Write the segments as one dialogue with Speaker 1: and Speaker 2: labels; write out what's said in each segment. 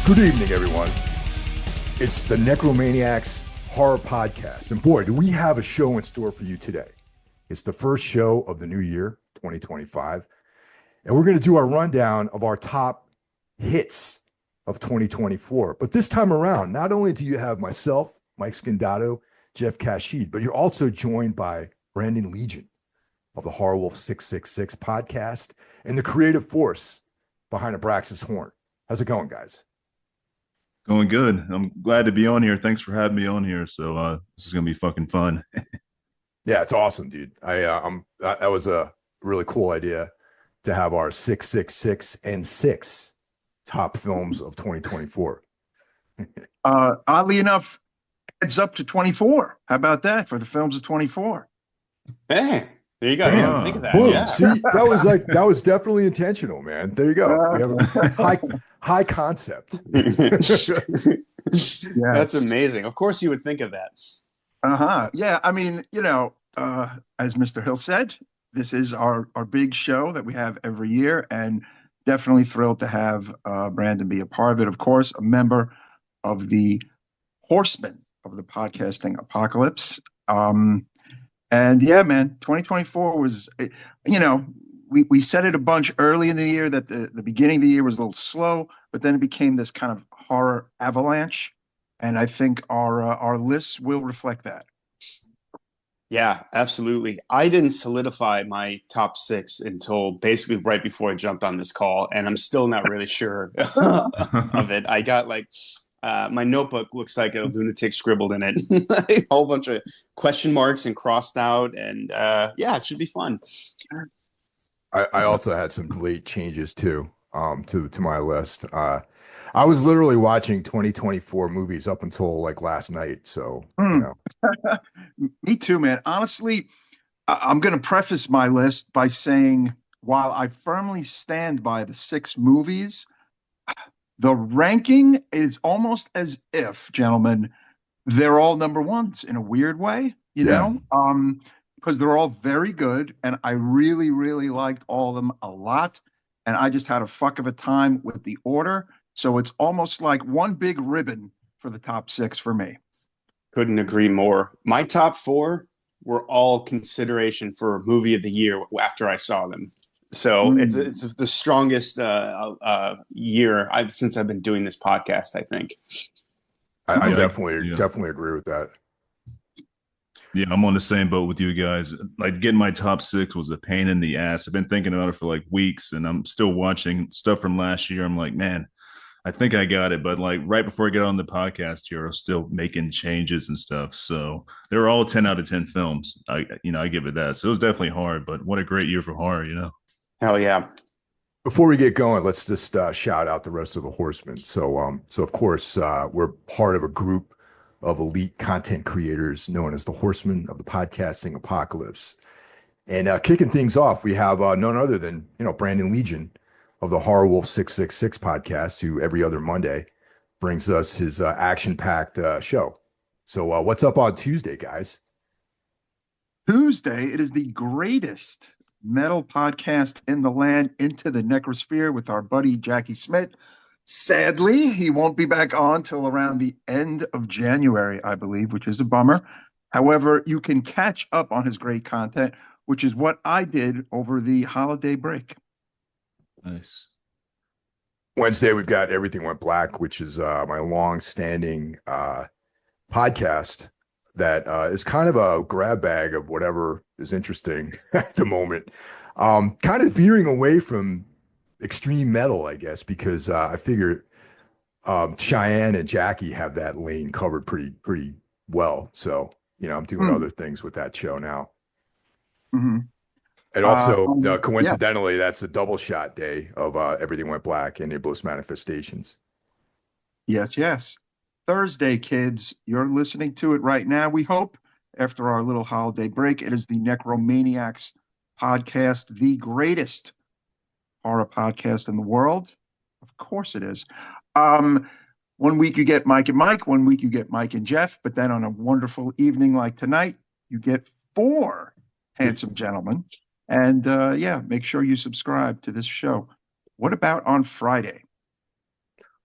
Speaker 1: Good evening, everyone. It's the Necromaniacs Horror Podcast. And boy, do we have a show in store for you today. It's the first show of the new year, 2025. And we're going to do our rundown of our top hits of 2024. But this time around, not only do you have myself, Mike Scandato, Jeff Kashid, but you're also joined by Brandon Legion of the Horror Wolf 666 podcast and the creative force behind Abraxas Horn. How's it going, guys?
Speaker 2: Going good. I'm glad to be on here. Thanks for having me on here. So this is gonna be fucking fun.
Speaker 1: Yeah, it's awesome, dude. That was a really cool idea to have our 666 and 6 top films of 2024.
Speaker 3: Oddly enough, it's up to 24. How about that for the films of 24?
Speaker 4: Hey, there you go.
Speaker 1: Damn.
Speaker 4: Think of that.
Speaker 1: Boom.
Speaker 4: Yeah.
Speaker 1: See, that was definitely intentional, man. There you go. We have a high concept.
Speaker 4: That's
Speaker 3: Yes.
Speaker 4: amazing. Of course you would think of that.
Speaker 3: Yeah, I mean, as Mr. Hill said, this is our big show that we have every year, and definitely thrilled to have Brandon be a part of it. Of course, a member of the Horseman of the podcasting apocalypse. And yeah, man, 2024 was, we said it a bunch early in the year that the beginning of the year was a little slow, but then it became this kind of horror avalanche. And I think our lists will reflect that.
Speaker 4: Yeah, absolutely. I didn't solidify my top 6 until basically right before I jumped on this call, and I'm still not really sure of it. I got my notebook looks like a lunatic scribbled in it, a whole bunch of question marks and crossed out, and yeah, it should be fun.
Speaker 1: I also had some late changes too, to my list. I was literally watching 2024 movies up until like last night. So,
Speaker 3: Me too, man. Honestly, I'm going to preface my list by saying, while I firmly stand by the 6 movies, the ranking is almost as if, gentlemen, they're all number ones in a weird way, because they're all very good. And I really, really liked all of them a lot. And I just had a fuck of a time with the order. So it's almost like one big ribbon for the top 6 for me.
Speaker 4: Couldn't agree more. My top 4 were all consideration for movie of the year after I saw them. So it's the strongest year since I've been doing this podcast, I think.
Speaker 1: I definitely agree with that.
Speaker 2: Yeah, I'm on the same boat with you guys. Like getting my top 6 was a pain in the ass. I've been thinking about it for like weeks, and I'm still watching stuff from last year. I'm like, man, I think I got it. But like right before I get on the podcast here, I'm still making changes and stuff. So they're all 10 out of 10 films. I give it that. So it was definitely hard, but what a great year for horror,
Speaker 4: Hell yeah.
Speaker 1: Before we get going, let's just shout out the rest of the Horsemen. So of course, we're part of a group of elite content creators known as the Horsemen of the podcasting apocalypse. And kicking things off, we have none other than, Brandon Legion of the Horror Wolf 666 podcast, who every other Monday brings us his action-packed show. So what's up on Tuesday, guys?
Speaker 3: Tuesday, it is the greatest metal podcast in the land, Into the Necrosphere, with our buddy Jackie Smith. Sadly, he won't be back on till around the end of January, I believe, which is a bummer. However, you can catch up on his great content, which is what I did over the holiday break.
Speaker 2: Nice.
Speaker 1: Wednesday, we've got Everything Went Black, which is my long-standing podcast that is kind of a grab bag of whatever is interesting at the moment. Kind of veering away from extreme metal, I guess, because I figure Cheyenne and Jackie have that lane covered pretty well. So, I'm doing other things with that show now.
Speaker 3: Mm-hmm.
Speaker 1: And also, coincidentally, that's a double shot day of Everything Went Black and Iblis Manifestations.
Speaker 3: Yes. Thursday, kids, you're listening to it right now. We hope after our little holiday break, it is the Necromaniacs podcast, the greatest horror podcast in the world. Of course it is. 1 week you get Mike and Mike, 1 week you get Mike and Jeff, but then on a wonderful evening like tonight, you get 4 handsome gentlemen. And make sure you subscribe to this show. What about on Friday?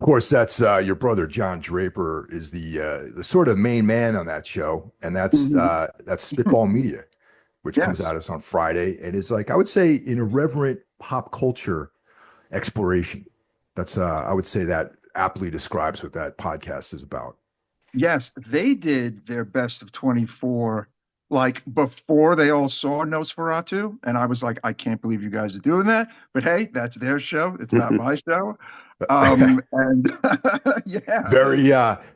Speaker 1: Of course, that's your brother John Draper is the sort of main man on that show, and
Speaker 3: Mhm.
Speaker 1: that's Spitball Media, which comes
Speaker 3: Yes.
Speaker 1: out us on Friday, and is like I would say an irreverent pop culture exploration. That's I would say that aptly describes what that podcast is about.
Speaker 3: Yes, they did their best of 24 like before they all saw Nosferatu. And I was like, I can't believe you guys are doing that. But hey, that's their show. It's not my show. And yeah,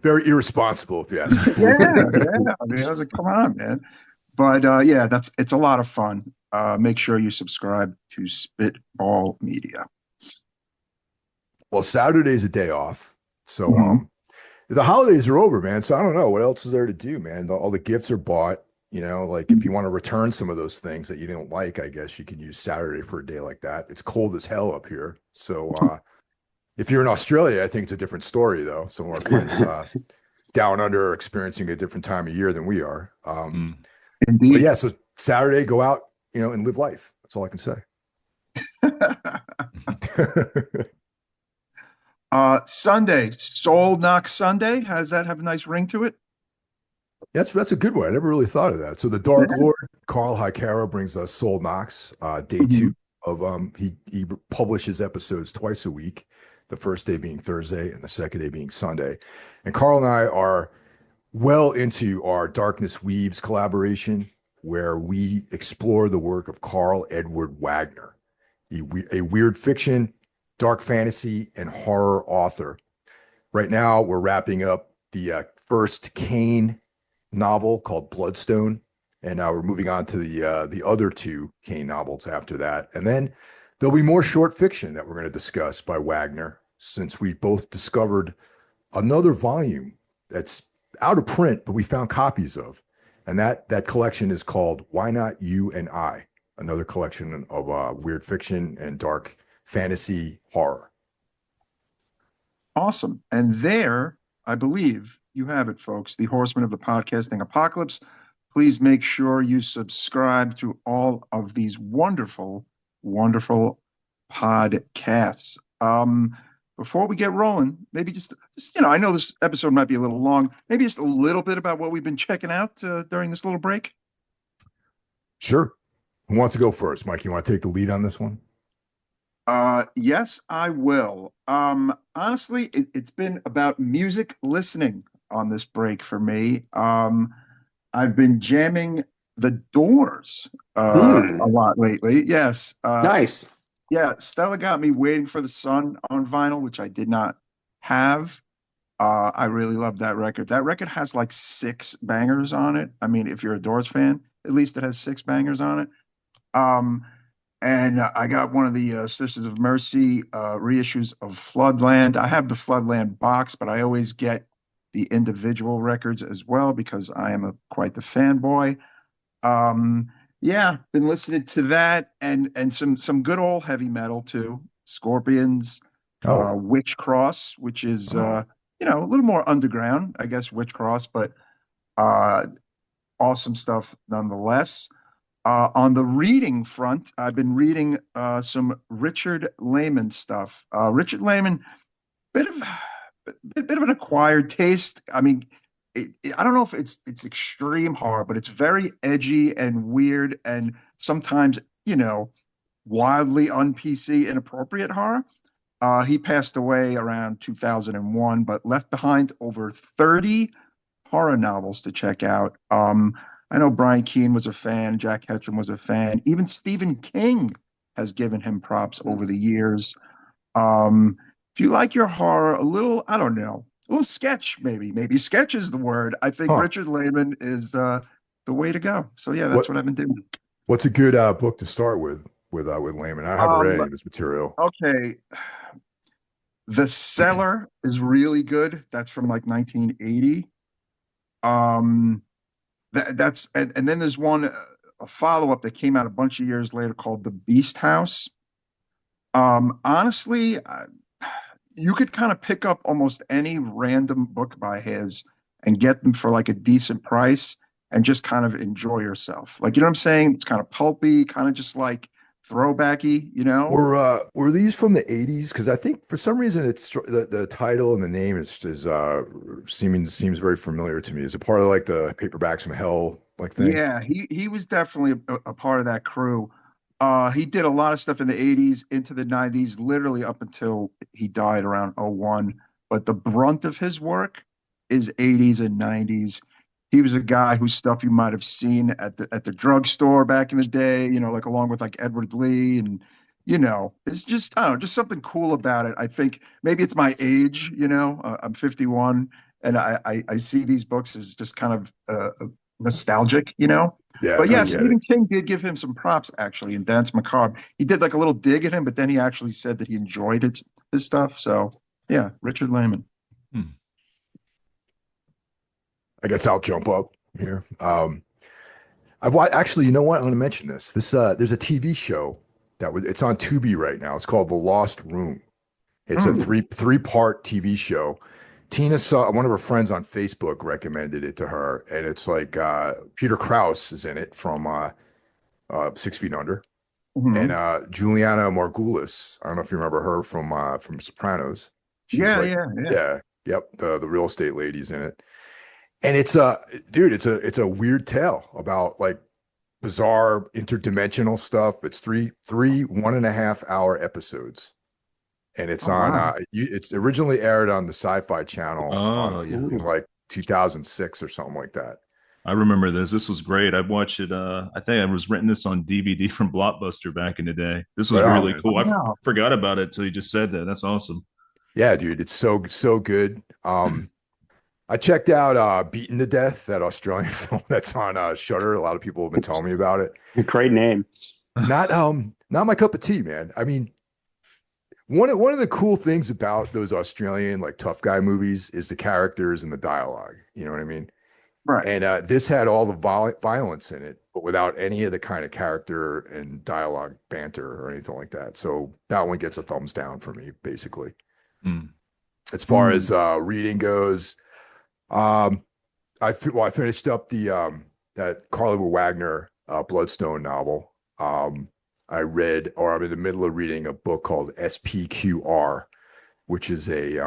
Speaker 1: Very irresponsible, if you ask me.
Speaker 3: yeah. I mean, I was like, come on, man. But yeah, it's a lot of fun. Make sure you subscribe to Spitball Media.
Speaker 1: Well, Saturday's a day off, so
Speaker 3: Mhm.
Speaker 1: the holidays are over, man. So I don't know what else is there to do, man. All the gifts are bought. You know, like if you want to return some of those things that you didn't like, I guess you could use Saturday for a day like that. It's cold as hell up here, so if you're in Australia, I think it's a different story, though. Some of our friends down under are experiencing a different time of year than we are.
Speaker 2: Mm.
Speaker 1: But
Speaker 3: Indeed.
Speaker 1: yeah, so Saturday, go out, and live life. That's all I can say.
Speaker 3: Sunday, Soul Knock Sunday. How does that have a nice ring to it?
Speaker 1: That's a good one. I never really thought of that. So the Dark Lord, Carl Hikara, brings us Soul Knocks, day
Speaker 3: Mhm.
Speaker 1: two of he publishes episodes twice a week, the first day being Thursday and the second day being Sunday. And Carl and I are well into our Darkness Weaves collaboration, where we explore the work of Carl Edward Wagner, a weird fiction, dark fantasy, and horror author. Right now, we're wrapping up the first Kane novel called Bloodstone, and now we're moving on to the other two Kane novels after that, and then there'll be more short fiction that we're going to discuss by Wagner, since we both discovered another volume that's out of print, but we found copies of, and that collection is called Why Not You and I, another collection of weird fiction and dark fantasy horror.
Speaker 3: Awesome. And there, I believe you have it, folks. The Horseman of the Podcasting Apocalypse. Please make sure you subscribe to all of these wonderful, wonderful podcasts. Before we get rolling, maybe just I know this episode might be a little long. Maybe just a little bit about what we've been checking out during this little break.
Speaker 1: Sure. Who wants to go first? Mike, you want to take the lead on this one?
Speaker 3: Yes, I will. Honestly, it's been about music listening on this break for me. I've been jamming The Doors a
Speaker 4: Hmm.
Speaker 3: lot lately. Yes.
Speaker 4: Nice.
Speaker 3: Yeah, Stella got me Waiting for the Sun on vinyl, which I did not have. I really love that record. That record has like six bangers on it. I mean, if you're a Doors fan, at least it has six bangers on it. Um, and I got one of the Sisters of Mercy reissues of Floodland. I have the Floodland box, but I always get the individual records as well because I am quite the fanboy. Um, yeah, been listening to that and some good old heavy metal too. Scorpions,
Speaker 1: Oh,
Speaker 3: Witch Cross, which is
Speaker 1: oh,
Speaker 3: a little more underground, I guess, Witch Cross, but uh, awesome stuff nonetheless. On the reading front, I've been reading some Richard Lehman stuff. Richard Lehman, bit of bit of an acquired taste. I mean, I don't know if it's extreme horror, but it's very edgy and weird, and sometimes wildly un PC inappropriate horror. He passed away around 2001, but left behind over 30 horror novels to check out. I know Brian Keene was a fan, Jack Ketchum was a fan, even Stephen King has given him props over the years. Um, if you like your horror, a little, I don't know, a little sketch, maybe sketch is the word. I think
Speaker 1: huh.
Speaker 3: Richard Lehman is the way to go. So yeah, that's
Speaker 1: What
Speaker 3: what I've been doing.
Speaker 1: what's a good book to start with Layman? I haven't read
Speaker 3: Um,
Speaker 1: any of his material.
Speaker 3: okay, The Cellar is really good. That's from like 1980. Um, that's and then there's one a follow up that came out a bunch of years later called The Beast House. Honestly, you could kind of pick up almost any random book by his and get them for like a decent price and just kind of enjoy yourself. Like, you know what I'm saying? It's kind of pulpy, kind of just like throwbacky, you know.
Speaker 1: Were these from the 80s? Because I think for some reason it's the title and the name is seems very familiar to me. Is it part of like the Paperbacks from Hell like thing?
Speaker 3: Yeah, he was definitely a part of that crew. He did a lot of stuff in the 80s into the 90s, literally up until he died around '01. But the brunt of his work is 80s and 90s. He was a guy whose stuff you might have seen at the drugstore back in the day, you know, like along with like Edward Lee and it's just I don't know, just something cool about it. I think maybe it's my age, I'm 51 and I see these books as just kind of nostalgic,
Speaker 1: Yeah,
Speaker 3: But
Speaker 1: I
Speaker 3: yeah,
Speaker 1: get it.
Speaker 3: Stephen King did give him some props actually in Dance Macabre. He did like a little dig at him, but then he actually said that he enjoyed his stuff. So yeah, Richard Lehman.
Speaker 2: Hmm.
Speaker 1: I guess I'll jump up here. Actually, you know what? I'm going to mention this. There's a TV show it's on Tubi right now. It's called The Lost Room. It's a
Speaker 3: Hmm.
Speaker 1: three-part TV show. Tina saw one of her friends on Facebook recommended it to her, and it's like Peter Krause is in it from 6 Feet Under, and
Speaker 3: Mhm.
Speaker 1: Juliana Margulis. I don't know if you remember her from Sopranos. She's
Speaker 3: Yeah,
Speaker 1: like,
Speaker 3: yeah, yeah.
Speaker 1: yeah, yep, the real estate lady's in it, and dude, it's a weird tale about like bizarre interdimensional stuff. It's three 1.5 hour episodes, and it's
Speaker 3: Oh
Speaker 1: on
Speaker 3: wow.
Speaker 1: it's originally aired on the Sci-Fi Channel on
Speaker 2: Oh yeah,
Speaker 1: in
Speaker 3: Ooh.
Speaker 1: like 2006 or something like that.
Speaker 2: I remember this. This was great. I watched it. I think I was renting this on DVD from Blockbuster back in the day. This was
Speaker 1: Right on,
Speaker 2: really
Speaker 1: man.
Speaker 2: cool.
Speaker 3: Wow.
Speaker 2: Forgot about it till you just said that. That's awesome.
Speaker 1: Yeah, dude, it's so good. I checked out Beaten to Death, that Australian film that's on Shudder. A lot of people have been telling me about it.
Speaker 4: Great name.
Speaker 1: Not my cup of tea, man. I mean, one of the cool things about those Australian like tough guy movies is the characters and the dialogue. You know what I mean?
Speaker 3: Right.
Speaker 1: And this had all the violence in it, but without any of the kind of character and dialogue banter or anything like that. So that one gets a thumbs down for me, basically.
Speaker 2: Hmm.
Speaker 1: As far
Speaker 3: Mm.
Speaker 1: as reading goes, um, I finished up the that Carl Wagner Bloodstone novel. I read, or I'm in the middle of reading a book called SPQR, which is a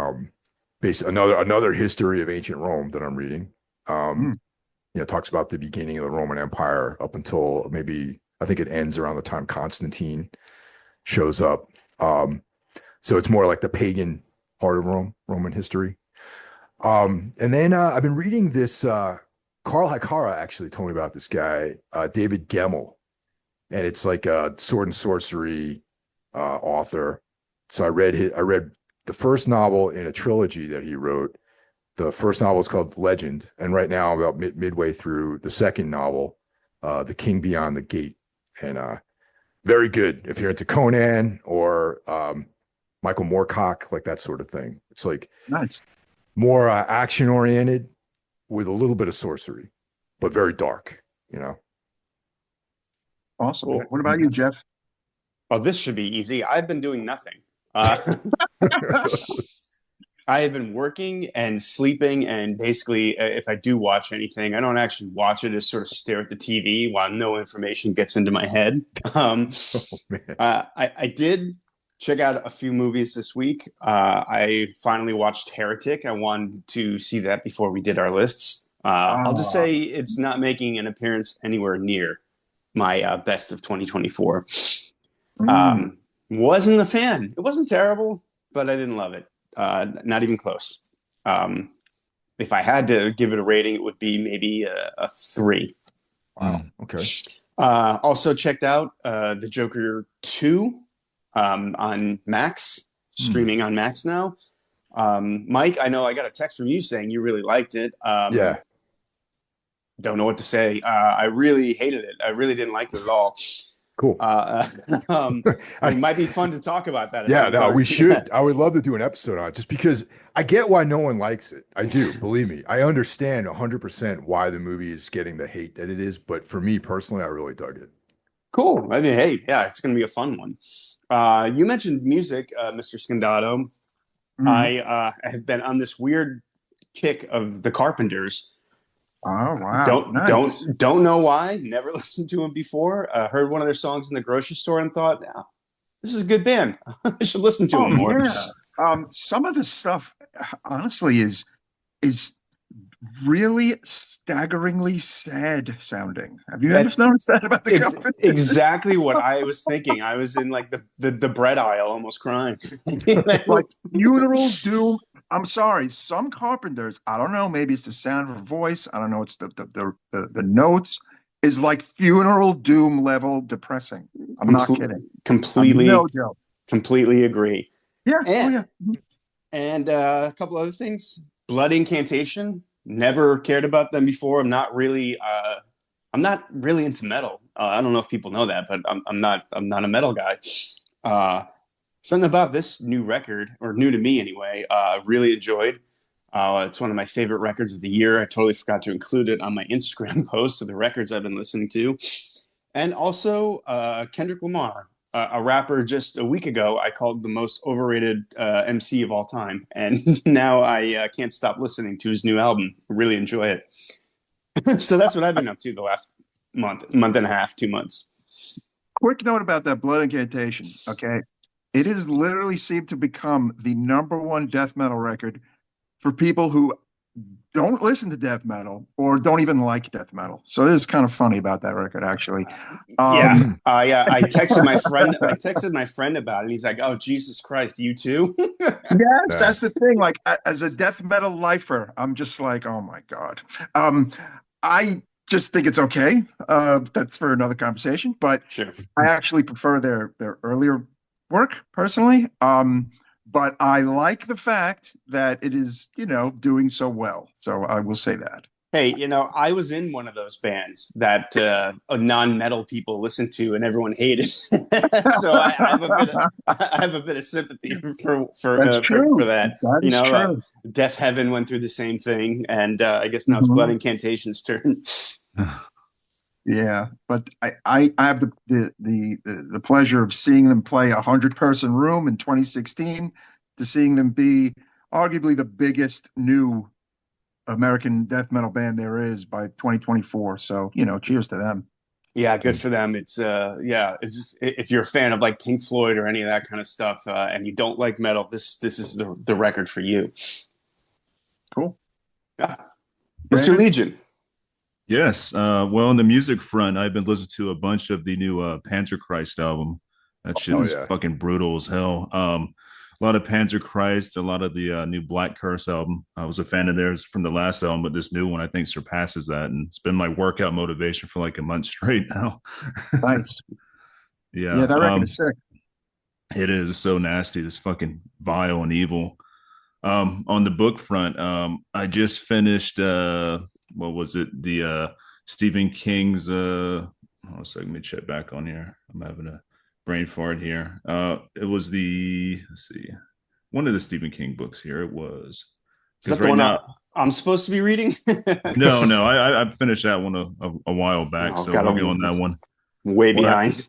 Speaker 1: another history of ancient Rome that I'm reading. Um,
Speaker 3: Mm.
Speaker 1: it talks about the beginning of the Roman Empire up until maybe I think it ends around the time Constantine shows up. So it's more like the pagan part of Roman history. And then I've been reading this. Carl Hakara actually told me about this guy, David Gemmell, and it's like a sword and sorcery author. So I read the first novel in a trilogy that he wrote. The first novel is called Legend, and right now I'm about midway through the second novel, The King Beyond the Gate, and very good if you're into Conan or Michael Moorcock, like that sort of thing. It's like
Speaker 3: Nice.
Speaker 1: more action oriented with a little bit of sorcery, but very dark, you know.
Speaker 3: Awesome.
Speaker 4: Cool.
Speaker 3: What about you, Jeff?
Speaker 4: Oh, this should be easy. I've been doing nothing. I have been working and sleeping, and basically, if I do watch anything, I don't actually watch it. I just sort of stare at the TV while no information gets into my head. Um,
Speaker 1: Oh man.
Speaker 4: I did check out a few movies this week. I finally watched Heretic. I wanted to see that before we did our lists. I'll just
Speaker 3: Ah.
Speaker 4: say it's not making an appearance anywhere near my best of 2024.
Speaker 3: Mm.
Speaker 4: Um, wasn't a fan. It wasn't terrible, but I didn't love it. Not even close. Um, if I had to give it a rating, it would be maybe a 3.
Speaker 1: Wow. Okay.
Speaker 4: Also checked out The Joker 2 on Max,
Speaker 2: Hmm.
Speaker 4: streaming on Max now. Mike, I know I got a text from you saying you really liked it.
Speaker 1: Yeah.
Speaker 4: Don't know what to say. I really hated it. I really didn't like it at all.
Speaker 1: Cool.
Speaker 4: It might be fun to talk about that at
Speaker 1: Yeah,
Speaker 4: some
Speaker 1: no,
Speaker 4: time.
Speaker 1: we should. I would love to do an episode on it just because I get why no one likes it. I do, believe me. I understand 100% why the movie is getting the hate that it is, but for me personally, I really dug it.
Speaker 4: Cool. I mean, hey, yeah, it's going to be a fun one. You mentioned music, Mr. Scandato.
Speaker 3: Mm.
Speaker 4: I have been on this weird kick of the Carpenters.
Speaker 3: Oh wow!
Speaker 4: Don't
Speaker 3: Nice.
Speaker 4: don't know why. Never listened to them before. Heard one of their songs in the grocery store and thought, "Oh, this is a good band. I should listen to
Speaker 3: Oh
Speaker 4: them more."
Speaker 3: yeah. Some of the stuff, honestly, is really staggeringly sad sounding. Have you ever
Speaker 4: That's
Speaker 3: noticed that about the company?
Speaker 4: exactly what I was thinking. I was in like the bread aisle, almost crying.
Speaker 3: Like funeral doom. I'm sorry, some carpenters, I don't know, maybe it's the sound of her voice, I don't know, it's the notes, is like funeral doom level depressing. I'm not kidding. I'm
Speaker 4: Completely,
Speaker 3: no joke.
Speaker 4: completely agree.
Speaker 3: Yeah. Oh
Speaker 4: And
Speaker 3: yeah.
Speaker 4: and a couple other things. Blood Incantation. Never cared about them before. I'm not really into metal. I don't know if people know that, but I'm not a metal guy. Uh, Something about this new record, or new to me anyway, really enjoyed. It's one of my favorite records of the year. I totally forgot to include it on my Instagram post of the records I've been listening to. And also Kendrick Lamar, a rapper just a week ago I called the most overrated MC of all time. And now I can't stop listening to his new album. Really enjoy it. So that's what I've been up to the last month and a half, 2 months.
Speaker 3: Quick note about that Blood Incantation. Okay. It has literally seemed to become the number one death metal record for people who don't listen to death metal or don't even like death metal. So it is kind of funny about that record, actually.
Speaker 4: Yeah. I texted my friend. I texted my friend about it. He's like, "Oh, Jesus Christ, you too?"
Speaker 3: Yes, that's the thing. Like as a death metal lifer, I'm just like, oh my God. I just think it's okay. That's for another conversation. But
Speaker 4: Sure.
Speaker 3: I actually prefer their earlier work personally. But I like the fact that it is, doing so well. So I will say that.
Speaker 4: Hey, I was in one of those bands that non-metal people listened to and everyone hated. So I have a bit of sympathy
Speaker 3: That's
Speaker 4: for
Speaker 3: true.
Speaker 4: that.
Speaker 3: That is true.
Speaker 4: Deaf Heaven went through the same thing, and I guess now it's Blood
Speaker 3: Mhm.
Speaker 4: Incantation's turn.
Speaker 3: Yeah, but I have the pleasure of seeing them play a 100-person room in 2016 to seeing them be arguably the biggest new American death metal band there is by 2024. So, cheers to them.
Speaker 4: Yeah, good for them. It's if you're a fan of like Pink Floyd or any of that kind of stuff, and you don't like metal, this is the record for you.
Speaker 3: Cool.
Speaker 4: Yeah.
Speaker 3: Brandon?
Speaker 4: Mr. Legion.
Speaker 2: Yes. Well, on the music front, I've been listening to a bunch of the new Panzerchrist album. That shit is fucking brutal as hell. A lot of Panzerchrist, a lot of the new Black Curse album. I was a fan of theirs from the last album, but this new one I think surpasses that, and it's been my workout motivation for like a month straight now.
Speaker 3: Nice.
Speaker 2: Yeah,
Speaker 3: Yeah, that record is sick.
Speaker 2: it is so nasty. This fucking vile and evil. On the book front, I just finished what was it? The Stephen King's hold on a second, let me check back on here. I'm having a brain fart here. It was let's see, one of the Stephen King books here. It was
Speaker 4: Is that the one I'm supposed to be reading?
Speaker 2: No, I finished that one a while back,
Speaker 4: Oh,
Speaker 2: so
Speaker 4: God,
Speaker 2: we'll go on that one.
Speaker 4: Way behind.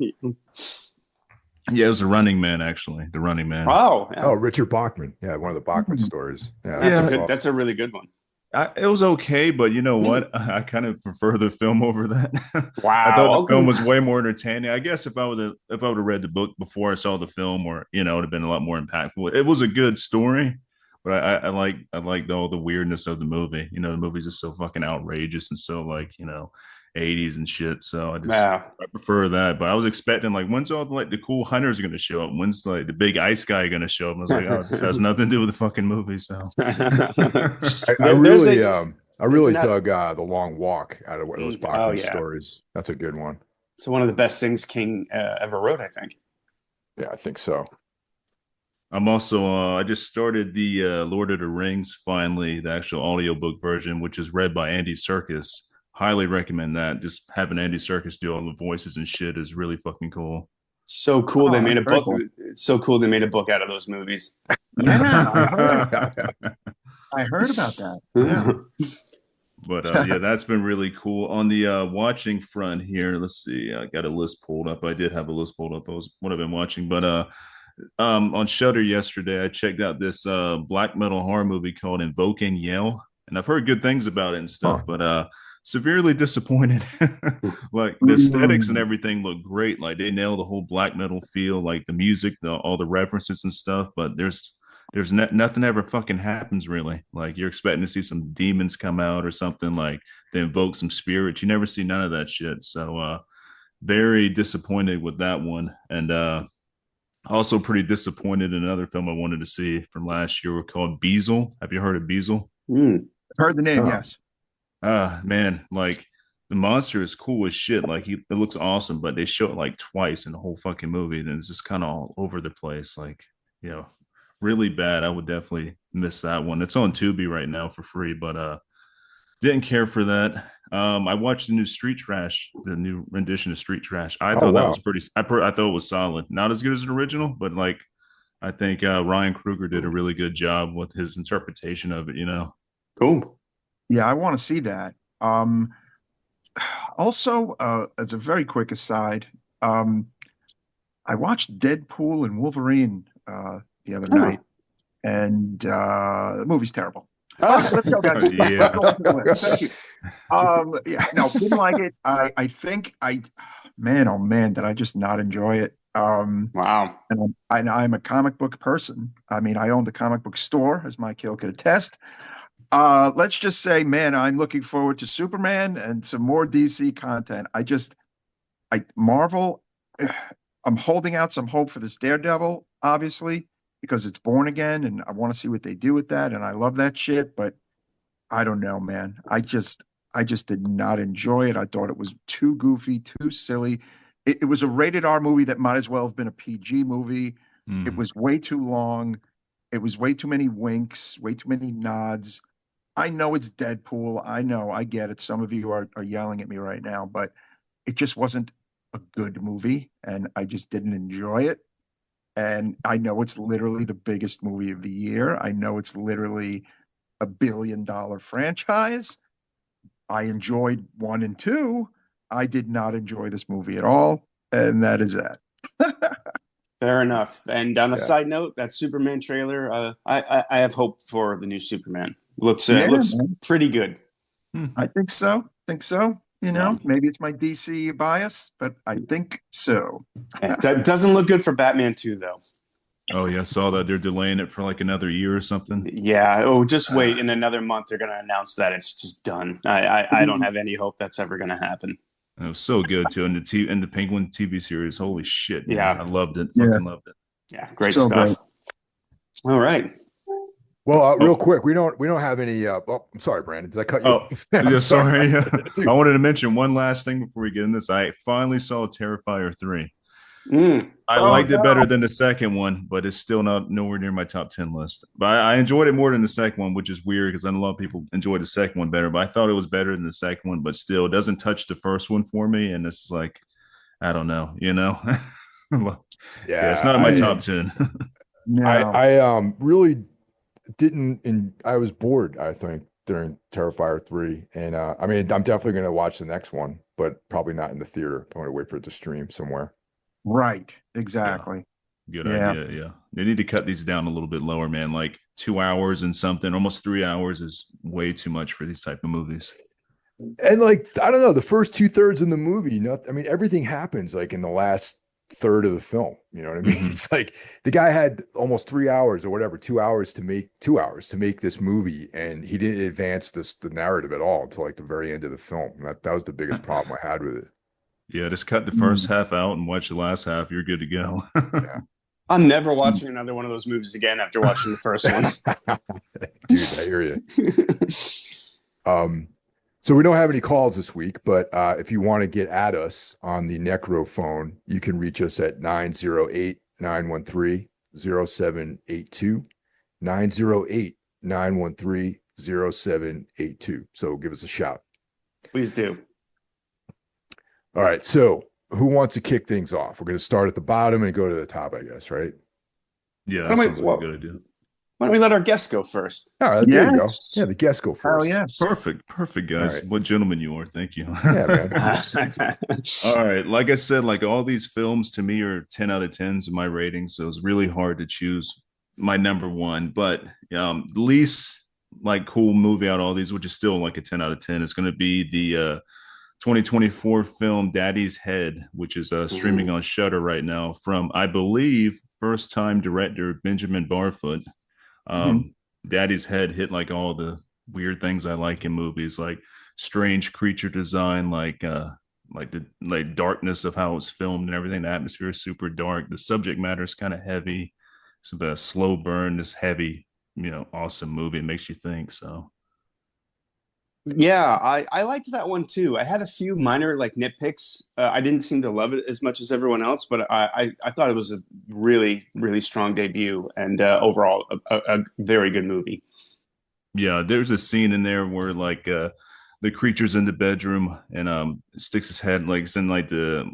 Speaker 2: Yeah, it was The Running Man, actually. The Running Man.
Speaker 4: Oh, yeah.
Speaker 1: Oh, Richard Bachman. Yeah, one of the Bachman stories. Yeah,
Speaker 4: That's a really good one.
Speaker 2: It was okay, but you know what? I kind of prefer the film over that.
Speaker 4: Wow,
Speaker 2: I thought the film was way more entertaining. I guess if I would have read the book before I saw the film, or it would have been a lot more impactful. It was a good story, but I like all the weirdness of the movie. The movie's just so fucking outrageous and so 80s and shit. So I prefer that. But I was expecting when's all the cool hunters are going to show up? When's the big ice guy going to show up? And I was like, oh, this has nothing to do with the fucking movie. So
Speaker 1: I really dug The Long Walk out of those Bachman stories. That's a good one.
Speaker 4: It's one of the best things King ever wrote, I think.
Speaker 1: Yeah, I think so.
Speaker 2: I'm also I just started the Lord of the Rings finally, the actual audiobook version, which is read by Andy Serkis. Highly recommend that. Just having Andy Serkis do all the voices and shit is really fucking cool.
Speaker 4: So cool they made a book. Cool. It's so cool they made a book out of those movies.
Speaker 3: Yeah, I heard about that. Yeah.
Speaker 2: But yeah, that's been really cool. On the watching front here, let's see. I got a list pulled up. I did have a list pulled up. That was what I've been watching. But on Shudder yesterday, I checked out this black metal horror movie called Invoking Yell. and I've heard good things about it and stuff,
Speaker 1: Huh.
Speaker 2: but severely disappointed. Like the aesthetics and everything look great. Like they nail the whole black metal feel, like the music, all the references and stuff. But nothing ever fucking happens really. Like you're expecting to see some demons come out or something, like they invoke some spirits. You never see none of that shit. So very disappointed with that one. And also pretty disappointed in another film I wanted to see from last year called Beazle. Have you heard of Beazle?
Speaker 3: Heard the name,
Speaker 1: Oh.
Speaker 3: yes.
Speaker 2: Man, like the monster is cool as shit. Like it looks awesome, but they show it like twice in the whole fucking movie, and it's just kind of all over the place. Like, really bad. I would definitely miss that one. It's on Tubi right now for free, but didn't care for that. I watched the new Street Trash, the new rendition of Street Trash. I thought that
Speaker 1: wow.
Speaker 2: was pretty. I thought it was solid. Not as good as the original, but like I think Ryan Kruger did a really good job with his interpretation of it.
Speaker 4: Cool.
Speaker 3: Yeah, I want to see that. Also, as a very quick aside, um, I watched Deadpool and Wolverine the other night, and the movie's terrible. Let's go, guys.
Speaker 2: Yeah.
Speaker 3: Let's go on to the list. Thank you. Yeah, no, didn't like it. I think man, oh man, did I just not enjoy it?
Speaker 4: Wow.
Speaker 3: And I'm a comic book person. I mean, I own the comic book store, as Mike Hill could attest. Let's just say, man, I'm looking forward to Superman and some more DC content. Marvel, I'm holding out some hope for this Daredevil, obviously, because it's Born Again, and I want to see what they do with that, and I love that shit, but I don't know, man. I just did not enjoy it. I thought it was too goofy, too silly. It was a rated R movie that might as well have been a PG movie. It was way too long. It was way too many winks, way too many nods. I know it's Deadpool. I know, I get it. Some of you are yelling at me right now, but it just wasn't a good movie, and I just didn't enjoy it. And I know it's literally the biggest movie of the year. I know it's literally $1 billion franchise. I enjoyed 1 and 2. I did not enjoy this movie at all, and that is that.
Speaker 4: Fair enough. And on a side note, that Superman trailer, I have hope for the new Superman. Looks pretty good.
Speaker 3: I think so. Maybe it's my DC bias, but I think so.
Speaker 4: That doesn't look good for Batman 2, though.
Speaker 2: Oh yeah, I saw that they're delaying it for like another year or something.
Speaker 4: Yeah. Oh, just wait. In another month, they're going to announce that it's just done. I don't have any hope that's ever going to happen.
Speaker 2: It was so good too, and the Penguin TV series. Holy shit! Man.
Speaker 4: Yeah,
Speaker 2: I loved it. Fucking loved it.
Speaker 4: Yeah, great
Speaker 3: So
Speaker 4: stuff.
Speaker 3: great.
Speaker 4: All right.
Speaker 1: Well, real quick, we don't have any. I'm sorry, Brandon. Did I cut you?
Speaker 2: Oh, yeah, sorry. I wanted to mention one last thing before we get in this. I finally saw Terrifier 3. I liked it better than the second one, but it's still nowhere near my top 10 list. But I enjoyed it more than the second one, which is weird because I know a lot of people enjoyed the second one better. But I thought it was better than the second one, but still, it doesn't touch the first one for me. And it's like, I don't know, Yeah, it's not in my top 10.
Speaker 3: No.
Speaker 1: I really didn't, and I was bored, I think, during Terrifier 3. And I mean, I'm definitely going to watch the next one, but probably not in the theater. I'm going to wait for it to stream somewhere.
Speaker 3: Right. Exactly.
Speaker 2: Yeah. Good idea. Yeah. They need to cut these down a little bit lower, man. Like 2 hours and something, almost 3 hours is way too much for these type of movies.
Speaker 1: And like, I don't know, the first 2/3 in the movie, I mean, everything happens like in the last third of the film. You know what I mean?
Speaker 2: Mm-hmm.
Speaker 1: It's like the guy had almost 3 hours or whatever, 2 hours to make this movie, and he didn't advance the narrative at all until like the very end of the film. And that was the biggest problem I had with it.
Speaker 2: Yeah, just cut the first half out and watch the last half. You're good to go.
Speaker 1: Yeah.
Speaker 4: I'm never watching another one of those movies again after watching the first one.
Speaker 1: Dude, I hear you. So we don't have any calls this week, but if you want to get at us on the Necro phone, you can reach us at 908-913-0782, 908-913-0782. So give us a shout.
Speaker 4: Please do.
Speaker 1: All right. So who wants to kick things off? We're going to start at the bottom and go to the top, I guess, right?
Speaker 2: Yeah, that sounds like a good idea.
Speaker 4: Why don't we let our guests go first?
Speaker 1: All right, there you go. Yeah, the guests go first.
Speaker 3: Oh, yes.
Speaker 2: Perfect, guys.
Speaker 1: Right.
Speaker 2: What gentlemen you are. Thank you.
Speaker 1: Yeah, man.
Speaker 2: All right. Like I said, like all these films to me are 10 out of 10s in my rating. So it's really hard to choose my number one. But least like cool movie out of all these, which is still like a 10 out of 10. It's going to be the 2024 film Daddy's Head, which is streaming on Shutter right now from, I believe, first time director Benjamin Barfoot.
Speaker 3: Mhm.
Speaker 2: Daddy's Head hit like all the weird things I like in movies, like strange creature design, like the like darkness of how it's filmed and everything. The atmosphere is super dark. The subject matter is kind of heavy. It's a slow burn, this heavy, awesome movie. It makes you think. So
Speaker 4: Yeah, I liked that one too. I had a few minor like nitpicks. I didn't seem to love it as much as everyone else, but I thought it was a really really strong debut and overall a very good movie.
Speaker 2: yeah, there's a scene in there where like the creature's in the bedroom and sticks his head like it's in like the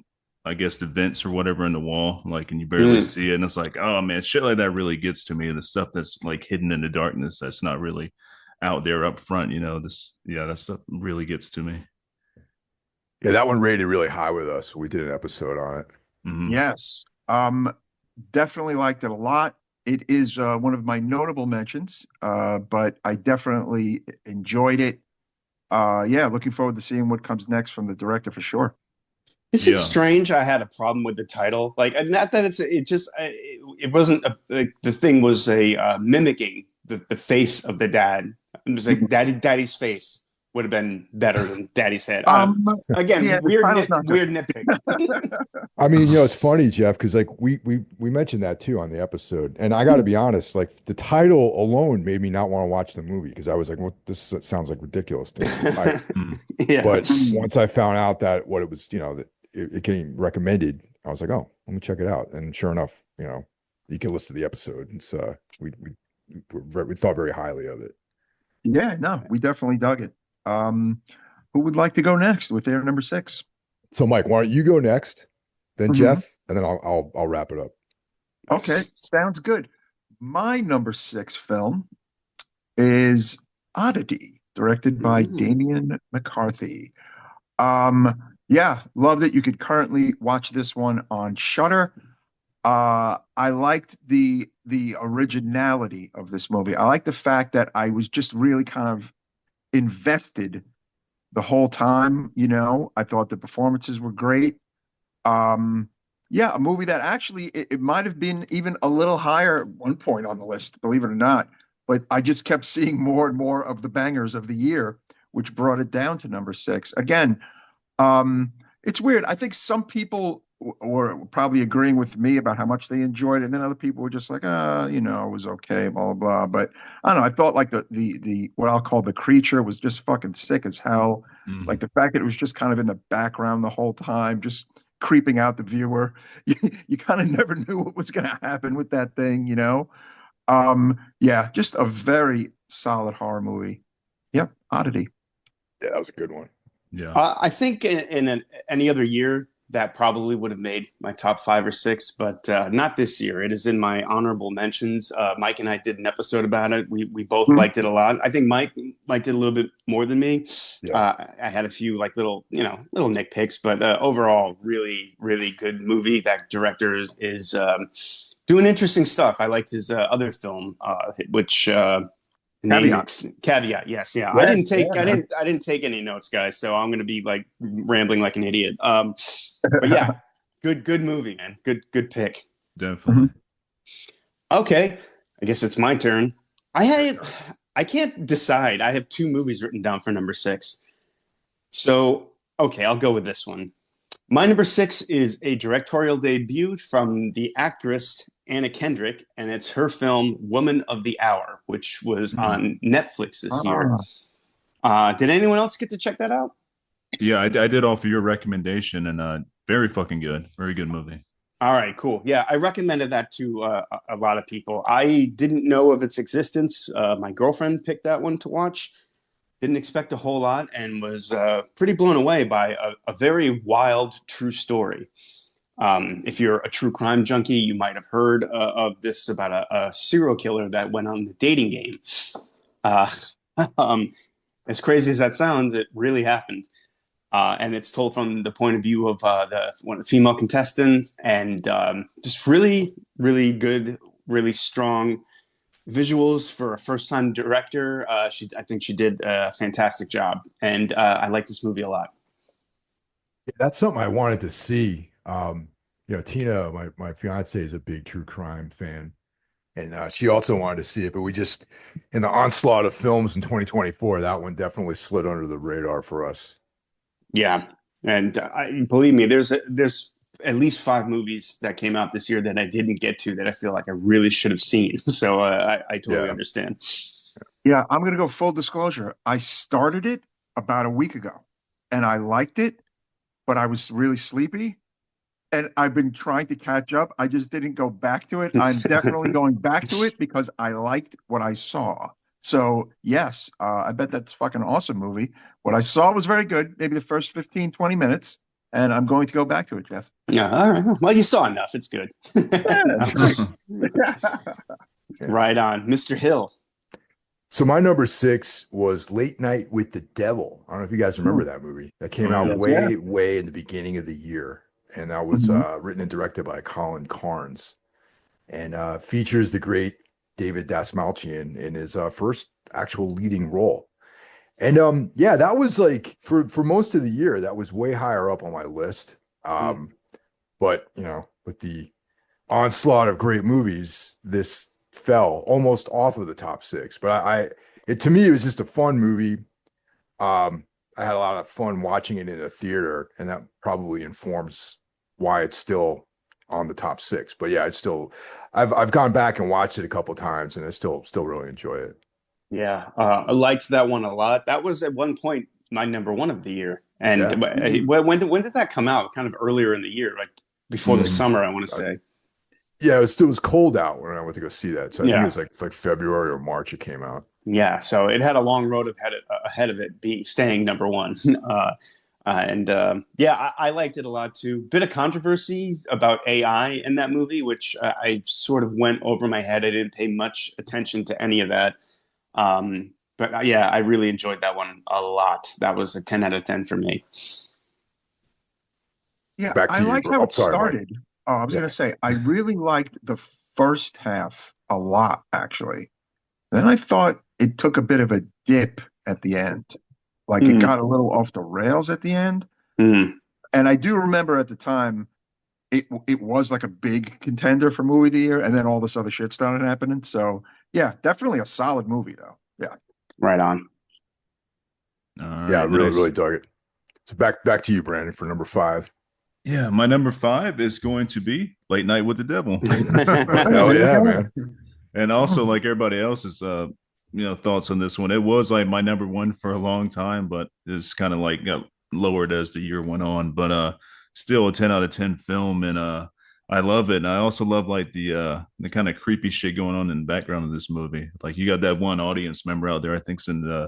Speaker 2: I guess the vents or whatever in the wall, like, and you barely
Speaker 4: Mm.
Speaker 2: see it. And it's like, oh man, shit like that really gets to me. The stuff that's like hidden in the darkness that's not really out there up front, that stuff really gets to me.
Speaker 1: Yeah, that one rated really high with us. We did an episode on it.
Speaker 2: Hmm.
Speaker 3: Yes. Definitely liked it a lot. It is one of my notable mentions, but I definitely enjoyed it. Yeah, looking forward to seeing what comes next from the director for sure.
Speaker 4: Is it
Speaker 2: Yeah.
Speaker 4: strange? I had a problem with the title. Like, not that it wasn't like the thing was a mimicking the face of the dad. It was like daddy's face would have been better than daddy's head.
Speaker 3: Um,
Speaker 4: Again,
Speaker 3: yeah, the title's not good.
Speaker 4: weird nitpick.
Speaker 1: I mean, it's funny, Jeff, because like we mentioned that too on the episode, and I got to be honest, like the title alone made me not want to watch the movie because I was like, "Well, this sounds like ridiculous to me."
Speaker 2: Mm.
Speaker 4: Yeah.
Speaker 1: But once I found out that what it was, that it came recommended, I was like, "Oh, let me check it out." And sure enough, you can listen to the episode. It's we thought very highly of it.
Speaker 3: Yeah, no, we definitely dug it. Who would like to go next with their number six?
Speaker 1: So, Mike, why don't you go next, then
Speaker 3: Mhm.
Speaker 1: Jeff, and then I'll wrap it up.
Speaker 3: Okay, sounds good. My number six film is Oddity, directed by
Speaker 4: Mm.
Speaker 3: Damian McCarthy. Yeah, loved it. You could currently watch this one on Shutter. I liked the originality of this movie. I like the fact that I was just really kind of invested the whole time. I thought the performances were great. Um, yeah, a movie that actually it might have been even a little higher at one point on the list, believe it or not. But I just kept seeing more and more of the bangers of the year, which brought it down to number six. Again, um, it's weird. I think some people were probably agreeing with me about how much they enjoyed it, and then other people were just like, it was okay, blah blah blah. But I don't know. I thought like the what I'll call the creature was just fucking sick as hell. Like
Speaker 2: Mm.
Speaker 3: the fact that it was just kind of in the background the whole time, just creeping out the viewer. You kind of never knew what was going to happen with that thing. Yeah, just a very solid horror movie. Yep, Oddity.
Speaker 1: Yeah, that was a good one.
Speaker 2: Yeah.
Speaker 4: I think any other year that probably would have made my top 5 or 6, but not this year. It is in my honorable mentions. Mike and I did an episode about it. We both
Speaker 3: Mhm.
Speaker 4: liked it a lot. I think Mike liked it a little bit more than me.
Speaker 1: Yeah.
Speaker 4: I had a few like little nitpicks, but overall, really really good movie. That director is doing interesting stuff. I liked his other film, which caveat. Yes, yeah.
Speaker 3: Yeah, yeah.
Speaker 4: I didn't take any notes, guys. So I'm gonna be like rambling like an idiot. But yeah, good movie, man. Good pick.
Speaker 2: Definitely.
Speaker 4: Okay, I guess it's my turn. I can't decide. I have 2 movies written down for number 6. So okay, I'll go with this one. My number 6 is a directorial debut from the actress Anna Kendrick, and it's her film Woman of the Hour, which was on Netflix this year. Did anyone else get to check that out?
Speaker 2: Yeah, I did offer your recommendation, and very fucking good. Very good movie.
Speaker 4: All right, cool. Yeah, I recommended that to a lot of people. I didn't know of its existence. My girlfriend picked that one to watch. Didn't expect a whole lot and was pretty blown away by a very wild true story. If you're a true crime junkie, you might have heard of this about a serial killer that went on the dating game. Uh, as crazy as that sounds, it really happened. And it's told from the point of view of one of the female contestants, and just really, really good, really strong visuals for a first-time director. I think she did a fantastic job, and I like this movie a lot.
Speaker 1: Yeah, that's something I wanted to see. Tina, my fiance, is a big true crime fan, and she also wanted to see it. But we just, in the onslaught of films in 2024, that one definitely slid under the radar for us.
Speaker 4: Yeah, and believe me, there's at least 5 movies that came out this year that I didn't get to that I feel like I really should have seen. So I totally
Speaker 1: Yeah.
Speaker 4: understand.
Speaker 3: Yeah, I'm gonna go full disclosure. I started it about a week ago, and I liked it, but I was really sleepy, and I've been trying to catch up. I just didn't go back to it. I'm definitely going back to it because I liked what I saw. So yes, I bet that's a fucking awesome movie. What I saw was very good, maybe the first 15, 20 minutes, and I'm going to go back to it, Jeff.
Speaker 4: Yeah, all right. Well, you saw enough. It's good.
Speaker 3: That's great.
Speaker 4: Right on, Mr. Hill.
Speaker 1: So my number 6 was Late Night with the Devil. I don't know if you guys remember that movie. That came out
Speaker 3: Yeah.
Speaker 1: way in the beginning of the year, and that was written and directed by Colin Carnes, and features the great David Dastmalchian in his first actual leading role. And yeah, that was like for most of the year, that was way higher up on my list. But with the onslaught of great movies, this fell almost off of the top 6. But to me, it was just a fun movie. I had a lot of fun watching it in the theater, and that probably informs why it's still on the top 6. But yeah, I've gone back and watched it a couple times, and I still really enjoy it.
Speaker 4: Yeah, I liked that one a lot. That was at one point my number 1 of the year. And when did that come out? Kind of earlier in the year, like before the summer, I want to say.
Speaker 1: Yeah, it was cold out when I went to go see that. So I think it was like February or March it came out.
Speaker 4: Yeah, so it had a long road ahead of it being staying number 1. I liked it a lot too. Bit of controversy about AI in that movie, which I sort of went over my head. I didn't pay much attention to any of that. But yeah, I really enjoyed that one a lot. That was a 10 out of 10 for me.
Speaker 3: Yeah,
Speaker 1: Back to
Speaker 3: I
Speaker 1: you,
Speaker 3: like
Speaker 1: bro.
Speaker 3: how
Speaker 1: I'm
Speaker 3: it
Speaker 1: sorry, Mike.
Speaker 3: started. I was going to say, I really liked the first half a lot, actually. Then I thought it took a bit of a dip at the end. Like it got a little off the rails at the end.
Speaker 4: Mm.
Speaker 3: And I do remember at the time, it was like a big contender for movie of the year, and then all this other shit started happening. So yeah, definitely a solid movie though. Yeah.
Speaker 4: Right on.
Speaker 2: All right,
Speaker 1: Yeah, really,
Speaker 2: nice.
Speaker 1: really dug it. So back to you, Brandon, for number 5.
Speaker 2: Yeah, my number 5 is going to be Late Night with the Devil.
Speaker 1: Hell yeah, man.
Speaker 2: And also, like everybody else's, thoughts on this one, it was like my number 1 for a long time, but it's kind of like got lowered as the year went on. But still a 10 out of 10 film, and I love it. And I also love like the kind of creepy shit going on in the background of this movie. Like you got that one audience member out there, I think's in the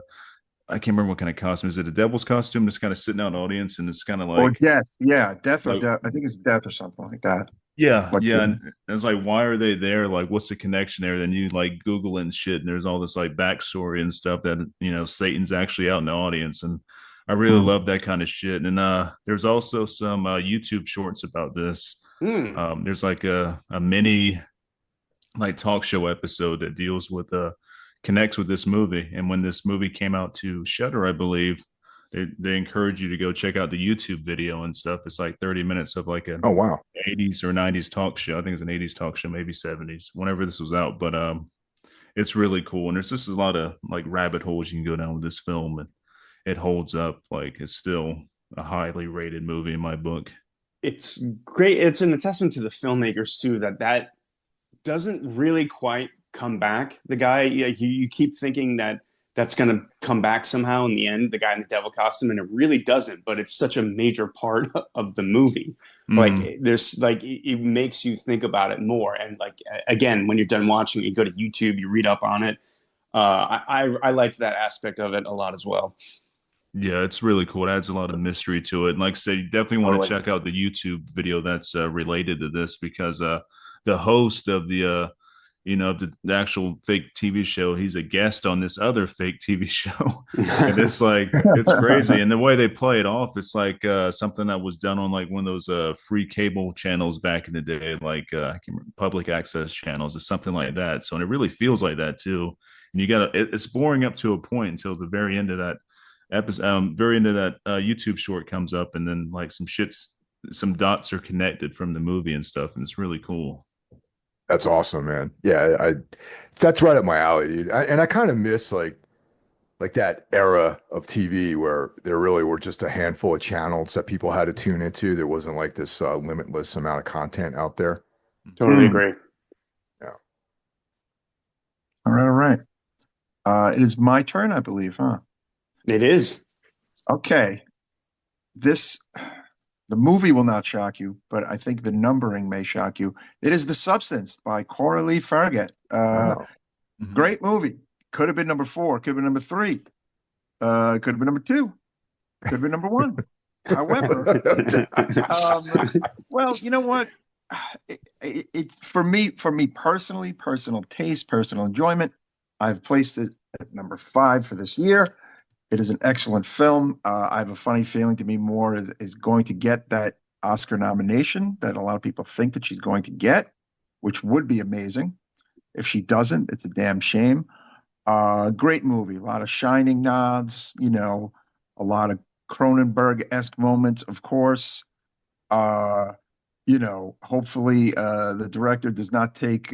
Speaker 2: I can't remember what kind of costume. Is it a devil's costume that's kind of sitting out in the audience, and it's kind of
Speaker 3: Or
Speaker 2: like
Speaker 3: death. Yeah, death or
Speaker 2: like,
Speaker 3: death. I think it's death or something like that.
Speaker 2: yeah,
Speaker 3: Like,
Speaker 2: yeah. And it's like, why are they there? Like, what's the connection there? Then you like Google and shit, and there's all this like backstory and stuff that Satan's actually out in the audience, and I really love that kind of shit. And there's also some YouTube shorts about this. There's like a mini like talk show episode that deals with connects with this movie. And when this movie came out to Shudder, I believe they encourage you to go check out the YouTube video and stuff. It's like 30 minutes of like an
Speaker 1: Oh wow.
Speaker 2: 80s or 90s talk show. I think it's an 80s talk show, maybe 70s, whenever this was out. But it's really cool. And there's just a lot of like rabbit holes you can go down with this film, and it holds up. Like it's still a highly rated movie in my book.
Speaker 4: It's great. It's an testament to the filmmakers too that doesn't really quite come back. The guy, you keep thinking that's going to come back somehow in the end, the guy in the devil costume, and it really doesn't. But it's such a major part of the movie. Like there's like it makes you think about it more. And like again, when you're done watching it, you go to YouTube, you read up on it. I liked that aspect of it a lot as well.
Speaker 2: Yeah, it's really cool. It adds a lot of mystery to it. And like I said, you definitely want to check out the YouTube video that's related to this, because the host of the the actual fake TV show. He's a guest on this other fake TV show. And it's like, it's crazy. And the way they play it off, it's like something that was done on like one of those free cable channels back in the day, like I can't remember, public access channels or something like that. So, and it really feels like that too. And it's boring up to a point until the very end of that episode, very end of that YouTube short comes up, and then like some dots are connected from the movie and stuff. And it's really cool.
Speaker 1: That's awesome, man. Yeah, that's right up my alley, dude. I kind of miss like that era of TV where there really were just a handful of channels that people had to tune into. There wasn't like this limitless amount of content out there.
Speaker 4: Totally agree.
Speaker 1: Yeah.
Speaker 3: All right. It is my turn, I believe, huh?
Speaker 4: It is.
Speaker 3: Okay. The movie will not shock you, but I think the numbering may shock you. It is The Substance by Coralie Farragut. Great movie. Could have been number 4. Could have been number 3. Could have been number 2. Could have been number 1. However, well, you know what? It's for me personally, personal taste, personal enjoyment, I've placed it at number 5 for this year. It is an excellent film. I have a funny feeling Demi Moore is going to get that Oscar nomination that a lot of people think that she's going to get, which would be amazing. If she doesn't, it's a damn shame. Great movie. A lot of Shining nods, a lot of Cronenberg-esque moments, of course. Hopefully the director does not take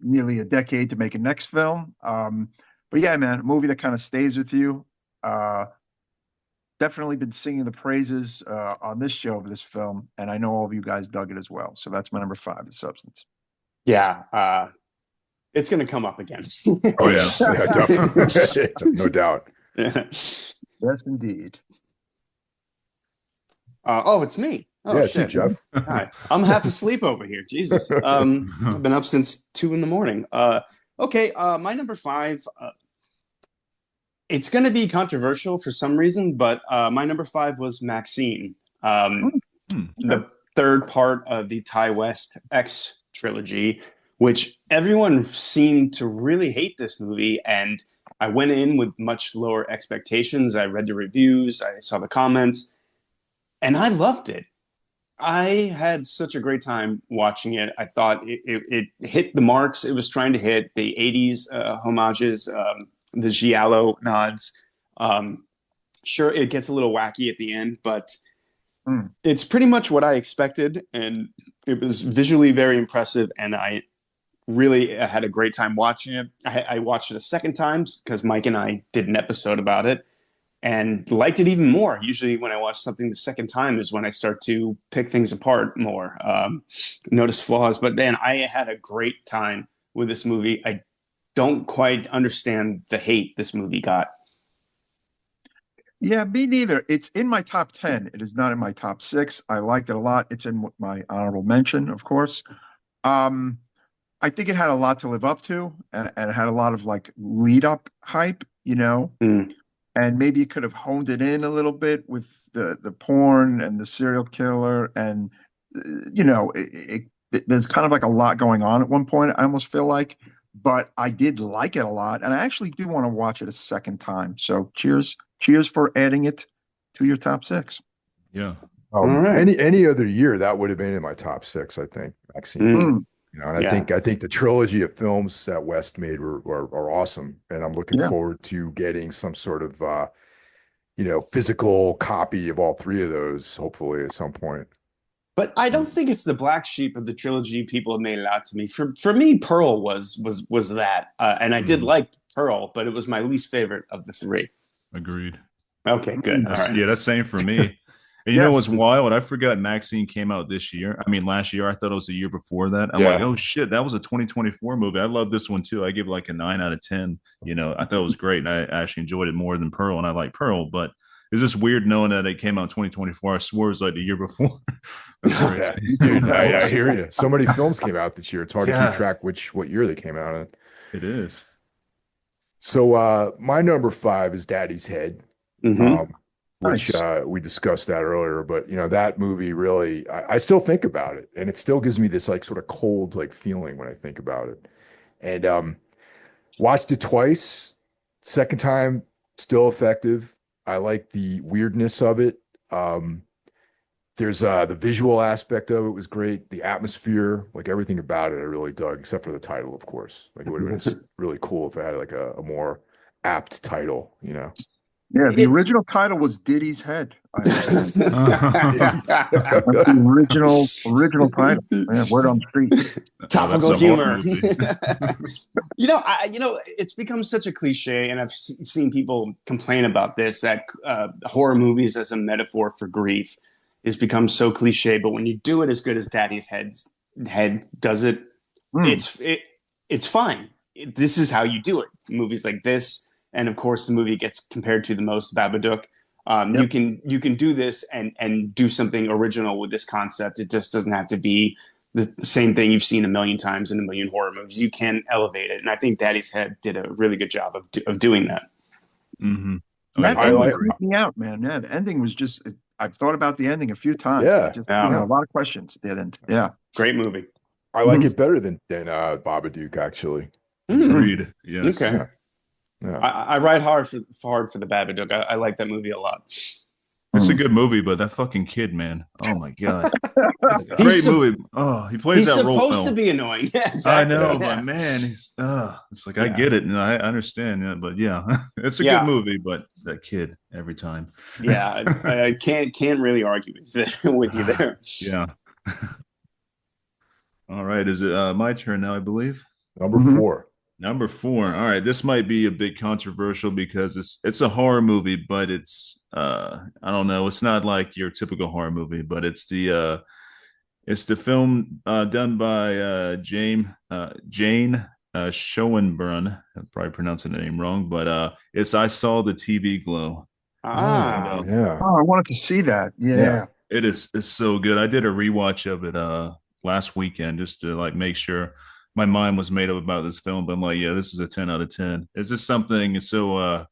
Speaker 3: nearly a decade to make a next film. But yeah, man, a movie that kind of stays with you. Definitely been singing the praises on this show of this film, and I know all of you guys dug it as well. So that's my number 5, The Substance.
Speaker 4: Yeah, it's going to come up again.
Speaker 2: Oh yeah,
Speaker 1: Yeah, definitely. No doubt.
Speaker 3: Yes, indeed.
Speaker 4: It's me. Oh,
Speaker 1: Yeah,
Speaker 4: shit.
Speaker 1: it's you, Jeff.
Speaker 4: Hi. I'm half asleep over here. Jesus. I've been up since 2 a.m. Okay, my number 5. It's going to be controversial for some reason, but my number 5 was Maxine, the third part of the Ty West X trilogy, which everyone seemed to really hate this movie. And I went in with much lower expectations. I read the reviews, I saw the comments, and I loved it. I had such a great time watching it. I thought it hit the marks it was trying to hit, the 80s homages, the giallo nods. Sure, it gets a little wacky at the end, but it's pretty much what I expected, and it was visually very impressive, and I really had a great time watching it. I watched it a second time because Mike and I did an episode about it and liked it even more. Usually when I watch something the second time is when I start to pick things apart more, notice flaws. But man, I had a great time with this movie. I don't quite understand the hate this movie got.
Speaker 3: Yeah, me neither. It's in my top 10. It is not in my top 6. I liked it a lot. It's in my honorable mention, of course. I think it had a lot to live up to, and it had a lot of like lead up hype, and maybe you could have honed it in a little bit with the porn and the serial killer, and there's kind of like a lot going on at one point. I almost feel like, but I did like it a lot, and I actually do want to watch it a second time. So cheers for adding it to your top 6.
Speaker 2: Yeah.
Speaker 4: All right.
Speaker 1: Any other year that would have been in my top 6, I think. Maxine. And I think the trilogy of films that West made are awesome, and I'm looking forward to getting some sort of physical copy of all 3 of those, hopefully at some point.
Speaker 4: But I don't think it's the black sheep of the trilogy people have made it out to me. For me, Pearl was that, and I did like Pearl, but it was my least favorite of the 3.
Speaker 2: Agreed.
Speaker 4: Okay, good. All right.
Speaker 2: Yeah, that's same for me. And you know what's wild? I forgot Maxine came out this year. I mean, last year. I thought it was the year before that. I'm like, oh shit, that was a 2024 movie. I love this one too. I give it like a 9 out of 10. I thought it was great, and I actually enjoyed it more than Pearl, and I like Pearl. But it's just weird knowing that it came out in 2024. I swore it was like the year before.
Speaker 1: Yeah, dude, I hear you. So many films came out this year. It's hard to keep track what year they came out in.
Speaker 2: It is.
Speaker 1: So my number 5 is Daddy's Head. Which we discussed that earlier, but that movie really, I still think about it, and it still gives me this like sort of cold like feeling when I think about it. And watched it twice. Second time, still effective. I like the weirdness of it. There's the visual aspect of it was great. The atmosphere, like everything about it, I really dug, except for the title, of course. Like it would have been really cool if it had like a more apt title, you know.
Speaker 3: Yeah, the original title was Diddy's Head. That's the original title. Yeah, word on the street.
Speaker 4: Topical
Speaker 2: that's a horror
Speaker 4: humor.
Speaker 2: movie.
Speaker 4: It's become such a cliche, and I've seen people complain about this, that horror movies as a metaphor for grief has become so cliche. But when you do it as good as Daddy's Head does it, it's fine. This is how you do it. Movies like this, and of course, the movie gets compared to the most, Babadook. You can do this and do something original with this concept. It just doesn't have to be the same thing you've seen a million times in a million horror movies. You can elevate it, and I think Daddy's Head did a really good job of doing that.
Speaker 2: Mm-hmm.
Speaker 3: That ending creeped me out, man. Yeah, the ending was just. I've thought about the ending a few times.
Speaker 1: Yeah,
Speaker 3: a lot of questions at the end. Yeah,
Speaker 4: great movie.
Speaker 1: I like it better than Babadook, actually.
Speaker 2: Agreed. Yes.
Speaker 4: Okay.
Speaker 1: Yeah.
Speaker 4: I ride hard for the Babadook. I like that movie a lot.
Speaker 2: It's a good movie, but that fucking kid, man. Oh my god. It's a great movie. Oh, he plays that role.
Speaker 4: He's supposed to be annoying. Yeah, exactly.
Speaker 2: I know, but man, he's it's like I get it and I understand it, but yeah. It's a good movie, but that kid every time.
Speaker 4: Yeah, I can't really argue with you there.
Speaker 2: Yeah. All right, is it my turn now, I believe?
Speaker 1: Number 4.
Speaker 2: Number 4. All right, this might be a bit controversial because it's a horror movie, but it's I don't know, it's not like your typical horror movie, but it's the film done by Jane Schoenbrunn. I'm probably pronouncing the name wrong, but it's I Saw the TV Glow.
Speaker 1: Yeah.
Speaker 3: Oh, I wanted to see that. Yeah.
Speaker 2: It's so good. I did a rewatch of it last weekend just to like make sure my mind was made up about this film, but I'm like, yeah, this is a 10 out of 10. It's just something so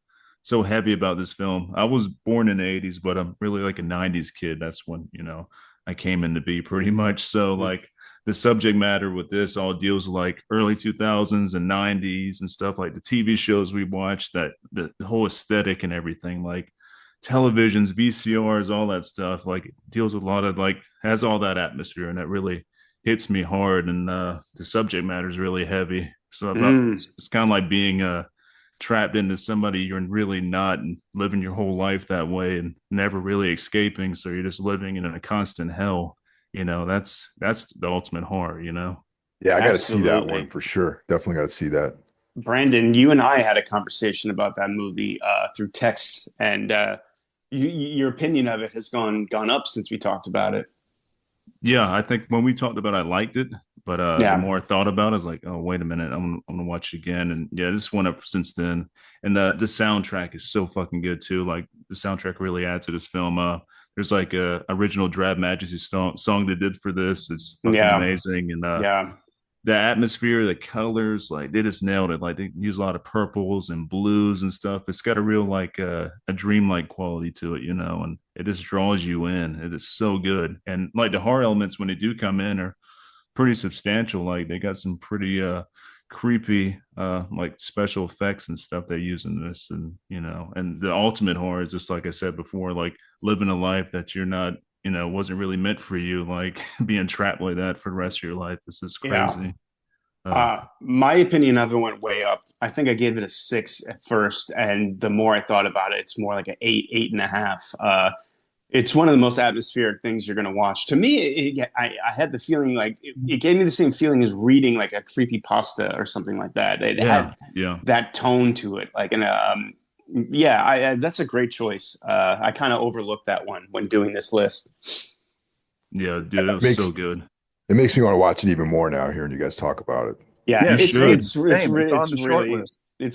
Speaker 2: heavy about this film. I was born in the 80s, but I'm really like a 90s kid. That's when, I came in to be pretty much. So like the subject matter with this all deals like early 2000s and 90s and stuff, like the TV shows we watched, that the whole aesthetic and everything, like televisions, VCRs, all that stuff, like it deals with a lot of like, has all that atmosphere, and that really hits me hard, and the subject matter is really heavy. So it's kind of like being trapped into somebody you're really not, and living your whole life that way and never really escaping. So you're just living in a constant hell. That's the ultimate horror.
Speaker 1: Yeah, I got to see that one for sure. Definitely got to see that.
Speaker 4: Brandon, you and I had a conversation about that movie through text, and your opinion of it has gone up since we talked about it.
Speaker 2: Yeah, I think when we talked about it, I liked it, but the more I thought about it, I was like, oh, wait a minute, I'm gonna watch it again. And yeah, this went up since then. And the soundtrack is so fucking good too. Like the soundtrack really adds to this film. There's like a original Drab Majesty song they did for this. It's fucking amazing. And the atmosphere, the colors, like they just nailed it. Like they use a lot of purples and blues and stuff. It's got a real like a dreamlike quality to it, and it just draws you in. It is so good. And like the horror elements when they do come in are pretty substantial. Like they got some pretty creepy like special effects and stuff they use in this, and and the ultimate horror is just like I said before, like living a life that you're not, wasn't really meant for you, like being trapped like that for the rest of your life. This is crazy.
Speaker 4: My opinion of it went way up. I think I gave it a 6 at first, and the more I thought about it, it's more like an 8.5. It's one of the most atmospheric things you're going to watch. To me, I had the feeling like it gave me the same feeling as reading like a creepypasta or something like that. It had that tone to it, like that's a great choice. I kind of overlooked that one when doing this list.
Speaker 2: Yeah, dude, it was so good.
Speaker 1: It makes me want to watch it even more now hearing you guys talk about it.
Speaker 4: Yeah, it's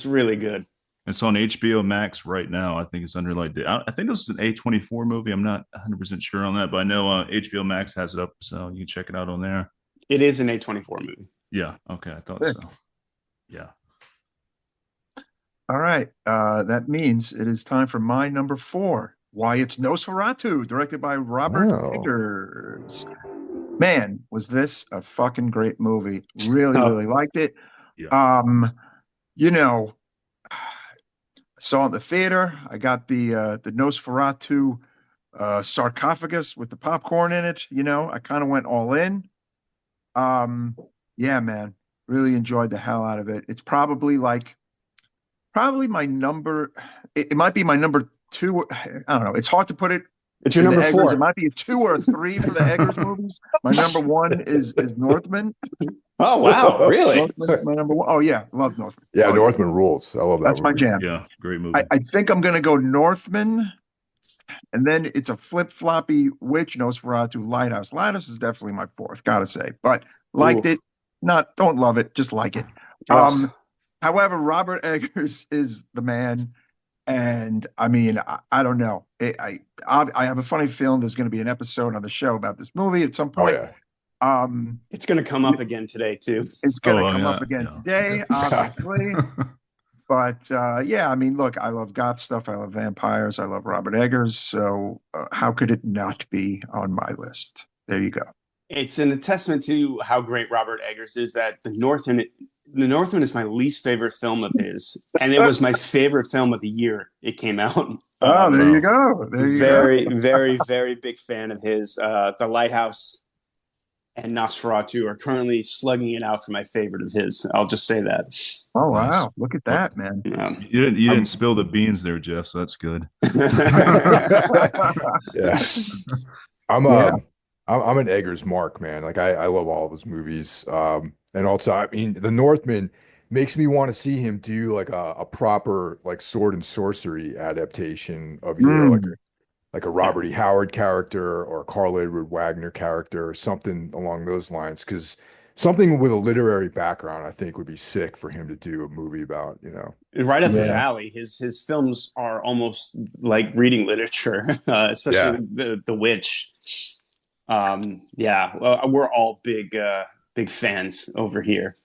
Speaker 4: really good.
Speaker 2: It's on HBO Max right now. I think it's under like I think this is an A24 movie. I'm not 100% sure on that, but I know HBO Max has it up, so you can check it out on there.
Speaker 4: It is an A24 movie.
Speaker 2: Yeah. Okay, I thought so. Yeah.
Speaker 3: All right. That means it is time for my number 4. Why It's Nosferatu, directed by Robert Eggers. Man, was this a fucking great movie. Really liked it.
Speaker 2: Yeah.
Speaker 3: You know, saw it in the theater. I got the Nosferatu sarcophagus with the popcorn in it. You know, I kind of went all in. Um, yeah, man, really enjoyed the hell out of it. It's probably my number. It might be my number two. I don't know. It's hard to put it
Speaker 4: It's your
Speaker 3: in the
Speaker 4: number
Speaker 3: Eggers. It
Speaker 4: 4.
Speaker 3: might be a 2 or a 3 for the Eggers movies. My number 1 is Northman.
Speaker 4: Oh wow, really?
Speaker 3: Northman, my number 1. Oh yeah, love Northman.
Speaker 1: Yeah,
Speaker 3: Oh, yeah.
Speaker 1: Northman rules. I love that
Speaker 3: That's my
Speaker 1: movie.
Speaker 3: jam.
Speaker 2: Yeah, great movie.
Speaker 3: I think I'm gonna go Northman, and then it's a flip floppy Witch, Nosferatu, Lighthouse. Lighthouse is definitely my 4th, gotta say, but liked
Speaker 4: Ooh.
Speaker 3: it. Don't love it, just like it.
Speaker 4: Ugh.
Speaker 3: However, Robert Eggers is the man, and I mean, I don't know. I have a funny feeling there's going to be an episode on the show about this movie at some
Speaker 1: Oh
Speaker 3: point.
Speaker 1: yeah.
Speaker 4: It's going to come up again today too.
Speaker 3: It's going to
Speaker 2: Oh,
Speaker 3: come
Speaker 2: yeah,
Speaker 3: up again
Speaker 2: yeah.
Speaker 3: today, obviously. But yeah, I mean, look, I love goth stuff. I love vampires. I love Robert Eggers. So how could it not be on my list? There you go.
Speaker 4: It's an testament to how great Robert Eggers is that The Northman is my least favorite film of his, and it was my favorite film of the year it came out.
Speaker 3: Oh, there
Speaker 2: wow.
Speaker 3: you go. There you
Speaker 4: Very,
Speaker 3: go.
Speaker 4: very, very big fan of his. The Lighthouse and Nosferatu are currently slugging it out for my favorite of his. I'll just say that.
Speaker 3: Oh
Speaker 2: Nice.
Speaker 3: wow, look at that, man.
Speaker 2: You didn't spill the beans there, Jeff, so that's good.
Speaker 1: Yeah. I'm
Speaker 3: Yeah.
Speaker 1: I'm an Eggers mark, man. Like I love all of his movies. And also, I mean, The Northman makes me want to see him do like a proper like sword and sorcery adaptation of either like a Robert E. Howard character or a Carl Edward Wagner character or something along those lines. Because something with a literary background, I think, would be sick for him to do a movie about, you know.
Speaker 4: Right up his
Speaker 3: Yeah.
Speaker 4: alley. His films are almost like reading literature, especially the Witch. Yeah, well, we're all big fans over here.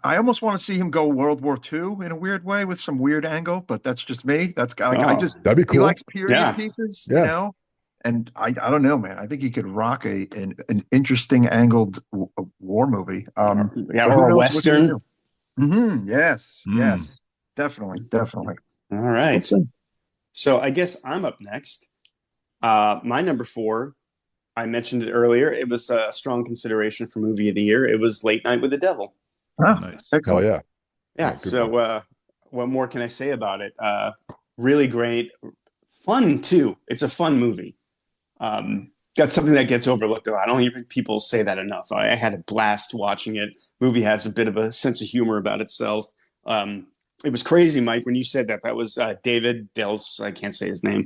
Speaker 3: I almost want to see him go World War II in a weird way with some weird angle, but that's just me. That's like
Speaker 1: That'd be
Speaker 3: he
Speaker 1: cool.
Speaker 3: likes period
Speaker 4: Yeah.
Speaker 3: pieces,
Speaker 1: Yeah.
Speaker 3: you know. And I don't know, man. I think he could rock an interesting angled war movie.
Speaker 4: Yeah,
Speaker 3: but
Speaker 4: or
Speaker 3: who
Speaker 4: a
Speaker 3: knows what
Speaker 4: Western.
Speaker 3: he'll do. Yes,
Speaker 2: Mm.
Speaker 3: yes, definitely.
Speaker 4: All right.
Speaker 3: We'll see.
Speaker 4: So I guess I'm up next. My number 4, I mentioned it earlier. It was a strong consideration for movie of the year. It was Late Night with the Devil.
Speaker 3: Oh,
Speaker 2: Nice.
Speaker 1: Hell
Speaker 3: excellent.
Speaker 1: yeah.
Speaker 4: Yeah.
Speaker 1: good
Speaker 4: So what more can I say about it? Really great, fun too. It's a fun movie. That's something that gets overlooked a lot. I don't even people say that enough. I had a blast watching it. Movie has a bit of a sense of humor about itself. It was crazy, Mike, when you said that. That was David Dels. I can't say his name.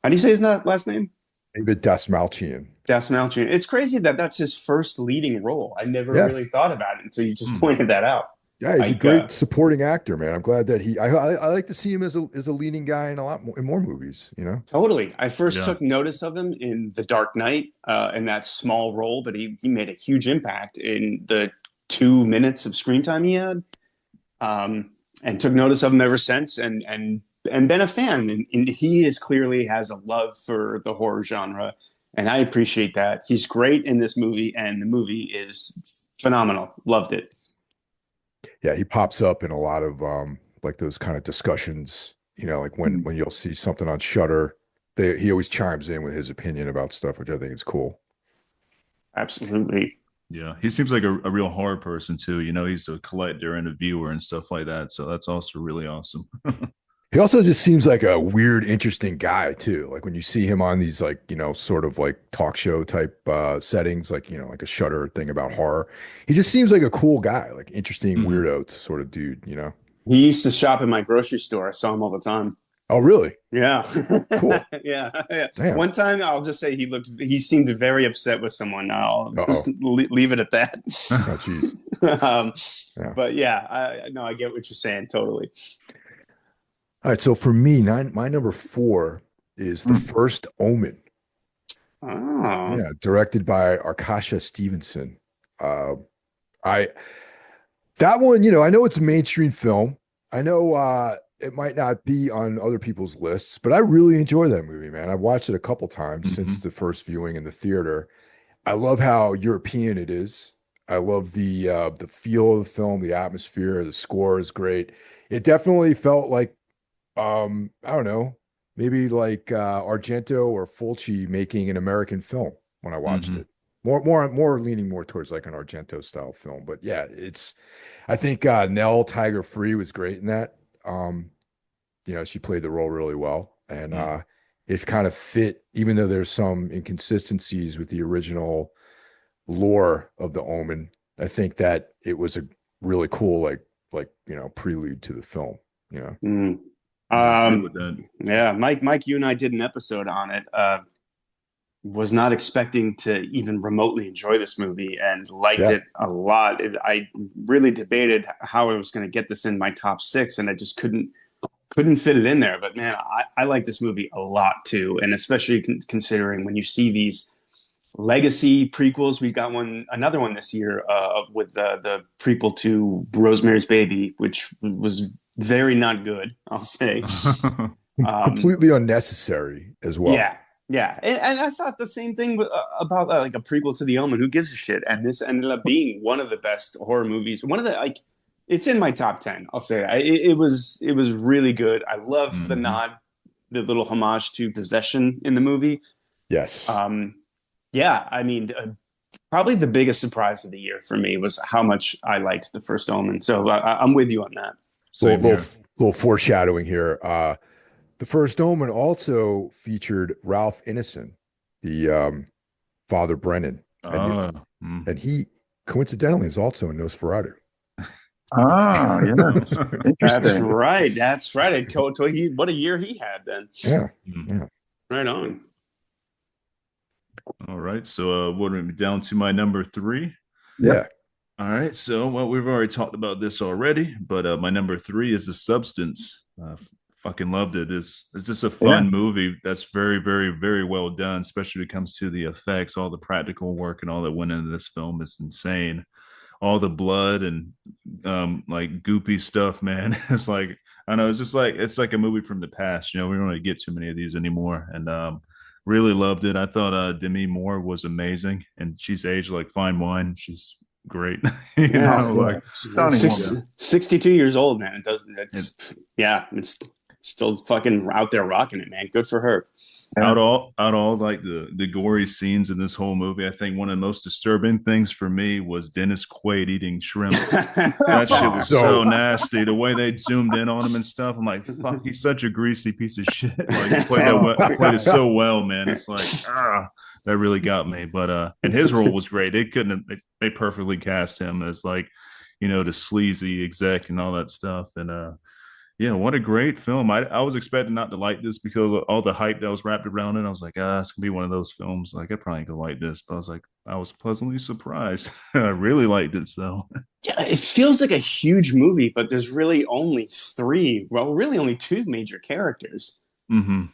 Speaker 4: How do you say his last name?
Speaker 1: David Dasmalchian.
Speaker 4: Dasmalchian. It's crazy that that's his first leading role. I never
Speaker 1: Yeah.
Speaker 4: really thought about it until you just pointed that out.
Speaker 1: Yeah, he's a
Speaker 4: Like,
Speaker 1: great supporting actor, man. I'm glad that I like to see him as a leading guy in more movies, you know?
Speaker 4: Totally. I first
Speaker 2: Yeah.
Speaker 4: took notice of him in The Dark Knight in that small role, but he made a huge impact in the 2 minutes of screen time he had, and took notice of him ever since, and been a fan. And he clearly has a love for the horror genre, and I appreciate that. He's great in this movie, and the movie is phenomenal. Loved it.
Speaker 1: Yeah, he pops up in a lot of like those kind of discussions, you know, like when you'll see something on Shudder, he always chimes in with his opinion about stuff, which I think is cool.
Speaker 4: Absolutely.
Speaker 2: Yeah, he seems like a real horror person too. You know, he's a collector and a viewer and stuff like that. So that's also really awesome.
Speaker 1: He also just seems like a weird, interesting guy too. Like when you see him on these like, you know, sort of like talk show type settings, like, you know, like a Shudder thing about horror. He just seems like a cool guy, like interesting weirdo sort of dude, you know?
Speaker 4: He used to shop in my grocery store. I saw him all the time.
Speaker 1: Oh, really?
Speaker 4: Yeah.
Speaker 1: Cool.
Speaker 4: Yeah.
Speaker 1: Damn.
Speaker 4: One time, I'll just say he seemed very upset with someone. I'll just leave it at that.
Speaker 1: Oh, jeez. Yeah.
Speaker 4: But yeah, I get what you're saying. Totally.
Speaker 1: All right. So for me, my number 4 is The First Omen.
Speaker 4: Oh.
Speaker 1: Yeah, directed by Arkasha Stevenson. That one, you know, I know it's a mainstream film. I know it might not be on other people's lists, but I really enjoy that movie, man. I've watched it a couple times since the first viewing in the theater. I love how European it is. I love the feel of the film, the atmosphere, the score is great. It definitely felt like I don't know, maybe like Argento or Fulci making an American film when I watched
Speaker 2: Hmm.
Speaker 1: it. More leaning more towards like an Argento style film. But yeah, I think Nell Tiger Free was great in that. Um, she played the role really well. And it kind of fit, even though there's some inconsistencies with the original lore of the Omen. I think that it was a really cool, prelude to the film, you know.
Speaker 4: Mm.
Speaker 2: I agree with that.
Speaker 4: Yeah, Mike, you and I did an episode on it. Was not expecting to even remotely enjoy this movie and liked
Speaker 1: Yeah.
Speaker 4: it a lot. I really debated how I was going to get this in my top six, and I just couldn't fit it in there. But man, I like this movie a lot too, and especially considering when you see these legacy prequels. We got another one this year with the prequel to Rosemary's Baby, which was very not good, I'll say.
Speaker 1: Completely unnecessary as well.
Speaker 4: Yeah, yeah, and I thought the same thing about like a prequel to The Omen. Who gives a shit? And this ended up being one of the best horror movies. One of the like, it's in my top 10. I'll say that it was really good. I love the
Speaker 2: Mhm.
Speaker 4: nod, the little homage to Possession in the movie.
Speaker 1: Yes.
Speaker 4: Yeah, I mean, probably the biggest surprise of the year for me was how much I liked the first Omen. So I'm with you on that.
Speaker 2: Same here.
Speaker 1: Little foreshadowing here. The first Omen also featured Ralph Ineson, the Father Brennan,
Speaker 2: Ah,
Speaker 1: and he coincidentally is also in Nosferatu.
Speaker 3: Ah, yes.
Speaker 4: That's
Speaker 3: Interesting.
Speaker 4: right. That's right. What a year he had then.
Speaker 1: Yeah,
Speaker 2: mm.
Speaker 1: yeah,
Speaker 4: Right on.
Speaker 2: All right. So we're down to my number three.
Speaker 1: yeah.
Speaker 2: All right. So, well, we've already talked about this already, but my number three is The Substance. Fucking loved it. It's just a
Speaker 3: Yeah.
Speaker 2: fun movie that's very, very, very well done, especially when it comes to the effects. All the practical work and all that went into this film is insane. All the blood and like goopy stuff, man. It's like I know it's like a movie from the past. We don't really get too many of these anymore, and really loved it. I thought Demi Moore was amazing, and she's aged like fine wine. She's great.
Speaker 4: Yeah.
Speaker 2: Like
Speaker 3: Stunning woman.
Speaker 4: 62 years old, man. It doesn't. It's still fucking out there rocking it, man. Good for her.
Speaker 3: Yeah.
Speaker 2: out all like the gory scenes in this whole movie, I think one of the most disturbing things for me was Dennis Quaid eating shrimp. That shit was so nasty. The way they zoomed in on him and stuff, I'm like, fuck, he's such a greasy piece of shit. Like he played it so well, man. It's like, that really got me. But and his role was great. They perfectly cast him as like, the sleazy exec and all that stuff. And yeah, what a great film. I was expecting not to like this because of all the hype that was wrapped around it. I was like, it's gonna be one of those films. Like, I probably could like this. But I was pleasantly surprised. I really liked it. So
Speaker 4: Yeah, it feels like a huge movie, but there's really only really only two major characters.
Speaker 2: hmm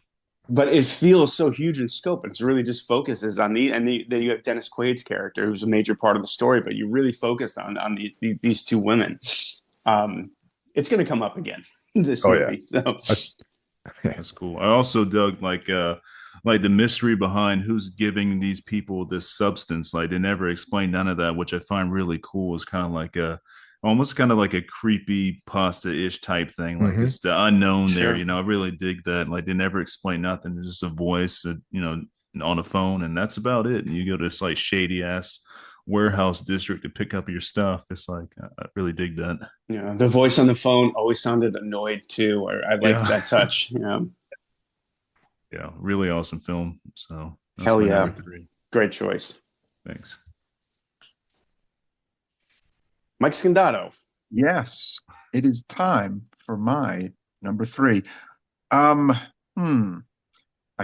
Speaker 4: But it feels so huge in scope. It really just focuses on then you have Dennis Quaid's character, who's a major part of the story, but you really focus on these two women. It's going to come up again this movie.
Speaker 1: Yeah.
Speaker 4: So.
Speaker 2: That's cool. I also dug like the mystery behind who's giving these people this substance. Like they never explain none of that, which I find really cool. It's kind of like almost kind of like a creepy pasta-ish type thing. Like it's the unknown there,
Speaker 4: Sure.
Speaker 2: I really dig that. Like they never explain nothing. It's just a voice, on a phone, and that's about it. And you go to this like shady ass warehouse district to pick up your stuff. It's like I really dig that.
Speaker 4: Yeah, the voice on the phone always sounded annoyed too. Or I liked that touch.
Speaker 2: Yeah, really awesome film. So that's
Speaker 4: Hell
Speaker 2: my
Speaker 4: yeah.
Speaker 2: number three.
Speaker 4: Great choice.
Speaker 2: Thanks.
Speaker 4: Mike Scandato.
Speaker 3: Yes, it is time for my number three. I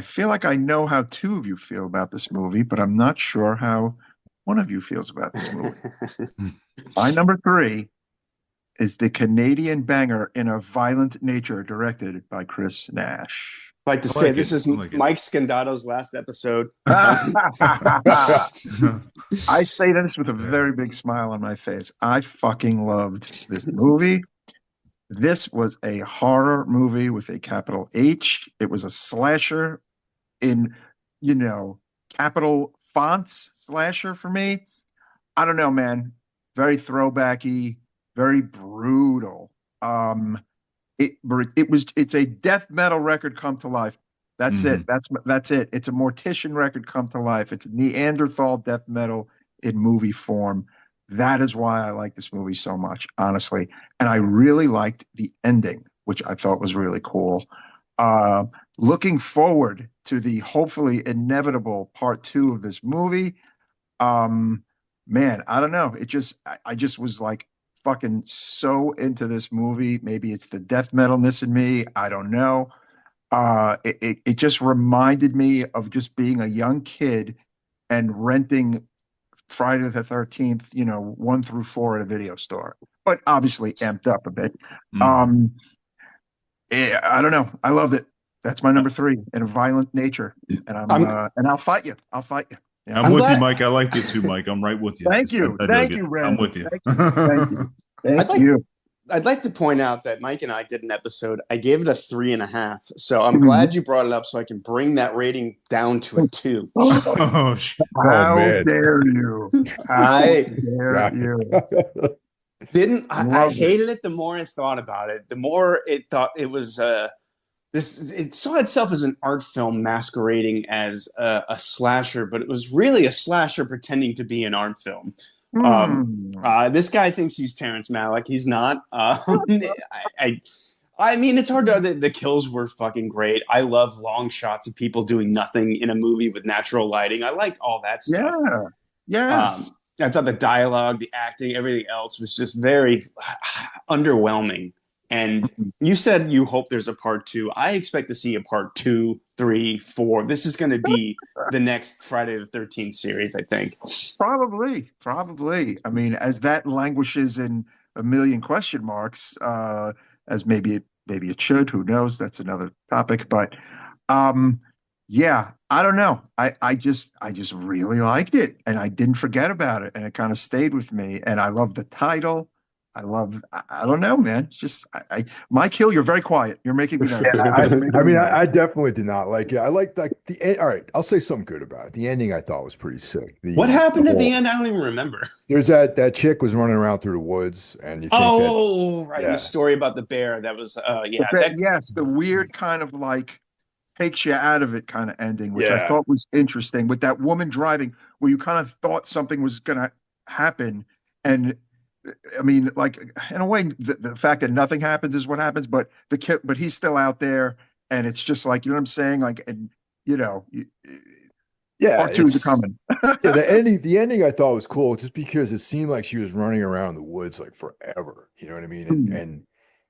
Speaker 3: feel like I know how two of you feel about this movie, but I'm not sure how one of you feels about this movie. My number three is the Canadian banger In a Violent Nature, directed by Chris Nash.
Speaker 4: I'd like to say this is Mike Scandato's last episode.
Speaker 3: I say this with a very big smile on my face. I fucking loved this movie. This was a horror movie with a capital H. It was a slasher in, capital fonts slasher for me. I don't know, man. Very throwbacky, very brutal. It's a death metal record come to life. That's
Speaker 2: Mhm.
Speaker 3: it. That's it. It's a Mortician record come to life. It's Neanderthal death metal in movie form. That is why I like this movie so much, honestly. And I really liked the ending, which I thought was really cool. Uh, Looking forward to the hopefully inevitable part two of this movie. Um, Man, I don't know. I just was like fucking so into this movie. Maybe it's the death metalness in me. I don't know. It just reminded me of just being a young kid and renting Friday the 13th, 1 through 4 at a video store, but obviously amped up a bit.
Speaker 2: Mhm.
Speaker 3: Um, I don't know. I loved it. That's my number three in a violent nature, and
Speaker 4: I'm
Speaker 3: I'll fight you. I'll fight you. Yeah.
Speaker 2: I'm
Speaker 4: I'm
Speaker 2: with you,
Speaker 4: glad.
Speaker 2: Mike. I like it too, Mike. I'm right with you.
Speaker 3: Thank you.
Speaker 2: I dug
Speaker 3: Thank
Speaker 2: it.
Speaker 3: you,
Speaker 2: I'm
Speaker 3: Brandon.
Speaker 2: with you.
Speaker 3: Thank you. Thank you.
Speaker 4: I'd
Speaker 3: Thank
Speaker 4: like
Speaker 3: you.
Speaker 4: I'd like to point out that Mike and I did an episode. I gave it a 3.5. So I'm
Speaker 3: Mhm.
Speaker 4: glad you brought it up so I can bring that rating down to a 2.
Speaker 2: Oh,
Speaker 1: Oh
Speaker 3: How
Speaker 1: man.
Speaker 3: dare you? How
Speaker 4: I
Speaker 3: dare you?
Speaker 4: I
Speaker 3: Loved it.
Speaker 4: hated it the more I thought about it. The more it thought it was it saw itself as an art film masquerading as a slasher, but it was really a slasher pretending to be an art film.
Speaker 3: Hmm.
Speaker 4: This guy thinks he's Terrence Malick. He's not. I, I mean, it's hard to. The kills were fucking great. I love long shots of people doing nothing in a movie with natural lighting. I liked all that stuff.
Speaker 3: Yeah. Yes.
Speaker 4: I thought the dialogue, the acting, everything else was just very underwhelming. And you said you hope there's a part two. I expect to see a part 2, 3, 4. This is going to be the next Friday the 13th series, I think.
Speaker 3: Probably. Probably. I mean, as that languishes in a million question marks, as maybe it should. Who knows? That's another topic. But um, yeah, I don't know. I just really liked it, and I didn't forget about it, and it kind of stayed with me. And I love the title. I don't know, man. It's just Mike Hill, you're very quiet. You're making me nervous.
Speaker 1: I,
Speaker 3: You're
Speaker 1: I
Speaker 3: making me
Speaker 1: mean,
Speaker 3: nervous.
Speaker 1: I definitely did not like it. I liked like the end. All right, I'll say something good about it. The ending I thought was pretty sick.
Speaker 4: What
Speaker 1: The
Speaker 4: happened at the
Speaker 1: whole
Speaker 4: end? I don't even remember.
Speaker 1: there's that chick was running around through the woods, and you think that
Speaker 4: Oh, right. And the
Speaker 1: yeah,
Speaker 4: story about the bear. That was, yeah,
Speaker 3: But
Speaker 4: that,
Speaker 3: yes, the weird kind of like takes you out of it kind of ending, which I
Speaker 1: yeah,
Speaker 3: thought was interesting with that woman driving, where you kind of thought something was going to happen. And I mean, like in a way, the fact that nothing happens is what happens, but but he's still out there. And it's just like, you know what I'm saying? Like, and you know,
Speaker 1: yeah.
Speaker 3: part two's are
Speaker 1: It's
Speaker 3: coming.
Speaker 1: yeah. The ending I thought was cool, just because it seemed like she was running around the woods like forever. You know what I mean? And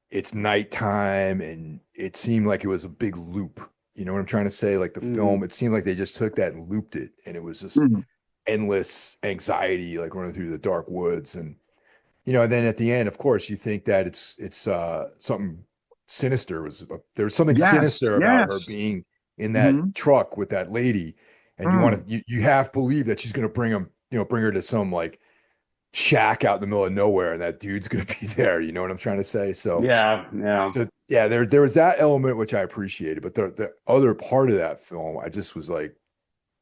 Speaker 1: it's nighttime, and it seemed like it was a big loop. You know what I'm trying to say? Like the
Speaker 4: mm,
Speaker 1: film, it seemed like they just took that and looped it, and it was just
Speaker 3: Mhm.
Speaker 1: endless anxiety, like running through the dark woods. And and then at the end, of course, you think that it's something sinister there's something
Speaker 3: Yes,
Speaker 1: sinister about her
Speaker 3: yes.
Speaker 1: being in that
Speaker 3: Hmm.
Speaker 1: truck with that lady, and you half believe that she's gonna bring her to some like shack out in the middle of nowhere, and that dude's gonna be there. You know what I'm trying to say? So
Speaker 4: yeah, yeah.
Speaker 1: so yeah, there was that element which I appreciated, but the other part of that film, I just was like,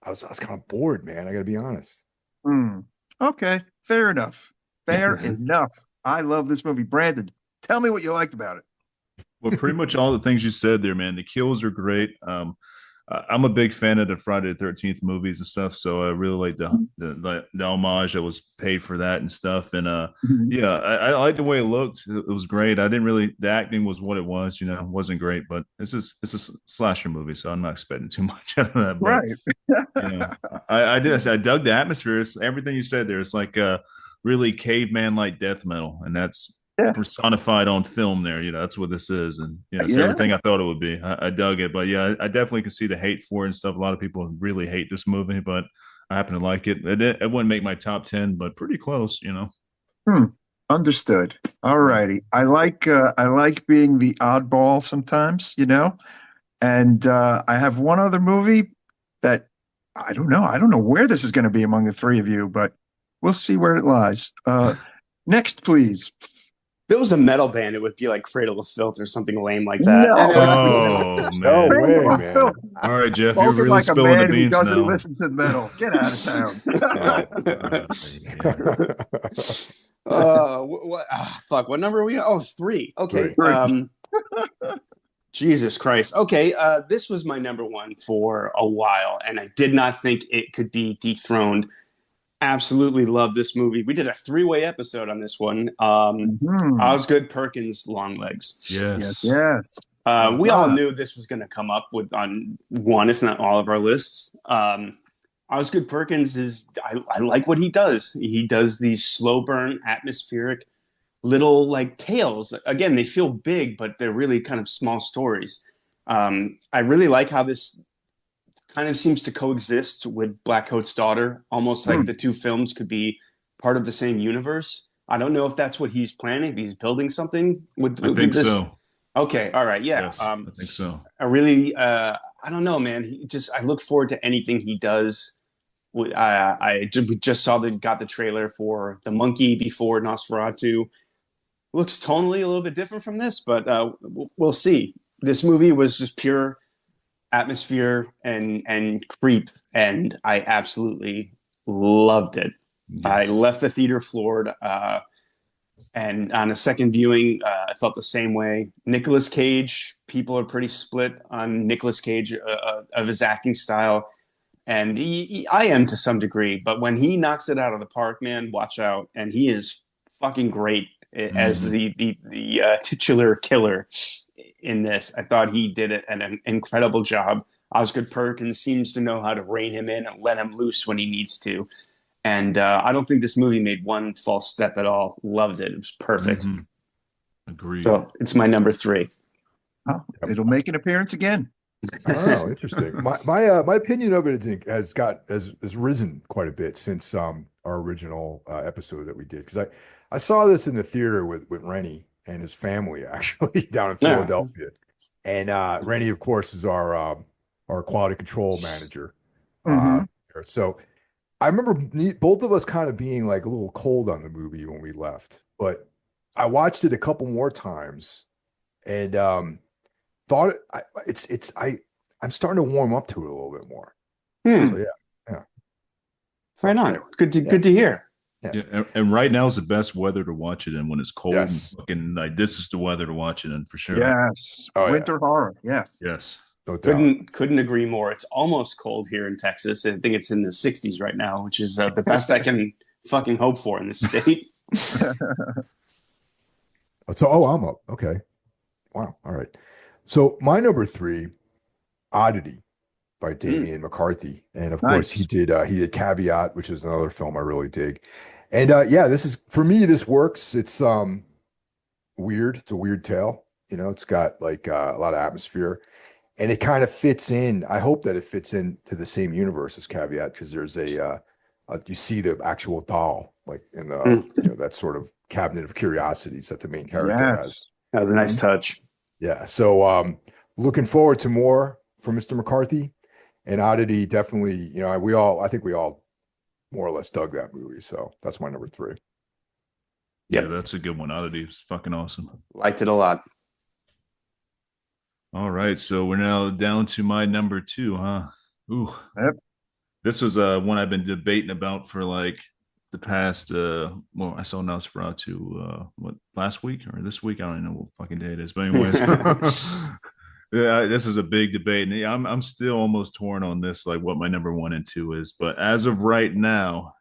Speaker 1: I was kind of bored, man. I got to be honest.
Speaker 3: Mm. Okay, fair enough. Fair enough. I love this movie. Brandon, tell me what you liked about it.
Speaker 2: Well, pretty much all the things you said there, man. The kills are great. I'm a big fan of the Friday the 13th movies and stuff, so I really like the homage that was paid for that and stuff. And
Speaker 3: Mhm.
Speaker 2: yeah, I like the way it looked. It was great. I didn't really the acting was what it was, it wasn't great, but it's a slasher movie, so I'm not expecting too much out of that. But
Speaker 3: Right.
Speaker 2: I did. I dug the atmosphere. It's everything you said there. It's like really caveman like death metal, and that's
Speaker 3: Yeah.
Speaker 2: personified on film there. That's what this is. And, it's
Speaker 3: Yeah.
Speaker 2: everything I thought it would be. I dug it. But yeah, I definitely can see the hate for it and stuff. A lot of people really hate this movie, but I happen to like it. It wouldn't make my top 10, but pretty close.
Speaker 3: Hmm. Understood. All
Speaker 2: Yeah.
Speaker 3: righty. I like being the oddball sometimes. And I have one other movie that I don't know. I don't know where this is going to be among the three of you, but we'll see where it lies. Next, please.
Speaker 4: If it was a metal band, it would be like Cradle of Filth or something lame like that.
Speaker 3: No.
Speaker 4: And it
Speaker 2: Oh
Speaker 1: No
Speaker 2: man!
Speaker 1: way,
Speaker 3: Cradle of
Speaker 1: man.
Speaker 3: Filth.
Speaker 2: All right, Jeff, you're
Speaker 3: Spoken
Speaker 2: really
Speaker 3: like a
Speaker 2: spilling the
Speaker 3: man who
Speaker 2: beans
Speaker 3: doesn't
Speaker 2: now.
Speaker 3: listen to metal. Get out of town.
Speaker 1: Wow.
Speaker 4: Fuck, what number are we on? Oh, three. Okay.
Speaker 1: Three.
Speaker 4: Jesus Christ. Okay, this was my number one for a while, and I did not think it could be dethroned. Absolutely love this movie. We did a three-way episode on this one.
Speaker 3: Mhm.
Speaker 4: Osgood Perkins' Long Legs.
Speaker 3: Yes,
Speaker 2: Yes.
Speaker 3: yes.
Speaker 4: We all
Speaker 3: Uh-huh.
Speaker 4: knew this was going to come up with on one, if not all, of our lists. Osgood Perkins I like what he does. He does these slow burn, atmospheric little like tales. Again, they feel big, but they're really kind of small stories. I really like how this kind of seems to coexist with Black Coat's Daughter, almost like
Speaker 3: Hmm.
Speaker 4: the two films could be part of the same universe. I don't know if that's what he's planning. If he's building something with,
Speaker 2: I
Speaker 4: with
Speaker 2: think
Speaker 4: this.
Speaker 2: so.
Speaker 4: Okay, all right, yeah.
Speaker 2: Yes, I think so.
Speaker 4: I really, I don't know, man. I look forward to anything he does. We just got the trailer for The Monkey before Nosferatu. Looks tonally a little bit different from this, but we'll see. This movie was just pure atmosphere and creep, and I absolutely loved it.
Speaker 2: Yes.
Speaker 4: I left the theater floored. And on a second viewing, I felt the same way. Nicolas Cage, people are pretty split on Nicolas Cage of his acting style, and I am to some degree. But when he knocks it out of the park, man, watch out! And he is fucking great as the titular killer in this. I thought he did it an incredible job. Osgood Perkins seems to know how to rein him in and let him loose when he needs to. And I don't think this movie made one false step at all. Loved it. It was perfect.
Speaker 2: Agreed.
Speaker 4: So it's my number three.
Speaker 3: Oh, it'll make an appearance again.
Speaker 1: Oh, interesting. My opinion of it has risen quite a bit since our original episode that we did, because I saw this in the theater with Rennie and his family actually down in Philadelphia, and Rennie, of course, is our quality control manager.
Speaker 3: Mhm.
Speaker 1: So I remember both of us kind of being like a little cold on the movie when we left, but I watched it a couple more times and thought I'm starting to warm up to it a little bit more. So yeah.
Speaker 4: Right on. Good to hear.
Speaker 2: Yeah, and right now is the best weather to watch it in when it's cold.
Speaker 1: Yes.
Speaker 2: And fucking like this is the weather to watch it in for sure.
Speaker 3: Yes.
Speaker 1: Oh, yeah.
Speaker 3: Winter horror. Yes.
Speaker 2: Yes.
Speaker 1: No doubt.
Speaker 4: Couldn't agree more. It's almost cold here in Texas. I think it's in the 60s right now, which is the best I can fucking hope for in this state.
Speaker 1: So, I'm up. Okay. Wow. All right. So my number three, Oddity by Damian McCarthy. And of course he did Caveat, which is another film I really dig. And this is, for me, this works. It's weird. It's a weird tale. You know, it's got like a lot of atmosphere. And it kind of fits in. I hope that it fits into the same universe as Caveat, because there's you see the actual doll like in the that sort of cabinet of curiosities that the main character has.
Speaker 4: That was a nice touch.
Speaker 1: Yeah. So looking forward to more from Mr. McCarthy, and Oddity definitely. I think we all more or less dug that movie. So that's my number three.
Speaker 2: Yeah, that's a good one. Oddity is fucking awesome.
Speaker 4: Liked it a lot.
Speaker 2: All right, so we're now down to my number two, huh? Ooh.
Speaker 3: Yep.
Speaker 2: This was one I've been debating about for like the past I saw Nosferatu last week or this week? I don't even know what fucking day it is. But anyways, yeah, this is a big debate. And I'm still almost torn on this, like what my number one and two is. But as of right now,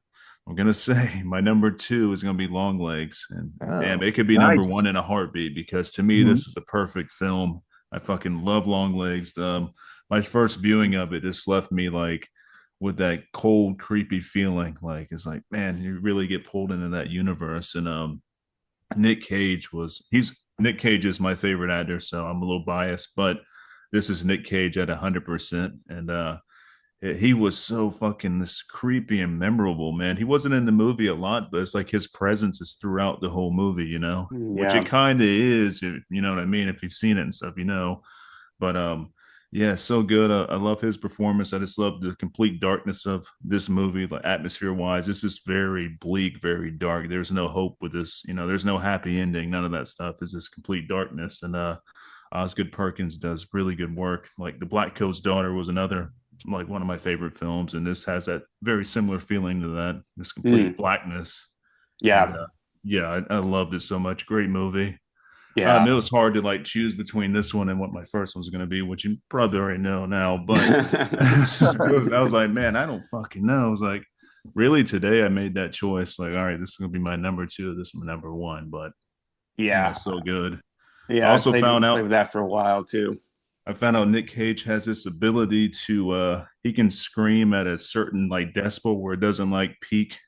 Speaker 2: I'm gonna say my number two is gonna be Long Legs. And damn, it could be
Speaker 3: nice.
Speaker 2: number one in a heartbeat, because to me, this is a perfect film. I fucking love Long Legs. My first viewing of it just left me like with that cold, creepy feeling. Like it's like, man, you really get pulled into that universe. And Nick Cage is my favorite actor, so I'm a little biased, but this is Nick Cage at 100%. And he was so fucking this creepy and memorable, man. He wasn't in the movie a lot, but it's like his presence is throughout the whole movie, which it kind of is, you know what I mean? If you've seen it and stuff, But Yeah, so good. I love his performance. I just love the complete darkness of this movie, like atmosphere wise. This is very bleak, very dark. There's no hope with this. There's no happy ending. None of that stuff. It's just complete darkness. And Osgood Perkins does really good work. Like The Black Coat's Daughter was another, like, one of my favorite films, and this has that very similar feeling to that. This complete blackness. And
Speaker 4: Yeah,
Speaker 2: yeah, I loved it so much. Great movie.
Speaker 4: yeah.
Speaker 2: It was hard to like choose between this one and what my first one's going to be, which you probably already know now. But I was like, man, I don't fucking know. I was like, really, today I made that choice. Like, all right, this is going to be my number two. This is my number one. But yeah,
Speaker 4: Yeah,
Speaker 2: so good. I
Speaker 4: yeah. I
Speaker 2: also
Speaker 4: played
Speaker 2: found
Speaker 4: played
Speaker 2: out
Speaker 4: with that for a while too.
Speaker 2: Nick Cage has this ability to he can scream at a certain like decibel where it doesn't like peak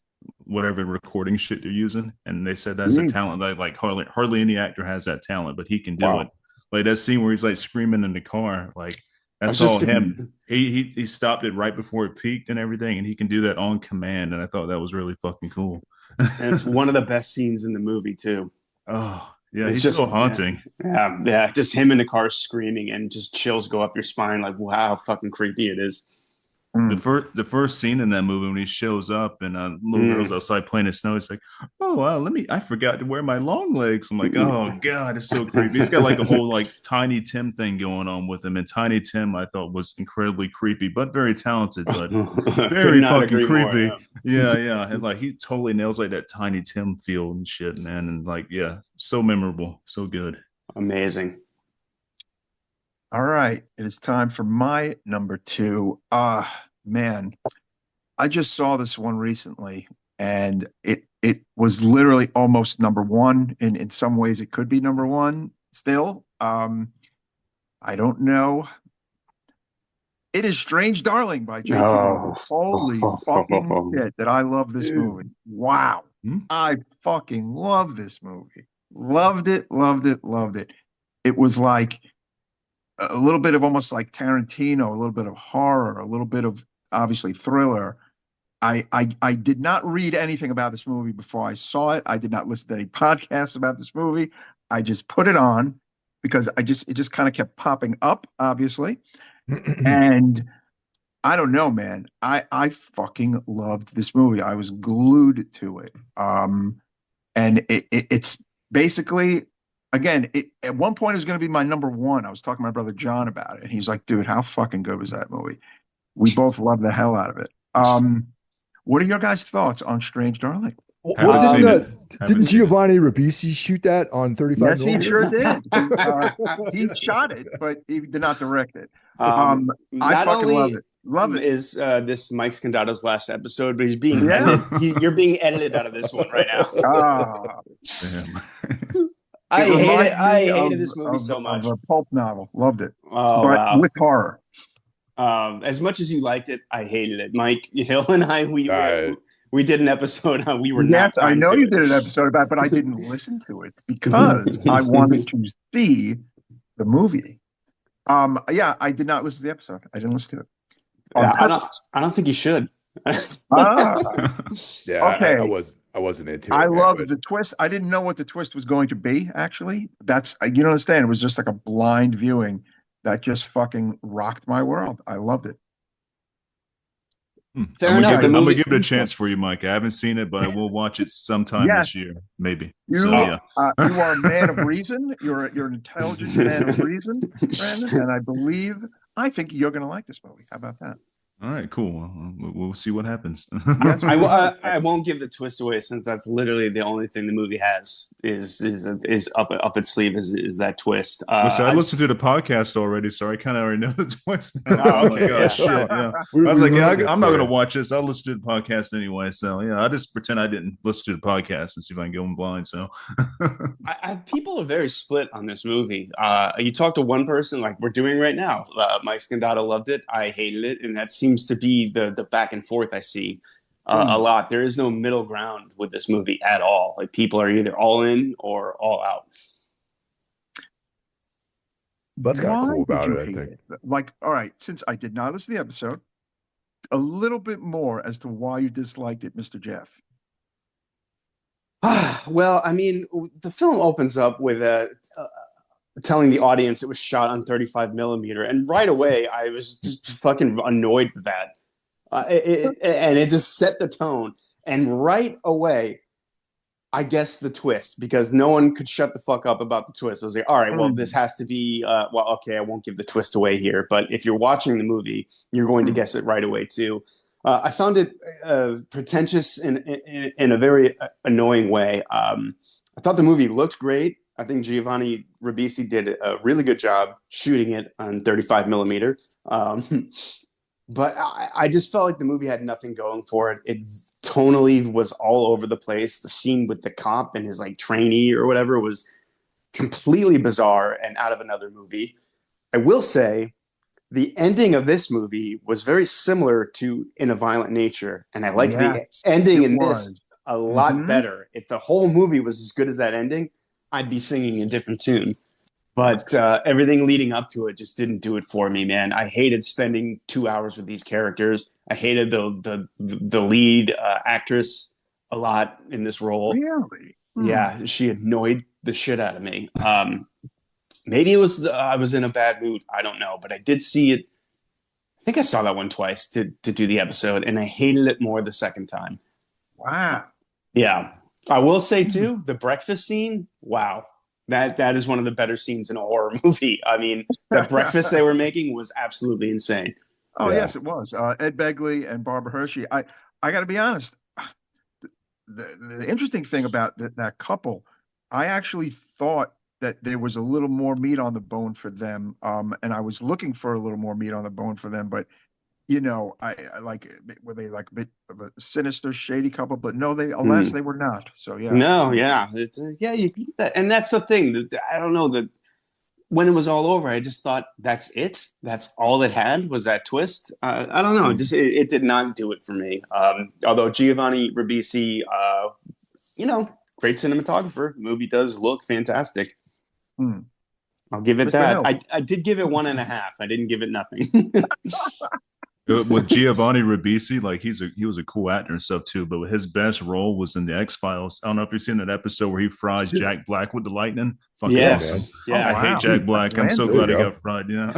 Speaker 2: whatever recording shit they're using. And they said that's a talent that like hardly any actor has that talent, but he can do it.
Speaker 4: Wow.
Speaker 2: Like that scene where he's like screaming in the car, like
Speaker 4: I was
Speaker 2: that's
Speaker 4: just
Speaker 2: all him. He stopped it right before it peaked and everything, and he can do that on command. And I thought that was really fucking cool.
Speaker 4: and it's one of the best scenes in the movie too.
Speaker 2: Oh yeah,
Speaker 4: It's
Speaker 2: he's so
Speaker 4: just
Speaker 2: haunting.
Speaker 4: yeah. Just him in the car screaming and just chills go up your spine. Like, wow, how fucking creepy it is.
Speaker 2: The first scene in that movie when he shows up and little girl's outside playing in snow, he's like, "Oh wow, I forgot to wear my long legs." I'm like, "Oh god, it's so creepy." He's got like a whole like Tiny Tim thing going on with him, and Tiny Tim I thought was incredibly creepy, but very talented, but
Speaker 4: Could
Speaker 2: very
Speaker 4: not
Speaker 2: fucking
Speaker 4: agree more.
Speaker 2: creepy.
Speaker 4: Yeah.
Speaker 2: Yeah. And like he totally nails like that Tiny Tim feel and shit, man, and like yeah, so memorable, so good.
Speaker 4: Amazing.
Speaker 3: All right, it is time for my number two. Man, I just saw this one recently, and it was literally almost number one. In some ways, it could be number one still. I don't know. It is Strange Darling by J.T. Morgan.
Speaker 4: Oh.
Speaker 3: Holy fucking shit, that I love this movie. Wow.
Speaker 2: Hmm?
Speaker 3: I fucking love this movie. Loved it, loved it, loved it. It was like a little bit of almost like Tarantino, a little bit of horror, a little bit of obviously thriller. I did not read anything about this movie before I saw it. I did not listen to any podcasts about this movie. I just put it on because it just kind of kept popping up, obviously. And I don't know, man. I fucking loved this movie. I was glued to it. And it's basically, again, at one point it was going to be my number one. I was talking to my brother John about it, and he's like, "Dude, how fucking good was that movie?" We both loved the hell out of it. What are your guys' thoughts on Strange Darling?
Speaker 2: Haven't
Speaker 1: What
Speaker 2: seen
Speaker 1: didn't,
Speaker 2: it. Haven't
Speaker 1: didn't
Speaker 2: seen it.
Speaker 1: Giovanni Ribisi shoot that on 35
Speaker 3: Yes, he
Speaker 1: millimeter?
Speaker 3: sure did. He shot it, but he did not direct it. I
Speaker 4: Not
Speaker 3: fucking
Speaker 4: only
Speaker 3: love it. Love it.
Speaker 4: is this Mike Scandato's last episode, but he's being
Speaker 3: Yeah.
Speaker 4: edited. You're being edited out of this one right now.
Speaker 3: Ah,
Speaker 2: Damn.
Speaker 4: I
Speaker 3: it
Speaker 4: hate
Speaker 3: reminds
Speaker 4: it. I
Speaker 3: me
Speaker 4: hated
Speaker 3: of-
Speaker 4: this movie
Speaker 3: of-
Speaker 4: so much.
Speaker 3: Of a pulp novel. Loved it.
Speaker 4: Oh
Speaker 3: But
Speaker 4: wow!
Speaker 3: with horror.
Speaker 4: As much as you liked it, I hated it. Mike Hill and I,
Speaker 5: Uh,
Speaker 4: we did an episode on. We were
Speaker 3: Yes,
Speaker 4: not.
Speaker 3: I
Speaker 4: kind
Speaker 3: know
Speaker 4: to
Speaker 3: you
Speaker 4: it.
Speaker 3: did an episode about it, but I didn't listen to it because I wanted to see the movie. Yeah, I did not listen to the episode. I didn't listen to it. On
Speaker 4: Yeah,
Speaker 3: purpose.
Speaker 4: I don't think you should.
Speaker 3: Ah,
Speaker 5: Yeah,
Speaker 3: Okay.
Speaker 5: I wasn't into it.
Speaker 3: I
Speaker 5: man,
Speaker 3: love
Speaker 5: but
Speaker 3: the twist. I didn't know what the twist was going to be, actually. That's, you don't understand. It was just like a blind viewing that just fucking rocked my world. I loved it.
Speaker 4: Fair
Speaker 2: I'm
Speaker 4: enough.
Speaker 2: gonna
Speaker 4: The movie-
Speaker 2: give it a chance for you, Mike. I haven't seen it, but I will watch it sometime
Speaker 3: Yes.
Speaker 2: this year, maybe.
Speaker 3: You,
Speaker 2: So yeah.
Speaker 3: you are a man of reason. You're an intelligent man of reason, Brandon, and I think you're going to like this movie. How about that?
Speaker 2: All right, cool. We'll see what happens.
Speaker 3: Yes,
Speaker 4: I won't give the twist away since that's literally the only thing the movie has is up its sleeve is that twist.
Speaker 2: Listen, I listened to the podcast already, so I kind of already know the twist.
Speaker 4: Oh,
Speaker 2: I'm
Speaker 4: okay,
Speaker 2: like, oh
Speaker 4: yeah.
Speaker 2: shit, yeah. I was like, yeah, I'm not gonna watch this. I'll listen to the podcast anyway. So yeah, I just pretend I didn't listen to the podcast and see if I can go in blind. So
Speaker 4: People are very split on this movie. You talk to one person like we're doing right now. Mike Scandato loved it. I hated it, and that seems to be the back and forth I see a lot. There is no middle ground with this movie at all. Like people are either all in or all out.
Speaker 1: That's kind of
Speaker 3: Why
Speaker 1: cool
Speaker 3: did
Speaker 1: about
Speaker 3: you
Speaker 1: it, I
Speaker 3: hate
Speaker 1: think.
Speaker 3: it? Like, all right, since I did not listen to the episode, a little bit more as to why you disliked it, Mr. Jeff.
Speaker 4: Well, I mean, the film opens up with telling the audience it was shot on 35 millimeter, and right away I was just fucking annoyed with that, and it just set the tone. And right away, I guessed the twist because no one could shut the fuck up about the twist. I was like, all right, well, this has to be, well, okay, I won't give the twist away here. But if you're watching the movie, you're going to guess it right away, too. I found it pretentious in a very annoying way. I thought the movie looked great. I think Giovanni Ribisi did a really good job shooting it on 35 millimeter. But I just felt like the movie had nothing going for it. It tonally was all over the place. The scene with the cop and his like trainee or whatever was completely bizarre and out of another movie. I will say the ending of this movie was very similar to In a Violent Nature. And I like the ending in this a lot better. If the whole movie was as good as that ending, I'd be singing a different tune. But everything leading up to it just didn't do it for me, man. I hated spending 2 hours with these characters. I hated the lead actress a lot in this role.
Speaker 3: Really?
Speaker 4: Yeah, she annoyed the shit out of me. Maybe it was I was in a bad mood. I don't know, but I did see it. I think I saw that one twice to do the episode, and I hated it more the second time.
Speaker 3: Wow.
Speaker 4: Yeah, I will say too, the breakfast scene. Wow. That is one of the better scenes in a horror movie. I mean, the breakfast they were making was absolutely insane.
Speaker 3: Oh, yes, it was. Ed Begley and Barbara Hershey. I got to be honest. The interesting thing about that couple, I actually thought that there was a little more meat on the bone for them. And I was looking for a little more meat on the bone for them. But, you know, I like, were they like a bit of a sinister, shady couple? But no, alas, they were not. So, yeah.
Speaker 4: No, yeah. Yeah, you get that. And that's the thing. I don't know that when it was all over, I just thought that's it. That's all it had was that twist. I don't know. It did not do it for me. Although Giovanni Ribisi, you know, great cinematographer. The movie does look fantastic. I'll give it that. I did give it 1.5. I didn't give it nothing.
Speaker 2: With Giovanni Ribisi, like he was a cool actor and stuff too, but his best role was in the X-Files. I don't know if you've seen that episode where he fries Jack Black with the lightning.
Speaker 4: Yes.
Speaker 2: Yeah, I hate Jack Black. I'm so glad he got fried. Yeah.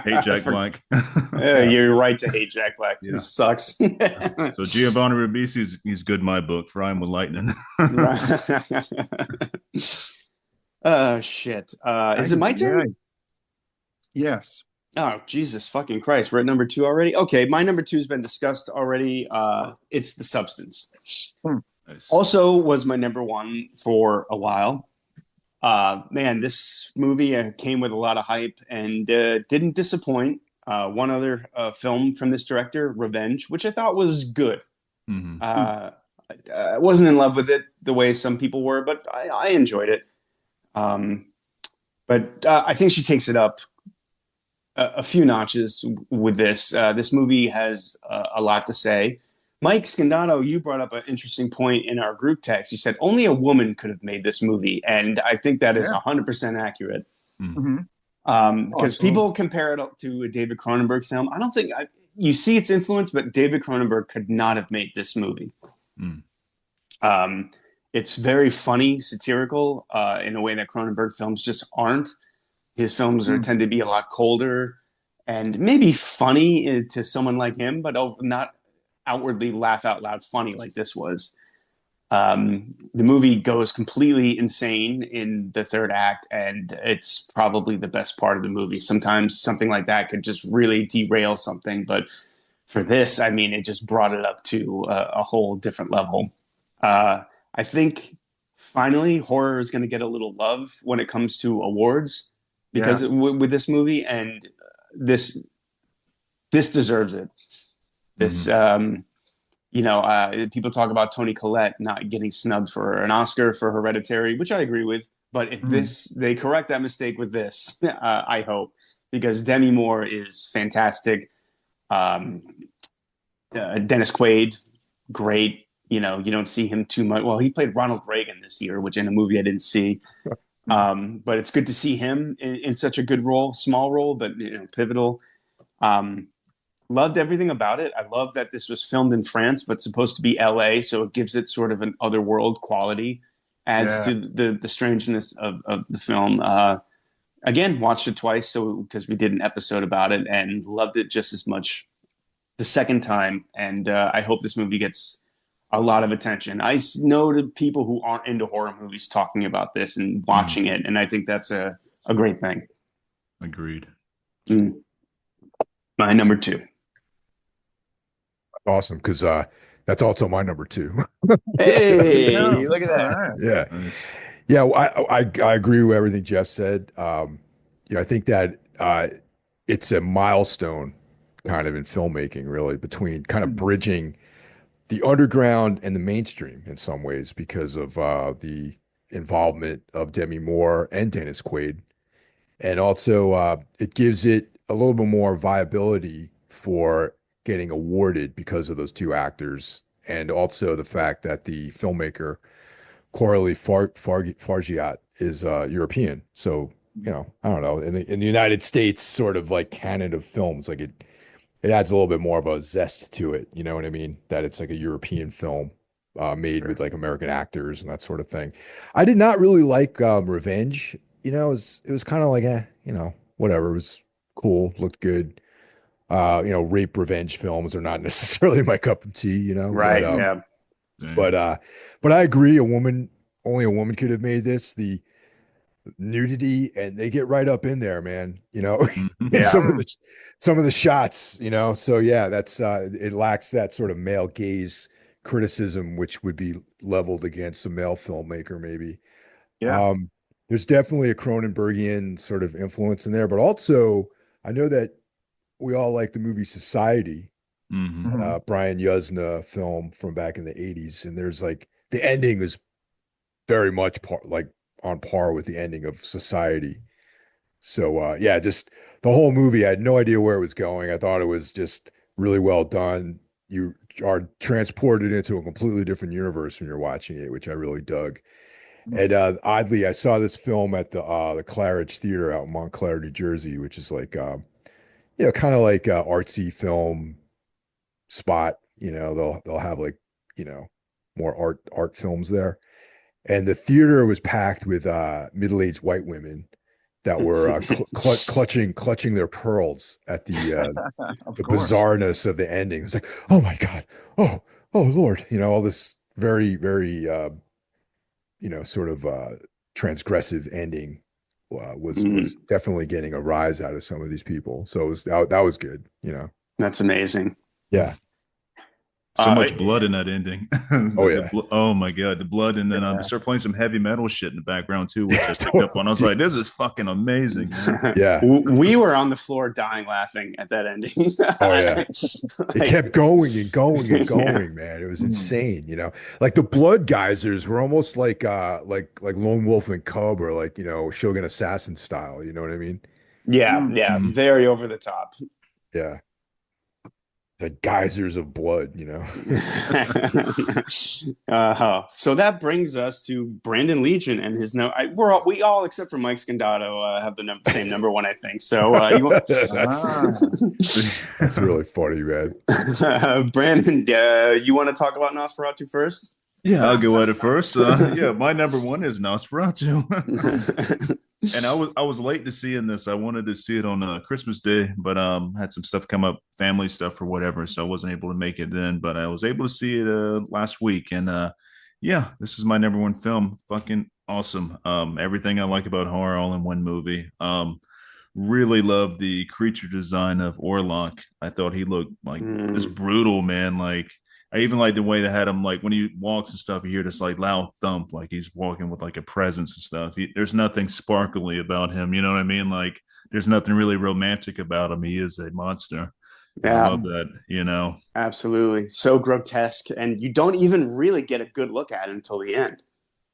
Speaker 2: Hate Jack Black.
Speaker 4: Yeah, you're right to hate Jack Black. He sucks.
Speaker 2: So Giovanni Ribisi, he's good in my book. Fry him with lightning.
Speaker 4: Oh, shit. Is it my turn?
Speaker 3: Yes.
Speaker 4: Oh, Jesus fucking Christ. We're at number 2 already? Okay, my number 2 has been discussed already. It's The Substance.
Speaker 2: Nice.
Speaker 4: Also was my number 1 for a while. Man, this movie came with a lot of hype and didn't disappoint. One other film from this director, Revenge, which I thought was good. I wasn't in love with it the way some people were, but I enjoyed it. But I think she takes it up a few notches with this. This movie has a lot to say. Mike Scandato, you brought up an interesting point in our group text. You said only a woman could have made this movie, and I think that is 100% accurate. Because people compare it to a David Cronenberg film. I don't think you see its influence, but David Cronenberg could not have made this movie. It's very funny, satirical in a way that Cronenberg films just aren't. His films tend to be a lot colder and maybe funny to someone like him, but not outwardly laugh out loud funny like this was. The movie goes completely insane in the third act, and it's probably the best part of the movie. Sometimes something like that could just really derail something, but for this, I mean, it just brought it up to a whole different level. I think finally horror is going to get a little love when it comes to awards. Because with this movie, and this deserves it. This, people talk about Toni Collette not getting snubbed for an Oscar for Hereditary, which I agree with. But if they correct that mistake with this, I hope, because Demi Moore is fantastic. Dennis Quaid, great. You know, you don't see him too much. Well, he played Ronald Reagan this year, which in a movie I didn't see. But it's good to see him in such a good role, small role, but pivotal. Loved everything about it. I love that this was filmed in France, but supposed to be LA, so it gives it sort of an otherworld quality. adds to the strangeness of the film. Again, watched it twice, so because we did an episode about it and loved it just as much the second time. And I hope this movie gets a lot of attention. I know the people who aren't into horror movies talking about this and watching it, and I think that's a great thing.
Speaker 2: Agreed.
Speaker 4: My number 2.
Speaker 1: Awesome, because that's also my number 2.
Speaker 4: Hey, look at that.
Speaker 3: All right.
Speaker 1: Yeah.
Speaker 2: Nice.
Speaker 1: Yeah, well, I agree with everything Jeff said. I think that it's a milestone kind of in filmmaking, really, between kind of bridging the underground and the mainstream in some ways because of the involvement of Demi Moore and Dennis Quaid. And also, it gives it a little bit more viability for getting awarded because of those two actors. And also the fact that the filmmaker, Coralie Fargiat, is European. So, I don't know, in the United States, sort of like canon of films, like it adds a little bit more of a zest to it. You know what I mean? That it's like a European film made with like American actors and that sort of thing. I did not really like Revenge. It was kind of like, whatever. It was cool, looked good. Rape revenge films are not necessarily my cup of tea,
Speaker 4: Right.
Speaker 1: but,
Speaker 4: Yeah.
Speaker 1: but I agree. Only a woman could have made this. The nudity, and they get right up in there, man. In
Speaker 4: Yeah.
Speaker 1: some of the shots. So yeah, that's it lacks that sort of male gaze criticism, which would be leveled against a male filmmaker, maybe.
Speaker 3: Yeah.
Speaker 1: There's definitely a Cronenbergian sort of influence in there, but also I know that we all like the movie Society, Brian Yuzna film from back in the 80s, and there's like the ending is very much on par with the ending of Society. So yeah, just the whole movie, I had no idea where it was going. I thought it was just really well done. You are transported into a completely different universe when you're watching it, which I really dug. And oddly, I saw this film at the Claridge Theater out in Montclair, New Jersey, which is like kind of like a artsy film spot. They'll have like more art films there. And the theater was packed with middle-aged white women that were clutching their pearls at the bizarreness of the ending. It was like, oh my God, oh Lord, all this very, very sort of transgressive ending was definitely getting a rise out of some of these people. So that was good.
Speaker 4: That's amazing.
Speaker 1: Yeah.
Speaker 2: So much blood in that ending.
Speaker 1: Oh yeah.
Speaker 2: Oh my God, the blood. And then start playing some heavy metal shit in the background too, which I picked up on. I was like, this is fucking amazing.
Speaker 1: Yeah.
Speaker 4: We were on the floor dying laughing at that ending.
Speaker 1: Oh yeah. It kept going and going and going, man. It was insane, Like the blood geysers were almost like Lone Wolf and Cub, or like, Shogun Assassin style, you know what I mean?
Speaker 4: Yeah, very over the top.
Speaker 1: Yeah. The geysers of blood,
Speaker 4: So that brings us to Brandon Legion and his we all except for Mike Scandato have the same number 1, I think. So
Speaker 1: that's really funny, man.
Speaker 4: Brandon, you want to talk about Nosferatu first?
Speaker 2: Yeah, I'll go at it first. Yeah, my number 1 is Nosferatu. And I was late to seeing this. I wanted to see it on Christmas Day, but had some stuff come up, family stuff or whatever, so I wasn't able to make it then. But I was able to see it last week, and yeah, this is my number 1 film. Fucking awesome. Everything I like about horror all in one movie. Really loved the creature design of Orlok. I thought he looked like this brutal, man. Like, I even like the way they had him, like when he walks and stuff, you hear this like loud thump, like he's walking with like a presence and stuff. There's nothing sparkly about him, you know what I mean? Like, there's nothing really romantic about him. He is a monster.
Speaker 4: Yeah.
Speaker 2: I love that,
Speaker 4: Absolutely. So grotesque. And you don't even really get a good look at it until the end.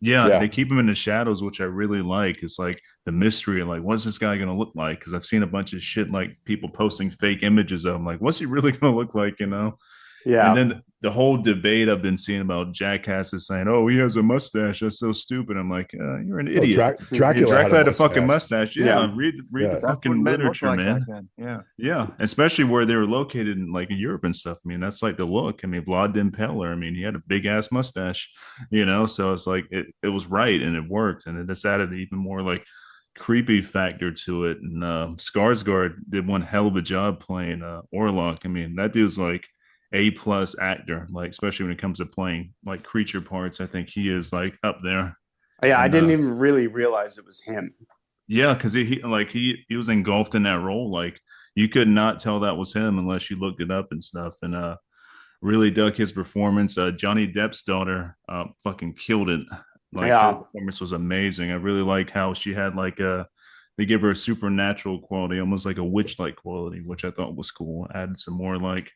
Speaker 2: Yeah, they keep him in the shadows, which I really like. It's like the mystery of like, what's this guy going to look like? Because I've seen a bunch of shit like people posting fake images of him. Like, what's he really going to look like,
Speaker 4: Yeah.
Speaker 2: And then the whole debate I've been seeing about jackasses saying, "Oh, he has a mustache. That's so stupid." I'm like, you're an
Speaker 1: Oh,
Speaker 2: idiot.
Speaker 1: Dracula
Speaker 2: Dracula had a fucking
Speaker 1: mustache.
Speaker 2: mustache. Yeah,
Speaker 4: Yeah.
Speaker 2: read the
Speaker 3: That's what
Speaker 2: fucking
Speaker 3: men looked
Speaker 2: literature,
Speaker 3: like back
Speaker 2: man.
Speaker 3: then. Yeah.
Speaker 2: Yeah, especially where they were located in like Europe and stuff. I mean, that's like the look. I mean, Vlad the Impaler. I mean, he had a big ass mustache, So it's like it was right and it worked, and it just added even more like creepy factor to it. And Skarsgård did one hell of a job playing Orlok. I mean, that dude's like A+ actor, like especially when it comes to playing like creature parts. I think he is like up there.
Speaker 4: Yeah, I
Speaker 2: And
Speaker 4: didn't even really realize it was him.
Speaker 2: yeah, because he was engulfed in that role. Like you could not tell that was him unless you looked it up and stuff. And really dug his performance. Johnny Depp's daughter fucking killed it. Like her
Speaker 4: Yeah.
Speaker 2: performance was amazing. I really like how she had like a they give her a supernatural quality, almost like a witch-like quality, which I thought was cool. Added some more like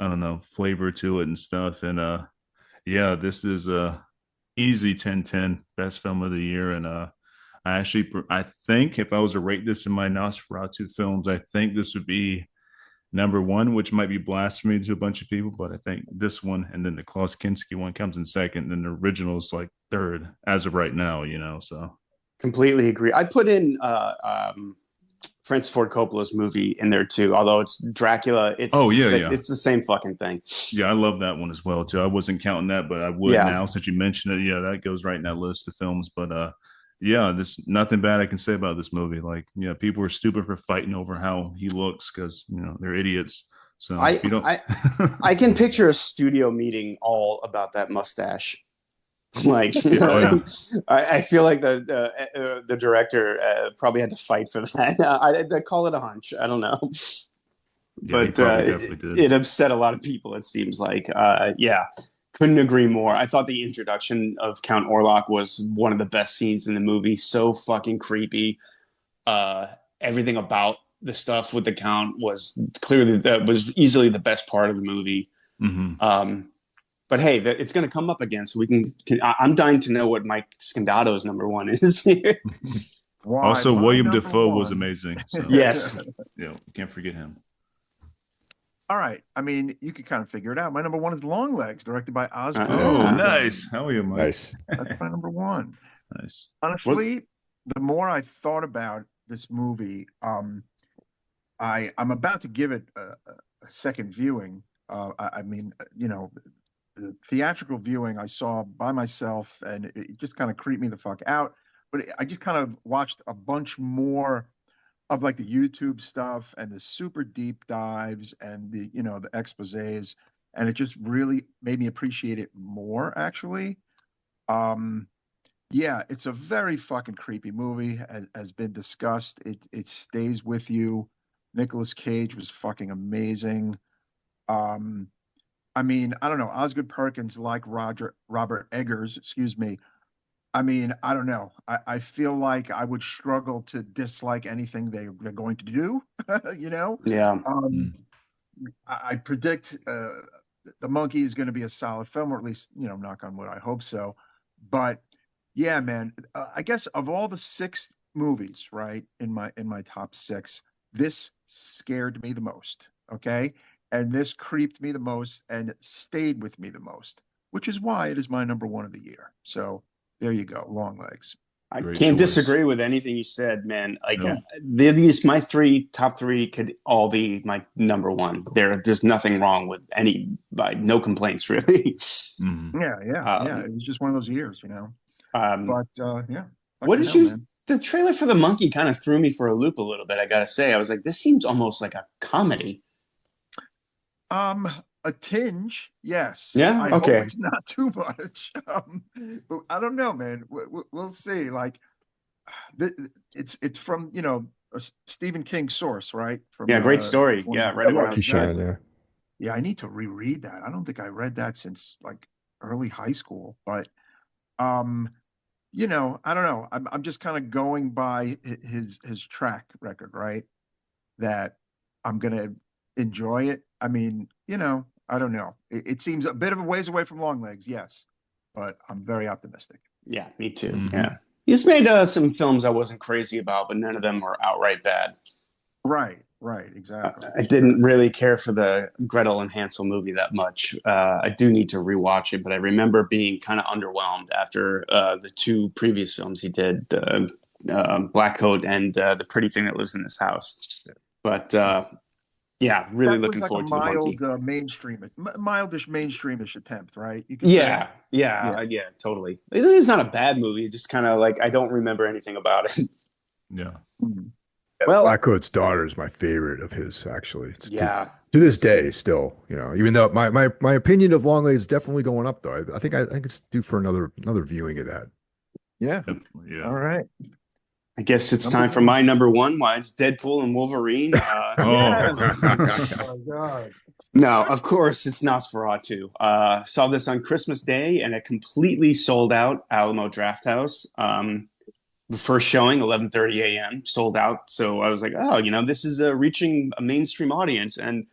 Speaker 2: I don't know flavor to it and stuff. And yeah, this is easy 10/10 best film of the year. And I think if I was to rate this in my Nosferatu films, I think this would be number one, which might be blasphemy to a bunch of people, but I think this one and then the Klaus Kinski one comes in second, and then the original is like third as of right now, So
Speaker 4: Completely agree. I put in Francis Ford Coppola's movie in there too. Although it's Dracula,
Speaker 2: Oh, yeah.
Speaker 4: it's the same fucking thing.
Speaker 2: Yeah, I love that one as well too. I wasn't counting that, but I would
Speaker 4: Yeah.
Speaker 2: now since you mentioned it. Yeah, that goes right in that list of films. But yeah, there's nothing bad I can say about this movie. Like, yeah, people are stupid for fighting over how he looks because they're idiots. So if you don't,
Speaker 4: I can picture a studio meeting all about that mustache. Like,
Speaker 2: Oh, yeah.
Speaker 4: I feel like the director probably had to fight for that. I call it a hunch. I don't know,
Speaker 2: Yeah, he
Speaker 4: but
Speaker 2: probably definitely did.
Speaker 4: it upset a lot of people. It seems like, yeah, couldn't agree more. I thought the introduction of Count Orlok was one of the best scenes in the movie. So fucking creepy. Everything about the stuff with the Count was easily the best part of the movie.
Speaker 2: Mm-hmm.
Speaker 4: But hey, it's going to come up again, so we can. I'm dying to know what Mike Scandato's number one is.
Speaker 3: Why,
Speaker 2: Also,
Speaker 3: my
Speaker 2: William
Speaker 3: number
Speaker 2: Dafoe was
Speaker 3: one-
Speaker 2: amazing. So
Speaker 4: Yes.
Speaker 2: you can't forget him.
Speaker 3: All right. I mean, you could kind of figure it out. My number one is Long Legs, directed by Oscar.
Speaker 2: Oh,
Speaker 4: Yeah.
Speaker 2: nice. How are you, Mike?
Speaker 5: Nice.
Speaker 3: That's my number one.
Speaker 2: Nice.
Speaker 3: Honestly, the more I thought about this movie, I'm about to give it a second viewing. I mean, the theatrical viewing I saw by myself, and it just kind of creeped me the fuck out. But I just kind of watched a bunch more of like the YouTube stuff and the super deep dives and the exposés, and it just really made me appreciate it more. Actually, yeah, it's a very fucking creepy movie, as has been discussed. It stays with you. Nicolas Cage was fucking amazing. I mean, I don't know. Osgood Perkins, like Robert Eggers, excuse me. I mean, I don't know. I feel like I would struggle to dislike anything they're going to do. You know,
Speaker 4: Yeah.
Speaker 3: I predict the Monkey is going to be a solid film, or at least knock on wood, I hope so. But yeah, man, I guess of all the six movies, right, in my top six, this scared me the most. Okay, and this creeped me the most and stayed with me the most, which is why it is my number one of the year. So there you go, Long Legs.
Speaker 4: I
Speaker 2: Great
Speaker 4: can't
Speaker 2: choice.
Speaker 4: disagree with anything you said, man. Like
Speaker 2: No.
Speaker 4: these, my top three could all be my number one. There's nothing wrong with no complaints really.
Speaker 2: Mhm.
Speaker 3: Yeah. It was just one of those years. But yeah.
Speaker 4: What
Speaker 3: Fucking
Speaker 4: did
Speaker 3: hell,
Speaker 4: you?
Speaker 3: man.
Speaker 4: The trailer for the Monkey kind of threw me for a loop a little bit. I gotta say, I was like, this seems almost like a comedy.
Speaker 3: A tinge, yes.
Speaker 4: Yeah?
Speaker 3: I hope
Speaker 4: Okay.
Speaker 3: it's not too much. But I don't know, man. We'll see. Like, it's from a Stephen King source, right? From
Speaker 4: Yeah, great story.
Speaker 3: one-
Speaker 4: Yeah, read it when I was
Speaker 5: Keyshawn,
Speaker 4: young.
Speaker 5: yeah.
Speaker 3: Yeah, I need to reread that. I don't think I read that since like early high school. But I don't know. I'm just kind of going by his track record, right? That I'm gonna enjoy it. I mean, I don't know. It seems a bit of a ways away from Long Legs, yes, but I'm very optimistic.
Speaker 4: Yeah, me too.
Speaker 2: Mhm.
Speaker 4: Yeah, he's made some films I wasn't crazy about, but none of them were outright bad.
Speaker 3: Right. Right, exactly.
Speaker 4: I didn't really care for the Gretel and Hansel movie that much. I do need to rewatch it, but I remember being kind of underwhelmed after the two previous films he did, Black Coat and The Pretty Thing That Lives in This House. But yeah, really
Speaker 3: That was
Speaker 4: looking
Speaker 3: like a
Speaker 4: forward to the monkey.
Speaker 3: mild, mildish mainstreamish attempt, right? You could
Speaker 4: Yeah,
Speaker 3: say.
Speaker 4: yeah, totally. It's not a bad movie. It's just kind of like I don't remember anything about it.
Speaker 2: Yeah.
Speaker 3: Mhm.
Speaker 4: Well,
Speaker 1: Black Coat's Daughter is my favorite of his, actually. It's
Speaker 4: yeah,
Speaker 1: to this day, still, even though my opinion of Longley is definitely going up, though. I think it's due for another viewing of that.
Speaker 3: Yeah.
Speaker 2: Definitely, yeah.
Speaker 3: All right.
Speaker 4: I guess it's
Speaker 3: Number
Speaker 4: time for
Speaker 3: one.
Speaker 4: my number one. Why it's Deadpool and Wolverine.
Speaker 2: Oh.
Speaker 3: Oh my God.
Speaker 4: No, of course it's Nosferatu. Saw this on Christmas Day and it completely sold out Alamo Drafthouse. The first showing, 11:30 a.m., sold out. So I was like, oh, this is reaching a mainstream audience and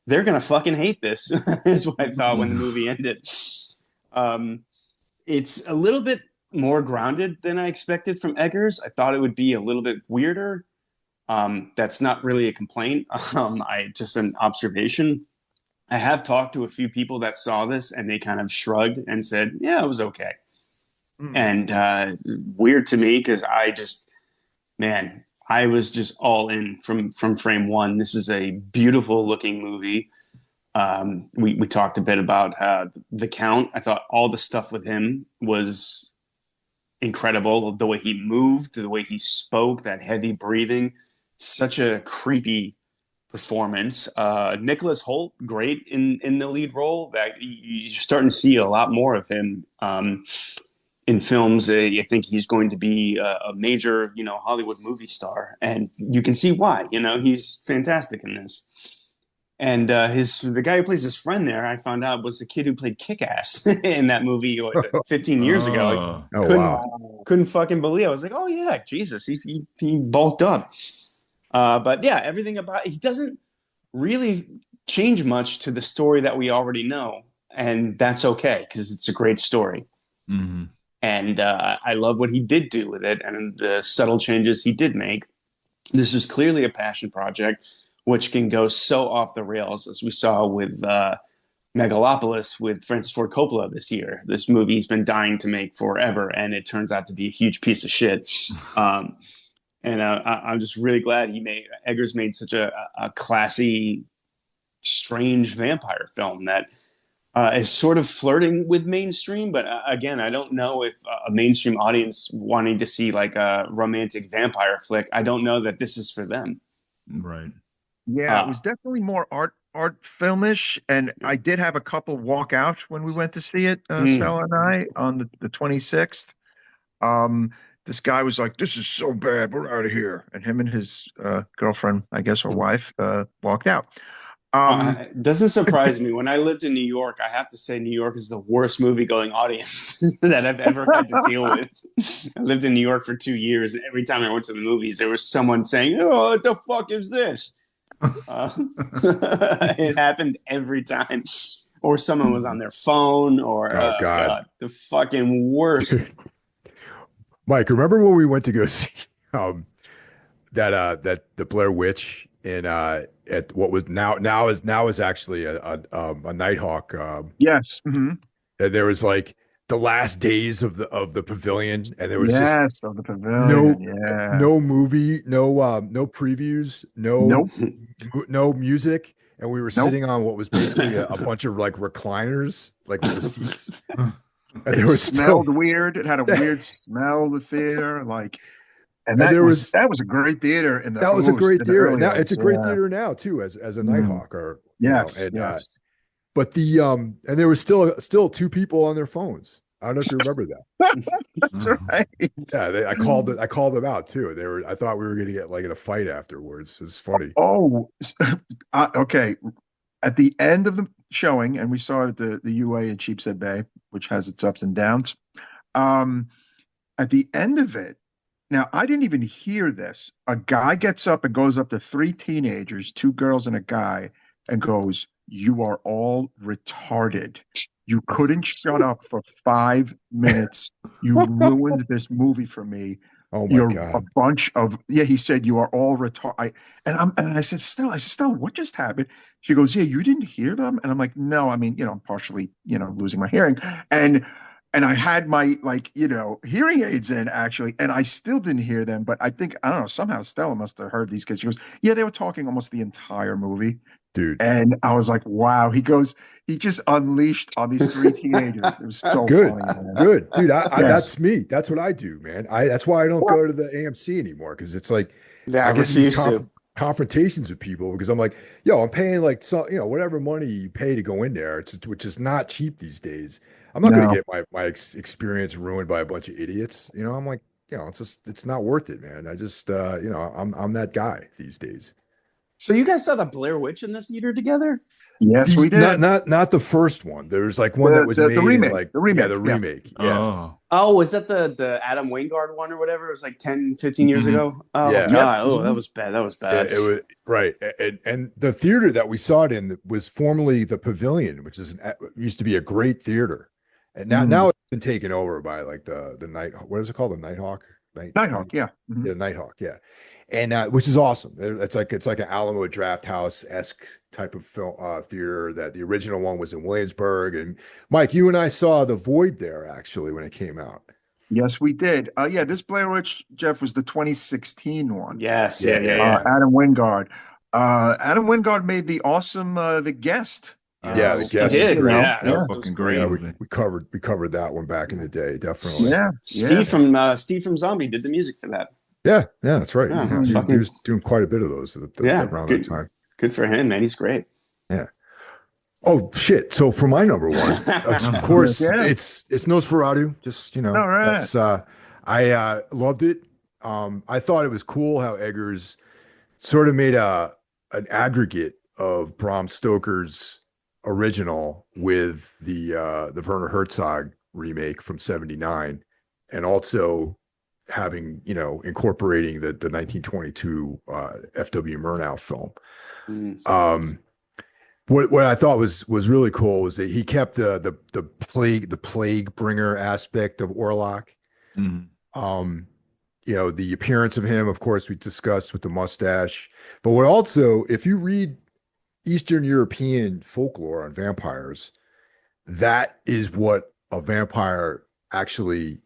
Speaker 4: they're gonna fucking hate this. Is what I thought when the movie ended. It's a little bit more grounded than I expected from Eggers. I thought it would be a little bit weirder. That's not really a complaint. I just an observation. I have talked to a few people that saw this and they kind of shrugged and said, yeah, it was okay. And weird to me because I was just all in from frame one. This is a beautiful looking movie. We talked a bit about the Count. I thought all the stuff with him was incredible. The way he moved, the way he spoke, that heavy breathing, such a creepy performance. Nicholas Hoult, great in the lead role. That you're starting to see a lot more of him in films. I think he's going to be a major, Hollywood movie star, and you can see why. He's fantastic in this. And the guy who plays his friend there, I found out was the kid who played Kick-Ass in that movie 15 years ago.
Speaker 2: Oh.
Speaker 4: Couldn't fucking believe. I was like, oh yeah, Jesus, he bulked up. But yeah, everything about he doesn't really change much to the story that we already know, and that's okay because it's a great story.
Speaker 2: Mm-hmm.
Speaker 4: And I love what he did do with it and the subtle changes he did make. This is clearly a passion project, which can go so off the rails, as we saw with Megalopolis with Francis Ford Coppola this year. This movie he's been dying to make forever, and it turns out to be a huge piece of shit. And I'm just really glad Eggers made such a classy, strange vampire film that is sort of flirting with mainstream. But again, I don't know if a mainstream audience wanting to see like a romantic vampire flick, I don't know that this is for them.
Speaker 2: Right.
Speaker 3: Yeah, it was definitely more art filmish, and I did have a couple walk out when we went to see it, Stella and I, on the 26th. This guy was like, "This is so bad, we're out of here," and him and his girlfriend, I guess, or wife, walked out.
Speaker 4: It doesn't surprise me. When I lived in New York, I have to say New York is the worst movie-going audience that I've ever had to deal with. I lived in New York for 2 years, and every time I went to the movies, there was someone saying, "Oh, what the fuck is this?" It happened every time. Or someone was on their phone, or
Speaker 1: Oh, God.
Speaker 4: the fucking worst.
Speaker 1: Mike, remember when we went to go see that the Blair Witch in at what was now is actually a Nighthawk.
Speaker 3: Yes. Mm-hmm.
Speaker 1: And there was like the last days of the pavilion, and there was
Speaker 3: Yes, of the pavilion.
Speaker 1: no movie, no previews,
Speaker 3: Nope.
Speaker 1: no music, and we were
Speaker 3: Nope.
Speaker 1: sitting on what was basically a bunch of like recliners, like with the seats. And
Speaker 3: It
Speaker 1: there was
Speaker 3: smelled
Speaker 1: still
Speaker 3: weird. It had a weird smell, the theater, and
Speaker 1: there was
Speaker 3: that was a great theater in the
Speaker 1: that was a great
Speaker 3: in the
Speaker 1: theater.
Speaker 3: early
Speaker 1: Now
Speaker 3: days,
Speaker 1: it's a great
Speaker 3: yeah.
Speaker 1: theater now too, as a Nighthawk or
Speaker 3: Yes,
Speaker 1: and,
Speaker 3: yes.
Speaker 1: but and there was still two people on their phones. I don't know if you remember that.
Speaker 3: That's right.
Speaker 1: Yeah, I called them out too. I thought we were going to get like in a fight afterwards. It's funny.
Speaker 3: Oh, okay. At the end of the showing, and we saw it at the UA in Sheepshead Bay, which has its ups and downs. At the end of it, now I didn't even hear this. A guy gets up and goes up to three teenagers, two girls and a guy, and goes, "You are all retarded. You couldn't shut up for 5 minutes. You ruined this movie for me.
Speaker 1: Oh my
Speaker 3: You're a
Speaker 1: God.
Speaker 3: bunch of yeah. He said you are all retarded. And I said, Stella, what just happened? She goes, yeah, you didn't hear them. And I'm like, no, I mean, I'm partially, losing my hearing, and I had my like, hearing aids in actually, and I still didn't hear them. But I think I don't know. Somehow Stella must have heard these kids. She goes, yeah, they were talking almost the entire movie.
Speaker 1: Dude.
Speaker 3: And I was like, wow. He goes, he just unleashed on these three teenagers. It was so
Speaker 1: Good.
Speaker 3: funny, man.
Speaker 1: Good. Dude,
Speaker 3: Yes.
Speaker 1: that's me. That's what I do, man. That's why I don't go to the AMC anymore, because it's like
Speaker 4: Yeah, I
Speaker 1: I get in these
Speaker 4: refuse to.
Speaker 1: confrontations with people because I'm like, yo, I'm paying like some, whatever money you pay to go in there. Which is not cheap these days. I'm not going
Speaker 3: No.
Speaker 1: to get my experience ruined by a bunch of idiots. I'm like, it's not worth it, man. I just, I'm that guy these days.
Speaker 4: So you guys saw the Blair Witch in the theater together?
Speaker 3: Yes, we did.
Speaker 1: Not the first one. There's like one that was made
Speaker 3: The remake.
Speaker 1: in like
Speaker 3: The remake.
Speaker 1: the
Speaker 3: Yeah.
Speaker 1: remake. Yeah.
Speaker 2: Oh,
Speaker 4: Oh, was that the Adam Wingard one or whatever? It was like 10, 15 years
Speaker 2: Mhm.
Speaker 4: ago. Oh
Speaker 1: Yeah.
Speaker 4: God. Oh,
Speaker 3: Yep.
Speaker 4: that was bad. That was
Speaker 1: Yeah,
Speaker 4: bad.
Speaker 1: it was right, and the theater that we saw it in was formerly the Pavilion, which used to be a great theater, and now it's been taken over by like the night. What is it called? The Nighthawk.
Speaker 3: Nighthawk. Yeah. Mhm.
Speaker 1: Yeah, Nighthawk. Yeah, and which is awesome. It's like an Alamo Draft House esque type of film theater. That the original one was in Williamsburg, and Mike, you and I saw The Void there actually when it came out.
Speaker 3: Yes, we did. Yeah, this Blair Witch, Jeff, was the 2016 one.
Speaker 4: Yes.
Speaker 1: Yeah,
Speaker 4: Yeah.
Speaker 3: Adam Wingard. Adam Wingard made the awesome The Guest.
Speaker 1: Yeah, The Guest
Speaker 4: He
Speaker 1: was
Speaker 4: did.
Speaker 1: great.
Speaker 4: Yeah.
Speaker 2: that
Speaker 3: Yeah.
Speaker 2: was fucking great.
Speaker 1: Yeah,
Speaker 2: movie.
Speaker 1: we covered that one back in the day, definitely.
Speaker 3: Yeah.
Speaker 4: Steve from Zombie did the music for that.
Speaker 1: Yeah, that's right.
Speaker 4: Yeah,
Speaker 1: He was doing quite a bit of those around that
Speaker 4: good,
Speaker 1: time.
Speaker 4: good for him, man. He's great.
Speaker 1: Yeah. Oh shit! So for my number one, of course,
Speaker 3: Yeah.
Speaker 1: it's Nosferatu. Just
Speaker 3: All right.
Speaker 1: that's I loved it. I thought it was cool how Eggers sort of made an aggregate of Bram Stoker's original with the Werner Herzog remake from '79, and also having incorporating the 1922 F.W. Murnau film.
Speaker 4: Mm.
Speaker 1: What I thought was really cool was that he kept the plague bringer aspect of Orlok.
Speaker 2: Mhm.
Speaker 1: The appearance of him, of course, we discussed with the mustache. But what also, if you read Eastern European folklore on vampires, that is what a vampire actually,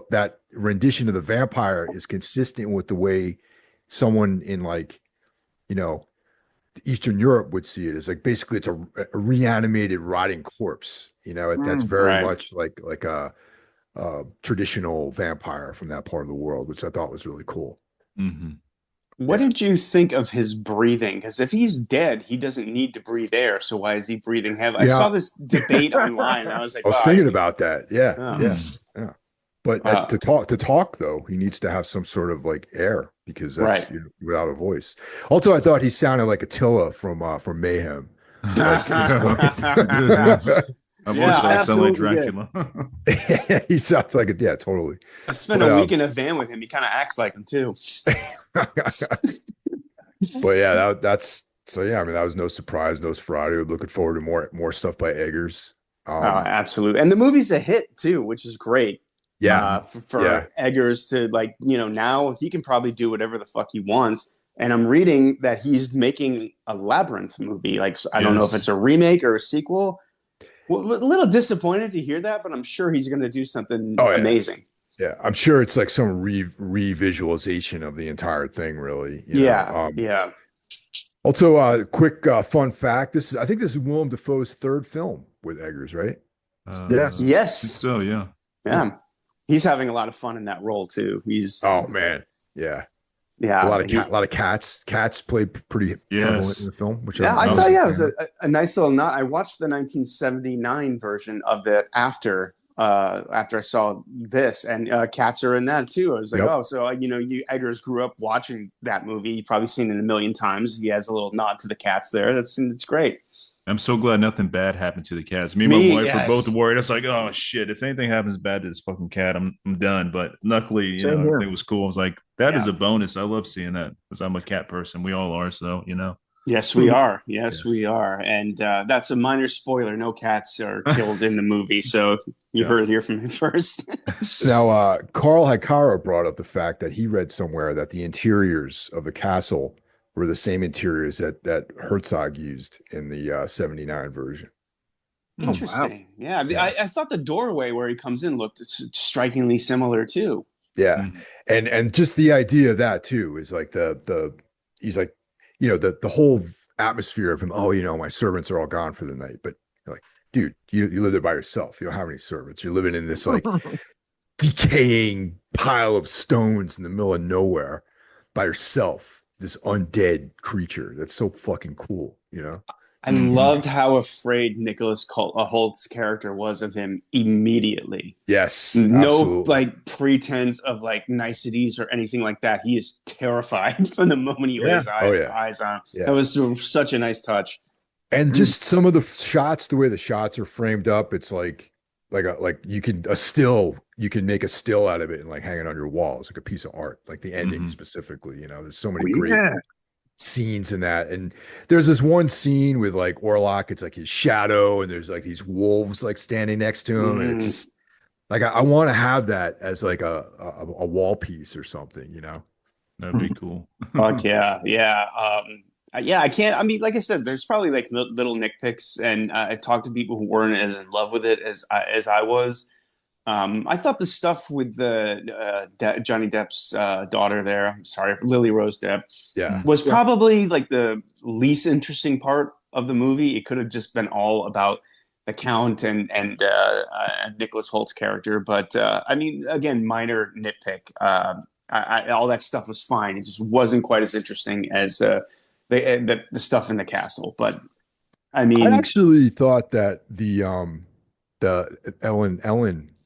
Speaker 1: that rendition of the vampire is consistent with the way someone in Eastern Europe would see it. As like basically it's a reanimated rotting corpse. That's very
Speaker 4: Right.
Speaker 1: much like a traditional vampire from that part of the world, which I thought was really cool.
Speaker 2: Mhm.
Speaker 4: What did you think of his breathing? Because if he's dead, he doesn't need to breathe air. So why is he breathing heavy? I
Speaker 1: Yeah.
Speaker 4: saw this debate online. And I was like,
Speaker 1: I was
Speaker 4: wow,
Speaker 1: thinking about that. Yeah,
Speaker 4: Oh.
Speaker 1: yeah. But
Speaker 4: Wow.
Speaker 1: to talk though, he needs to have some sort of like air because that's
Speaker 4: Right.
Speaker 1: without a voice. Also, I thought he sounded like Attila from Mayhem. Like,
Speaker 2: I've
Speaker 4: Yeah,
Speaker 2: also
Speaker 4: I
Speaker 2: sound like
Speaker 4: absolutely
Speaker 2: Dracula.
Speaker 1: he sounds like yeah, totally.
Speaker 4: I spent
Speaker 1: But,
Speaker 4: a week in a van with him. He kind of acts like him too.
Speaker 1: But yeah, that's so yeah. I mean, that was no surprise, no Nosferatu. Looking forward to more stuff by Eggers.
Speaker 4: Oh, absolutely. And the movie's a hit too, which is great.
Speaker 1: Yeah,
Speaker 4: For
Speaker 1: yeah.
Speaker 4: Eggers to now he can probably do whatever the fuck he wants. And I'm reading that he's making a Labyrinth movie. Like, I don't know if
Speaker 2: Yes.
Speaker 4: it's a remake or a sequel. Well, a little disappointed to hear that, but I'm sure he's going to do something
Speaker 1: Oh, yeah.
Speaker 4: amazing.
Speaker 1: Yeah, I'm sure it's like some revisualization of the entire thing, really.
Speaker 4: Yeah.
Speaker 1: Also, quick fun fact: I think this is Willem Dafoe's third film with Eggers, right?
Speaker 3: Yes.
Speaker 4: Yes.
Speaker 2: So yeah.
Speaker 4: Yeah. He's having a lot of fun in that role too. He's
Speaker 1: Oh man, yeah.
Speaker 4: yeah.
Speaker 1: A lot of cats. Cats played pretty prevalent in the film. Which
Speaker 4: Yeah, I
Speaker 1: was
Speaker 4: thought
Speaker 1: a
Speaker 4: it was
Speaker 1: fan
Speaker 4: a nice little nod. I watched the 1979 version of it after I saw this, and cats are in that too. I was like,
Speaker 1: Yep.
Speaker 4: oh, so Eggers grew up watching that movie. You've probably seen it a million times. He has a little nod to the cats there. It's great.
Speaker 2: I'm so glad nothing bad happened to the cats. Me and my wife were both worried. It's like, oh shit, if anything happens bad to this fucking cat, I'm done. But luckily,
Speaker 3: Same here.
Speaker 2: it was cool. I was like, that is a bonus. I love seeing that because I'm a cat person. We all are, so
Speaker 4: Yes, we are. Yes,
Speaker 1: Yes.
Speaker 4: we are. And that's a minor spoiler. No cats are killed in the movie. So you
Speaker 2: Yeah.
Speaker 4: heard it here from me first.
Speaker 1: Now, Carl Hikara brought up the fact that he read somewhere that the interiors of the castle were the same interiors that Herzog used in the 79 version.
Speaker 4: Interesting. Yeah. I, mean,
Speaker 1: Yeah.
Speaker 4: I thought the doorway where he comes in looked strikingly similar too.
Speaker 1: Yeah.
Speaker 2: Mhm.
Speaker 1: And just the idea of that too is like the he's like, the whole atmosphere of him, oh, my servants are all gone for the night. But you're like, dude, you live there by yourself. You don't have any servants. You're living in this like decaying pile of stones in the middle of nowhere by yourself, this undead creature. That's so fucking cool.
Speaker 4: I
Speaker 2: Mhm.
Speaker 4: loved how afraid Nicholas Holt's character was of him immediately.
Speaker 1: Yes,
Speaker 4: No
Speaker 1: absolutely.
Speaker 4: like pretense of like niceties or anything like that. He is terrified from the moment he lays
Speaker 1: Oh yeah.
Speaker 4: eyes on him.
Speaker 1: Yeah.
Speaker 4: That was such a nice touch.
Speaker 1: And just some of the shots, the way the shots are framed up, it's like you can make a still out of it and like hang it on your wall. It's like a piece of art, like the ending
Speaker 2: Mhm.
Speaker 1: specifically. There's so
Speaker 3: Oh,
Speaker 1: many great
Speaker 3: yeah.
Speaker 1: scenes in that. And there's this one scene with like Orlok, it's like his shadow, and there's like these wolves like standing next to him. And it's just like I want to have that as like a wall piece or something.
Speaker 2: That'd be cool.
Speaker 4: Fuck yeah, yeah, yeah. I can't. I mean, like I said, there's probably like little nitpicks, and I've talked to people who weren't as in love with it as I was. I thought the stuff with the Johnny Depp's daughter there, I'm sorry, Lily Rose Depp,
Speaker 1: Yeah.
Speaker 4: was
Speaker 3: Yeah.
Speaker 4: probably like the least interesting part of the movie. It could have just been all about the Count and Nicholas Holt's character. But I mean, again, minor nitpick. All that stuff was fine. It just wasn't quite as interesting as the stuff in the castle. But I
Speaker 1: I
Speaker 4: mean,
Speaker 1: actually thought that the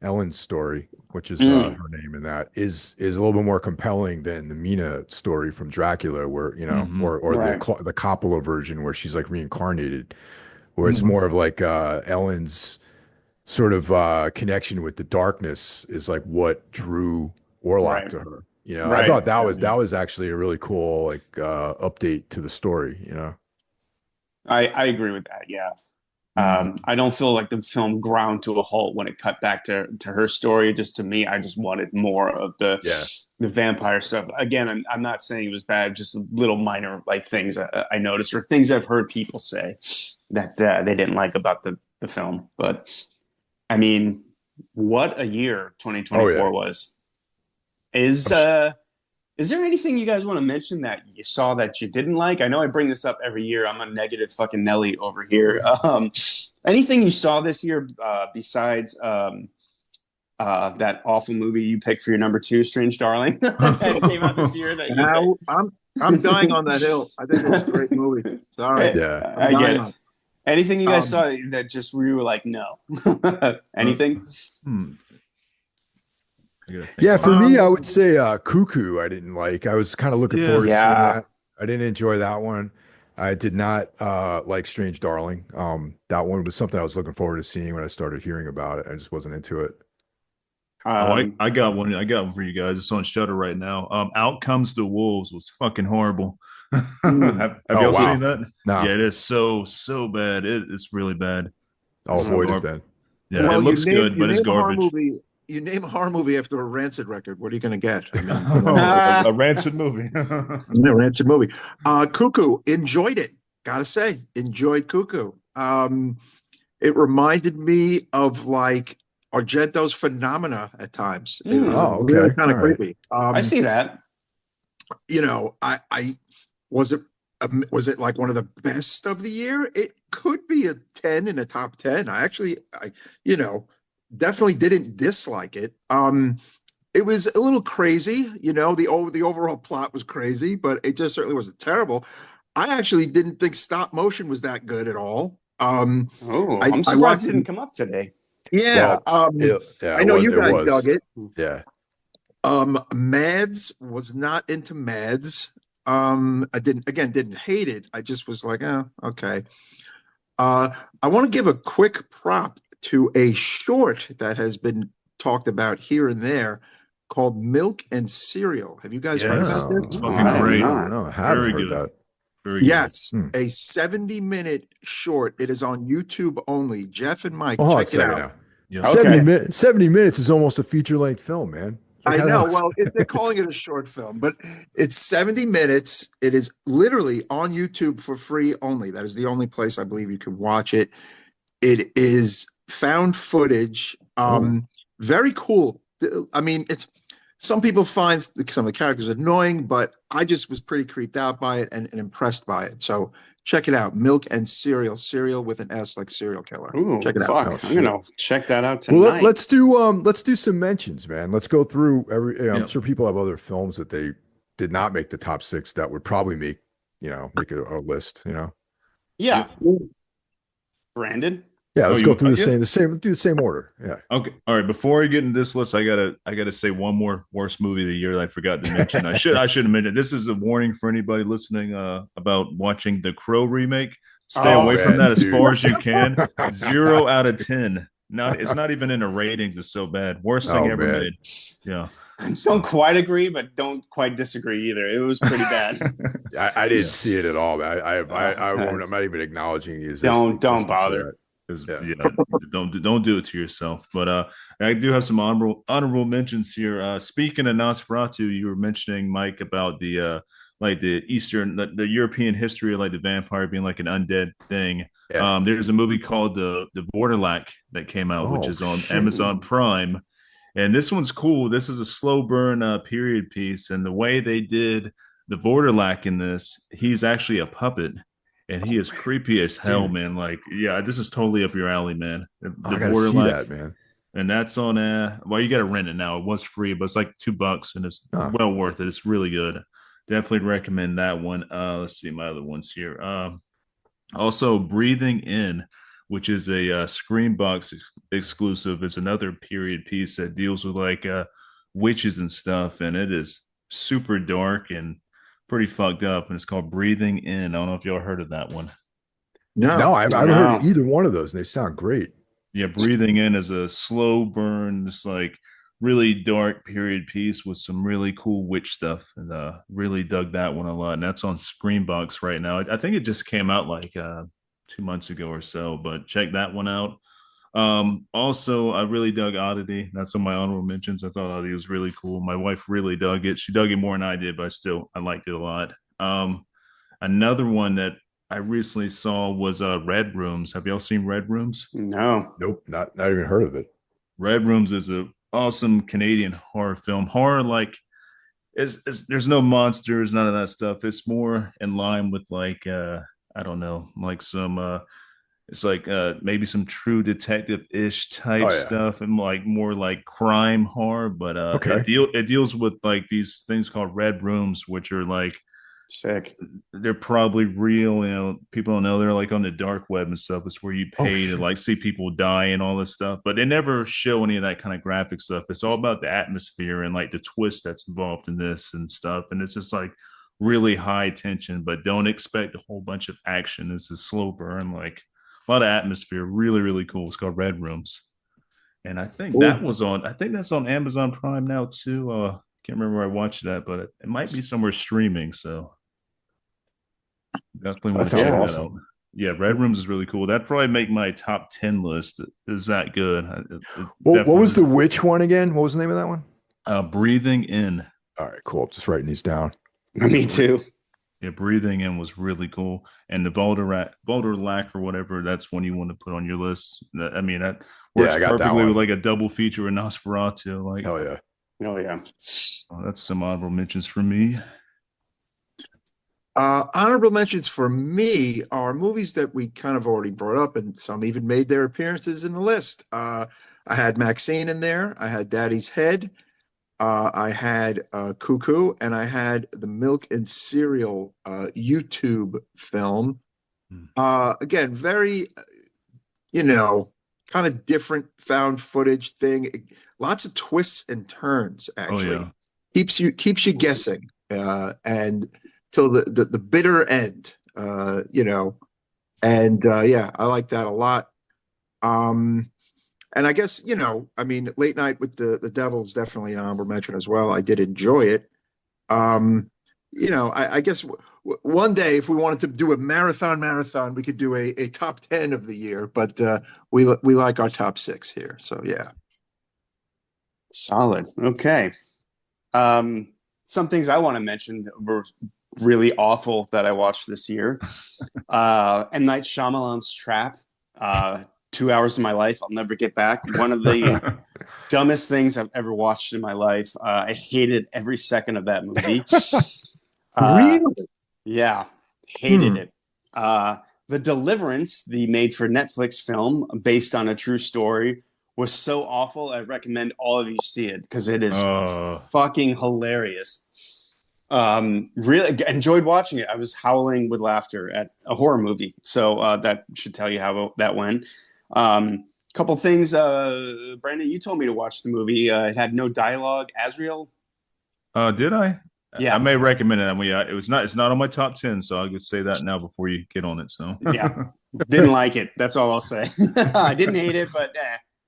Speaker 1: Ellen's story, which is her name in that, is a little bit more compelling than the Mina story from Dracula, where
Speaker 2: Mhm.
Speaker 1: or
Speaker 4: Right.
Speaker 1: the Coppola version where she's like reincarnated, where it's more of like Ellen's sort of connection with the darkness is like what drew Orlok
Speaker 4: Right.
Speaker 1: to her. I
Speaker 4: Right.
Speaker 1: thought that was actually a really cool like update to the story.
Speaker 4: I agree with that. Yeah. I don't feel like the film ground to a halt when it cut back to her story. Just to me, I just wanted more of the
Speaker 1: Yeah.
Speaker 4: vampire stuff. Again, I'm not saying it was bad, just little minor like things I noticed or things I've heard people say that they didn't like about the film. But I mean, what a year 2024
Speaker 1: Oh, yeah.
Speaker 4: was. Is there anything you guys want to mention that you saw that you didn't like? I know I bring this up every year. I'm a negative fucking Nelly over here. Anything you saw this year besides that awful movie you picked for your number two, Strange Darling, that came out this year? That you
Speaker 3: Now I'm dying on that hill. I think it's a great movie. Sorry.
Speaker 1: Yeah.
Speaker 4: I get
Speaker 3: dying
Speaker 4: it.
Speaker 3: on it.
Speaker 4: Anything you guys
Speaker 3: Um,
Speaker 4: saw that just we were like, no? Anything?
Speaker 2: I gotta think
Speaker 1: Yeah,
Speaker 2: about
Speaker 1: for
Speaker 2: it.
Speaker 1: me, I would say Cuckoo I didn't like. I was kind of looking
Speaker 2: Yeah.
Speaker 1: forward to seeing
Speaker 4: Yeah.
Speaker 1: that. I didn't enjoy that one. I did not like Strange Darling. That one was something I was looking forward to seeing when I started hearing about it. I just wasn't into it.
Speaker 2: Oh, I got one. I got one for you guys. It's on Shutter right now. Out Comes the Wolves was fucking horrible. Have
Speaker 1: Oh,
Speaker 2: y'all
Speaker 1: wow.
Speaker 2: seen that?
Speaker 1: No,
Speaker 2: Yeah, it is so bad. It's really bad.
Speaker 1: I'll
Speaker 2: It's
Speaker 1: avoid it
Speaker 2: garb-
Speaker 1: then.
Speaker 2: Yeah,
Speaker 3: well,
Speaker 2: it looks good, but it's
Speaker 3: a horror
Speaker 2: garbage.
Speaker 3: movie. You name a horror movie after a Rancid record. What are you going to get? I mean,
Speaker 2: a rancid movie.
Speaker 3: a Rancid movie. Cuckoo, enjoyed it. Gotta say, enjoyed Cuckoo. It reminded me of like Argento's Phenomena at times. It was
Speaker 1: Oh, okay.
Speaker 3: really kind of
Speaker 1: All right.
Speaker 3: creepy.
Speaker 4: I see that.
Speaker 3: I was it like one of the best of the year? It could be a 10 in a top 10. I definitely didn't dislike it. It was a little crazy, the overall plot was crazy, but it just certainly wasn't terrible. I actually didn't think stop motion was that good at all.
Speaker 4: Oh,
Speaker 3: I
Speaker 4: I'm surprised
Speaker 3: watched-
Speaker 4: it didn't come up today.
Speaker 3: Yeah.
Speaker 1: Yeah,
Speaker 3: I know you
Speaker 1: it
Speaker 3: guys
Speaker 1: was.
Speaker 3: dug it.
Speaker 1: Yeah.
Speaker 3: Mads was not into Mads. I didn't hate it. I just was like, oh, okay. I want to give a quick prop to a short that has been talked about here and there called Milk and Cereal. Have you guys heard
Speaker 2: Yes.
Speaker 3: about this?
Speaker 2: It's fucking
Speaker 4: I have
Speaker 2: great.
Speaker 4: not.
Speaker 1: No, I haven't
Speaker 2: Very
Speaker 1: heard
Speaker 2: good.
Speaker 1: that.
Speaker 2: Very good.
Speaker 3: Yes, a 70-minute short. It is on YouTube only. Jeff and Mike,
Speaker 1: Hold on a
Speaker 3: check it
Speaker 1: second
Speaker 3: out.
Speaker 1: now.
Speaker 2: Yeah.
Speaker 4: Okay.
Speaker 1: 70 minutes is almost a feature-length film, man. Like,
Speaker 3: I
Speaker 1: how
Speaker 3: know.
Speaker 1: else-
Speaker 3: Well, they're calling it a short film, but it's 70 minutes. It is literally on YouTube for free only. That is the only place I believe you can watch it. It is found footage. Very cool. I mean, it's some people find some of the characters annoying, but I just was pretty creeped out by it and impressed by it. So check it out. Milk and cereal with an S, like serial killer.
Speaker 4: Ooh,
Speaker 3: Check it out.
Speaker 4: fuck.
Speaker 1: Oh,
Speaker 4: I'm gonna check that out
Speaker 1: Well,
Speaker 4: tonight.
Speaker 1: let's do some mentions, man. Let's go through every. I'm sure people have other films that they did not make the top 6 that would probably make a list.
Speaker 4: Yeah. Brandon?
Speaker 1: Yeah, let's
Speaker 2: you
Speaker 1: go
Speaker 2: want-
Speaker 1: through
Speaker 2: yeah.
Speaker 1: do the same order. Yeah.
Speaker 2: Okay. All right. Before I get into this list, I gotta say one more worst movie of the year that I forgot to mention. I should have mentioned. This is a warning for anybody listening about watching the Crow remake. Stay
Speaker 4: Oh,
Speaker 2: away from that as
Speaker 1: dude.
Speaker 2: far as you can. 0 out of 10. It's not even in the ratings. It's so bad. Worst thing ever
Speaker 1: man.
Speaker 2: made. Yeah.
Speaker 4: Don't quite agree, but don't quite disagree either. It was pretty bad.
Speaker 5: I didn't see it at all. Man. I'm not even acknowledging the existence.
Speaker 4: Don't bother.
Speaker 2: Don't do it to yourself. But I do have some honorable mentions here. Speaking of Nosferatu, you were mentioning, Mike, about the like the Eastern, the European history of like the vampire being like an undead thing.
Speaker 5: Yeah.
Speaker 2: There's a movie called the Vorderlack that came out, which is on Amazon Prime, and this one's cool. This is a slow burn period piece, and the way they did the Vorderlack in this, he's actually a puppet. And he is creepy as hell, man. Like, yeah, this is totally up your alley, man.
Speaker 1: I gotta see that, man.
Speaker 2: And that's on well, you gotta rent it now. It was free, but it's like $2 and it's well worth it. It's really good. Definitely recommend that one. Let's see my other ones here. Also Breathing In, which is a Screenbox exclusive. It's another period piece that deals with like witches and stuff, and it is super dark and pretty fucked up, and it's called Breathing In. I don't know if y'all heard of that one.
Speaker 1: No, I haven't heard of either one of those, and they sound great.
Speaker 2: Yeah, Breathing In is a slow burn, just like really dark period piece with some really cool witch stuff, and really dug that one a lot. And that's on Screenbox right now. I think it just came out like 2 months ago or so, but check that one out. Also, I really dug Oddity. That's on my honorable mentions. I thought Oddity was really cool. My wife really dug it. She dug it more than I did, but I liked it a lot. Another one that I recently saw was Red Rooms. Have y'all seen Red Rooms?
Speaker 4: No.
Speaker 1: Nope, not even heard of it.
Speaker 2: Red Rooms is a awesome Canadian horror film. Horror, like, there's no monsters, none of that stuff. It's more in line with like I don't know, like some it's like maybe some True Detective-ish type stuff, and like more like crime horror. But it deals with like these things called red rooms, which are like
Speaker 4: sick.
Speaker 2: They're probably real. People don't know, they're like on the dark web and stuff. It's where you pay to like see people die and all this stuff. But they never show any of that kind of graphic stuff. It's all about the atmosphere and like the twist that's involved in this and stuff. And it's just like really high tension, but don't expect a whole bunch of action. It's a slow burn, like a lot of atmosphere. Really, really cool. It's called Red Rooms. And I think that's on Amazon Prime now too. Can't remember where I watched that, but it might be somewhere streaming. So definitely want to check that out. Yeah, Red Rooms is really cool. That'd probably make my top 10 list. Is that good?
Speaker 1: What was the witch one again? What was the name of that one?
Speaker 2: Breathing In.
Speaker 1: All right, cool. Just writing these down.
Speaker 4: Me too.
Speaker 2: Yeah, Breathing In was really cool. And the Volderlack or whatever, that's one you want to put on your list. I mean, that works perfectly with like a double feature with Nosferatu. Like,
Speaker 1: hell yeah.
Speaker 4: Oh yeah.
Speaker 2: That's some honorable mentions for me.
Speaker 3: Honorable mentions for me are movies that we kind of already brought up, and some even made their appearances in the list. I had Maxine in there. I had Daddy's Head. I had Cuckoo, and I had the Milk and Cereal YouTube film. Again, very, kind of different found footage thing. Lots of twists and turns. Actually, keeps you guessing, and till the bitter end. I like that a lot. And I guess, Late Night with the Devil is definitely an honorable mention as well. I did enjoy it. I guess one day if we wanted to do a marathon, we could do a top 10 of the year. But we like our top 6 here. So yeah.
Speaker 4: Solid. Okay. Some things I want to mention were really awful that I watched this year. M. Night Shyamalan's Trap. 2 hours of my life I'll never get back. One of the dumbest things I've ever watched in my life. I hated every second of that movie.
Speaker 3: Really?
Speaker 4: Yeah, hated it. The Deliverance, the made for Netflix film based on a true story, was so awful. I recommend all of you see it because it is fucking hilarious. Really enjoyed watching it. I was howling with laughter at a horror movie. So that should tell you how that went. Couple things. Brandon, you told me to watch the movie. It had no dialogue. Azrael.
Speaker 2: Did I?
Speaker 4: Yeah.
Speaker 2: I may recommend it. It's not on my top 10, so I'll just say that now before you get on it. So
Speaker 4: Yeah. Didn't like it. That's all I'll say. I didn't hate it, but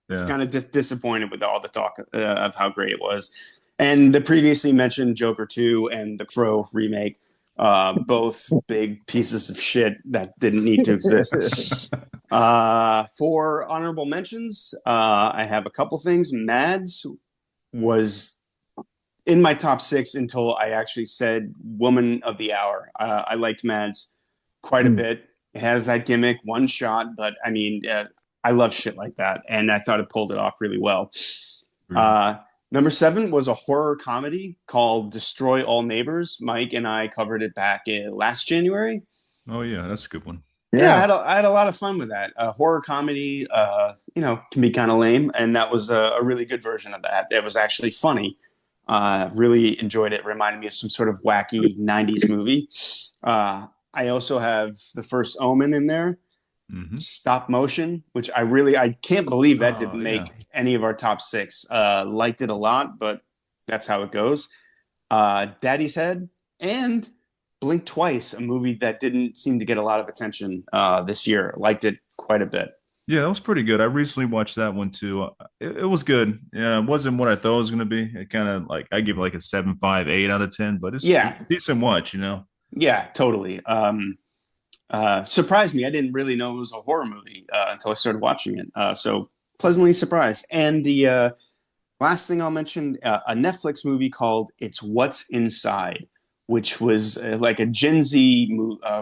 Speaker 2: yeah.
Speaker 4: kind of disappointed with all the talk of how great it was. And the previously mentioned Joker 2 and the Crow remake, both big pieces of shit that didn't need to exist. For honorable mentions, I have a couple things. Mads was in my top 6 until I actually said Woman of the Hour. I liked Mads quite a bit. It has that gimmick, one shot, but I mean, I love shit like that, and I thought it pulled it off really well. Number 7 was a horror comedy called Destroy All Neighbors. Mike and I covered it back last January.
Speaker 2: Oh yeah, that's a good one.
Speaker 4: Yeah, I had a lot of fun with that. Horror comedy, can be kind of lame, and that was a really good version of that. It was actually funny. Really enjoyed it. Reminded me of some sort of wacky 90s movie. I also have The First Omen in there. Stop motion, which I can't believe that didn't make any of our top 6. Liked it a lot, but that's how it goes. Daddy's Head and Blink Twice, a movie that didn't seem to get a lot of attention this year. Liked it quite a bit.
Speaker 2: Yeah, that was pretty good. I recently watched that one too. It was good. Yeah, it wasn't what I thought it was going to be. It kind of I give it like a 7.5, 8 out of 10, but it's a decent watch,
Speaker 4: Yeah, totally. Surprised me. I didn't really know it was a horror movie until I started watching it. So pleasantly surprised. And the last thing I'll mention, a Netflix movie called It's What's Inside, which was like a Gen Z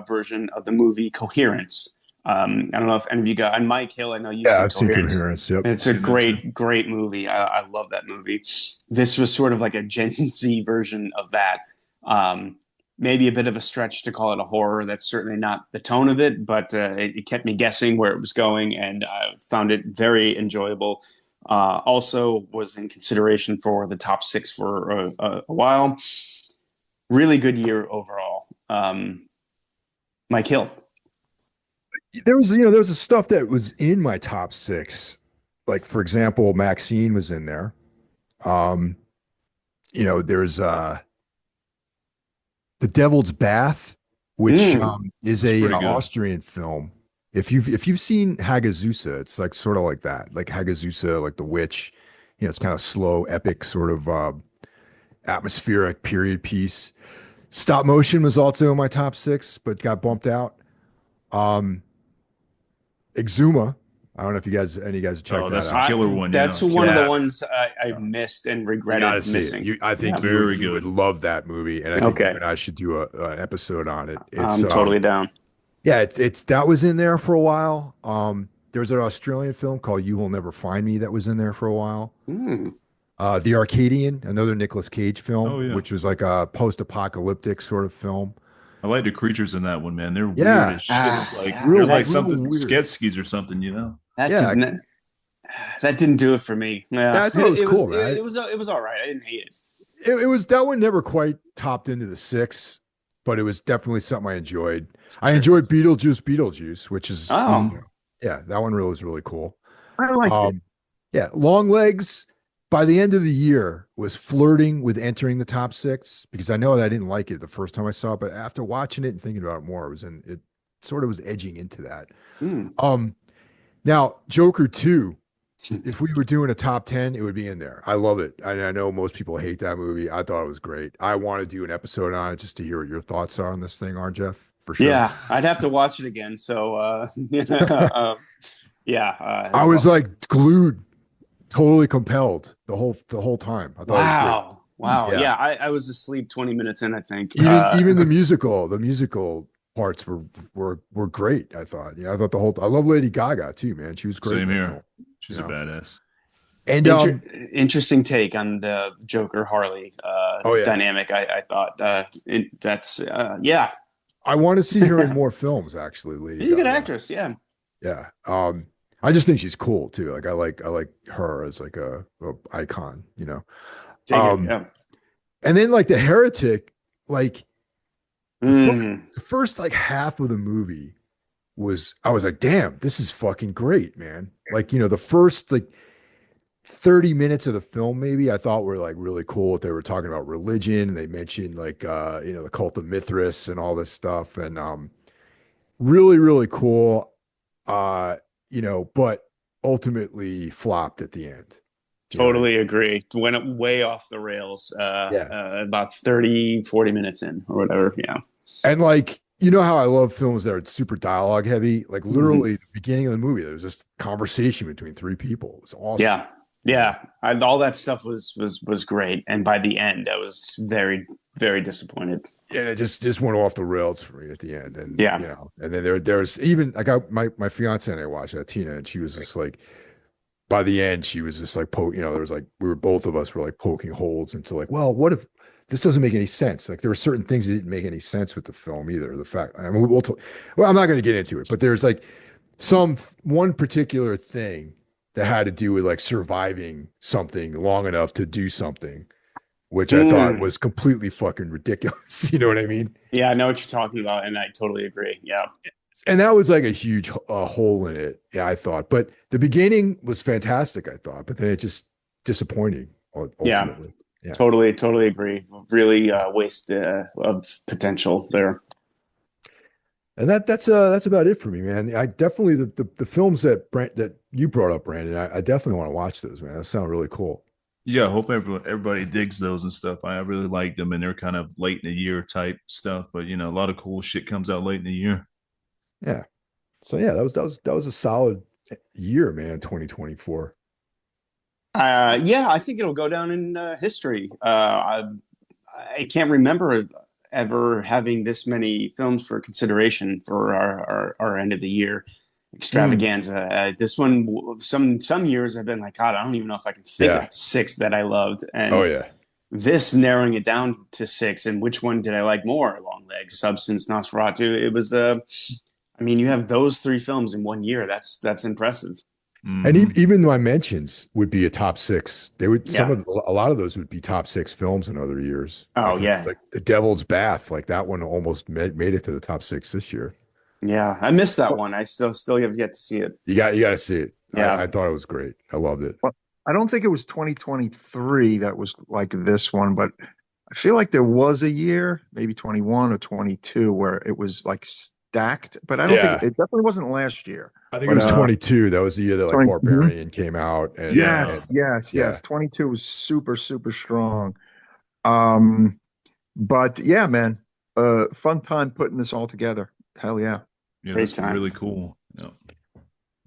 Speaker 4: version of the movie Coherence. I don't know if any of you got, and Mike Hill, I know you've seen
Speaker 1: I've
Speaker 4: Coherence.
Speaker 1: seen Coherence. Yep.
Speaker 4: It's a great movie. I love that movie. This was sort of like a Gen Z version of that. Maybe a bit of a stretch to call it a horror. That's certainly not the tone of it, but it kept me guessing where it was going, and I found it very enjoyable. Also was in consideration for the top 6 for a while. Really good year overall. Mike Hill.
Speaker 1: There was a stuff that was in my top 6. Like, for example, Maxine was in there. There's The Devil's Bath, which is an Austrian film. If you've seen Hagazusa, it's like sort of like that, like Hagazusa, like The Witch. It's kind of slow, epic, sort of atmospheric period piece. Stop motion was also in my top 6, but got bumped out. Exuma. I don't know if any of you guys checked
Speaker 2: that's
Speaker 1: that out.
Speaker 2: a killer one.
Speaker 4: That's one of the ones I missed and regretted missing.
Speaker 5: I think you would love that movie, and I think you and I should do an episode on it.
Speaker 4: I'm totally down.
Speaker 1: Yeah, it's that was in there for a while. There's an Australian film called You Will Never Find Me that was in there for a while. The Arcadian, another Nicolas Cage film, which was like a post-apocalyptic sort of film.
Speaker 2: I like the creatures in that one, man. They're weird as shit. It's like
Speaker 1: real,
Speaker 2: like something
Speaker 1: weird.
Speaker 2: Sketskis or something,
Speaker 4: That didn't do it for me. Yeah,
Speaker 1: I thought it was cool, right?
Speaker 4: It was all right. I didn't hate it.
Speaker 1: It was that one never quite topped into the 6, but it was definitely something I enjoyed. I enjoyed Beetlejuice, which is that one was really cool.
Speaker 3: I liked it.
Speaker 1: Yeah, Long Legs by the end of the year was flirting with entering the top 6 because I know that I didn't like it the first time I saw it, but after watching it and thinking about it more, it sort of was edging into that. Now Joker 2
Speaker 5: if we were doing a top 10, it would be in there. I love it. I know most people hate that movie. I thought it was great. I want to do an episode on it just to hear what your thoughts are on this thing, are Jeff? For sure.
Speaker 4: Yeah, I'd have to watch it again. So,
Speaker 5: I was like glued, totally compelled the whole time. I thought it was great.
Speaker 4: Wow. Yeah, I was asleep 20 minutes in, I think.
Speaker 5: Even the musical parts were great. I thought. I thought I love Lady Gaga too, man. She was great.
Speaker 2: Same here. She's a badass.
Speaker 5: And
Speaker 4: interesting take on the Joker Harley dynamic. I thought that's yeah.
Speaker 5: I want to see her in more films. Actually, Lady
Speaker 4: She's a good
Speaker 5: Gaga.
Speaker 4: actress. Yeah.
Speaker 5: Yeah. I just think she's cool too. Like I like her as like a icon.
Speaker 4: Yeah.
Speaker 5: And then like The Heretic, like the first like half of the movie I was like, damn, this is fucking great, man. Like, the first like 30 minutes of the film, maybe I thought were like really cool. They were talking about religion and they mentioned like, the cult of Mithras and all this stuff. And, really, really cool. But ultimately flopped at the end.
Speaker 4: Totally agree. Went way off the rails about 30, 40 minutes in or whatever. Yeah.
Speaker 5: And like, how I love films that are super dialogue heavy. Like literally the beginning of the movie, there was just conversation between three people. It was awesome.
Speaker 4: Yeah. All that stuff was great. And by the end, I was very, very disappointed.
Speaker 5: Yeah, it just went off the rails for me at the end. And and then there was even I got my fiance and I watched that, Tina, and she was just like, by the end, she was just like, there was like, both of us were like poking holes into like, well, what if this doesn't make any sense? Like there were certain things that didn't make any sense with the film either. The fact, I mean, I'm not going to get into it, but there's like one particular thing that had to do with like surviving something long enough to do something, which I thought was completely fucking ridiculous. You know what I mean?
Speaker 4: Yeah, I know what you're talking about, and I totally agree. Yeah.
Speaker 5: And that was like a huge hole in it, I thought. But the beginning was fantastic, I thought. But then it just disappointing. Ultimately.
Speaker 4: Yeah. Totally agree. Really waste of potential there.
Speaker 5: And that's about it for me, man. I definitely the films that you brought up, Brandon. I definitely want to watch those, man. That sounds really cool.
Speaker 2: Yeah, I hope everybody digs those and stuff. I really like them, and they're kind of late in the year type stuff. But a lot of cool shit comes out late in the year.
Speaker 5: Yeah. So yeah, that was a solid year, man. 2024.
Speaker 4: I think it'll go down in history. I can't remember ever having this many films for consideration for our end of the year extravaganza. This one, some years I've been like, God, I don't even know if I can think of 6 that I loved. And this narrowing it down to 6, and which one did I like more? Long Legs, Substance, Nosferatu. It was you have those 3 films in one year. That's impressive.
Speaker 5: And even my mentions would be a top 6. They would a lot of those would be top 6 films in other years.
Speaker 4: Oh yeah,
Speaker 5: like The Devil's Bath, like that one almost made it to the top 6 this year.
Speaker 4: Yeah, I missed that one. I still have yet to see it.
Speaker 5: You got to see it.
Speaker 4: Yeah,
Speaker 5: I thought it was great. I loved it.
Speaker 3: Well, I don't think it was 2023 that was like this one, but I feel like there was a year, maybe 21 or 22, where it was like stacked. But I don't think it definitely wasn't last year.
Speaker 5: I think it was 22. That was the year that like Barbarian came out. And,
Speaker 3: yes. 22 was super, super strong. But yeah, man, fun time putting this all together. Hell yeah.
Speaker 2: Yeah, that's really cool. Yeah.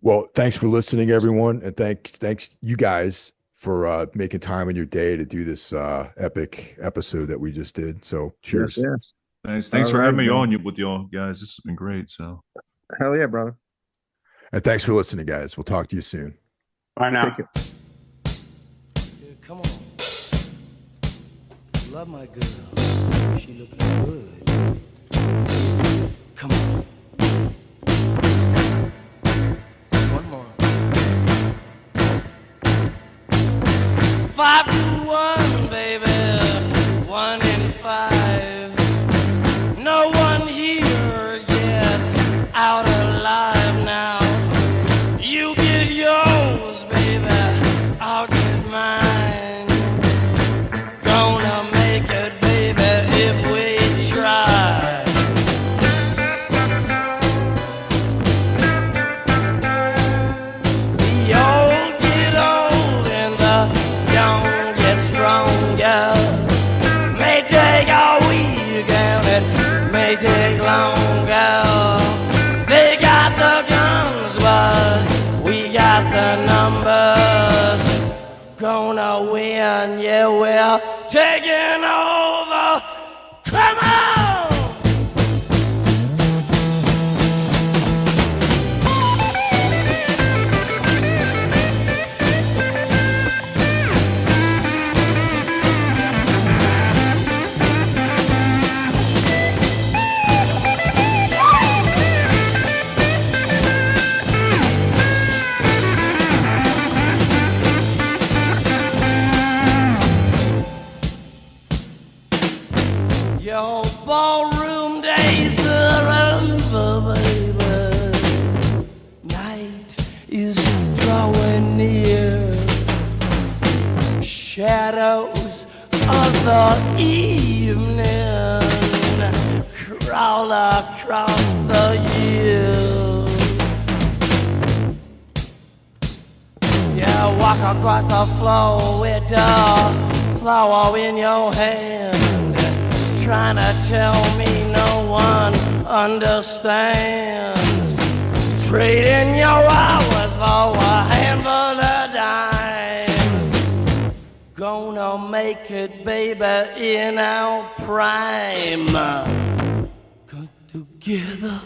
Speaker 5: Well, thanks for listening, everyone. And thanks you guys for making time in your day to do this epic episode that we just did. So cheers.
Speaker 3: Yes.
Speaker 2: Thanks for having me on with y'all guys. This has been great. So
Speaker 3: hell yeah, brother.
Speaker 5: And thanks for listening, guys. We'll talk to you soon.
Speaker 4: Bye now.
Speaker 3: Take care.
Speaker 6: Dude, come on. Love my girl. She looking good. Come on. One more. 5 to 1, baby. 1 in 5. No one here gets out alive now. You get yours, baby. I'll get mine. Gonna make it, baby, if we try. We all get gonna win. Yeah, we're taking over. Come on! Your ballroom days are over, baby. Night is drawing near. Shadows of the evening crawl across the years. You walk across the floor with a flower in your hand, trying to tell me no one understands. Trading your hours for a handful of dimes. Gonna make it, baby, in our prime. Come together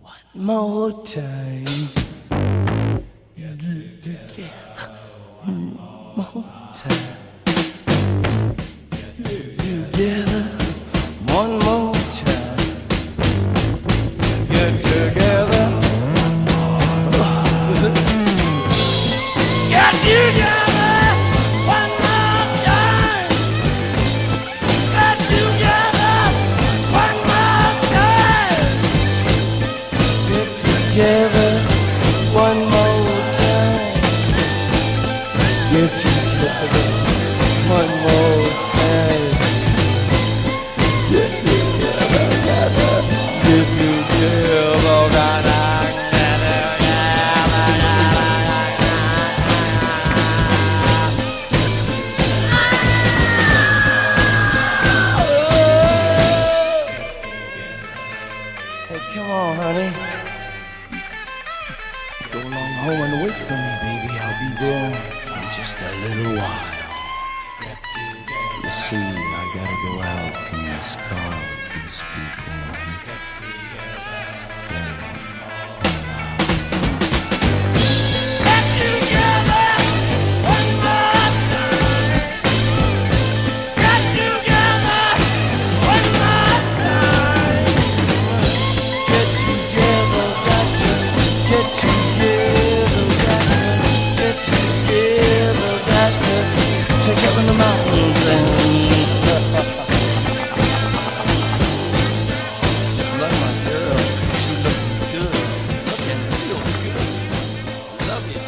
Speaker 6: one more time. Get together one more time. Together one more time. Get together. Get together one more time. Get together one more time. Get together one more time. Get together one more time. Get together. Get together. Hey, come on, honey. Go along home and wait for me, baby. I'll be there in just a little while. You see, I gotta go out in this car with these people. Get together one more time. Get together one more time. Get together, got to get together, got to get together, got to take up in the mountains and love my girl. She looking good, looking real good. Love you.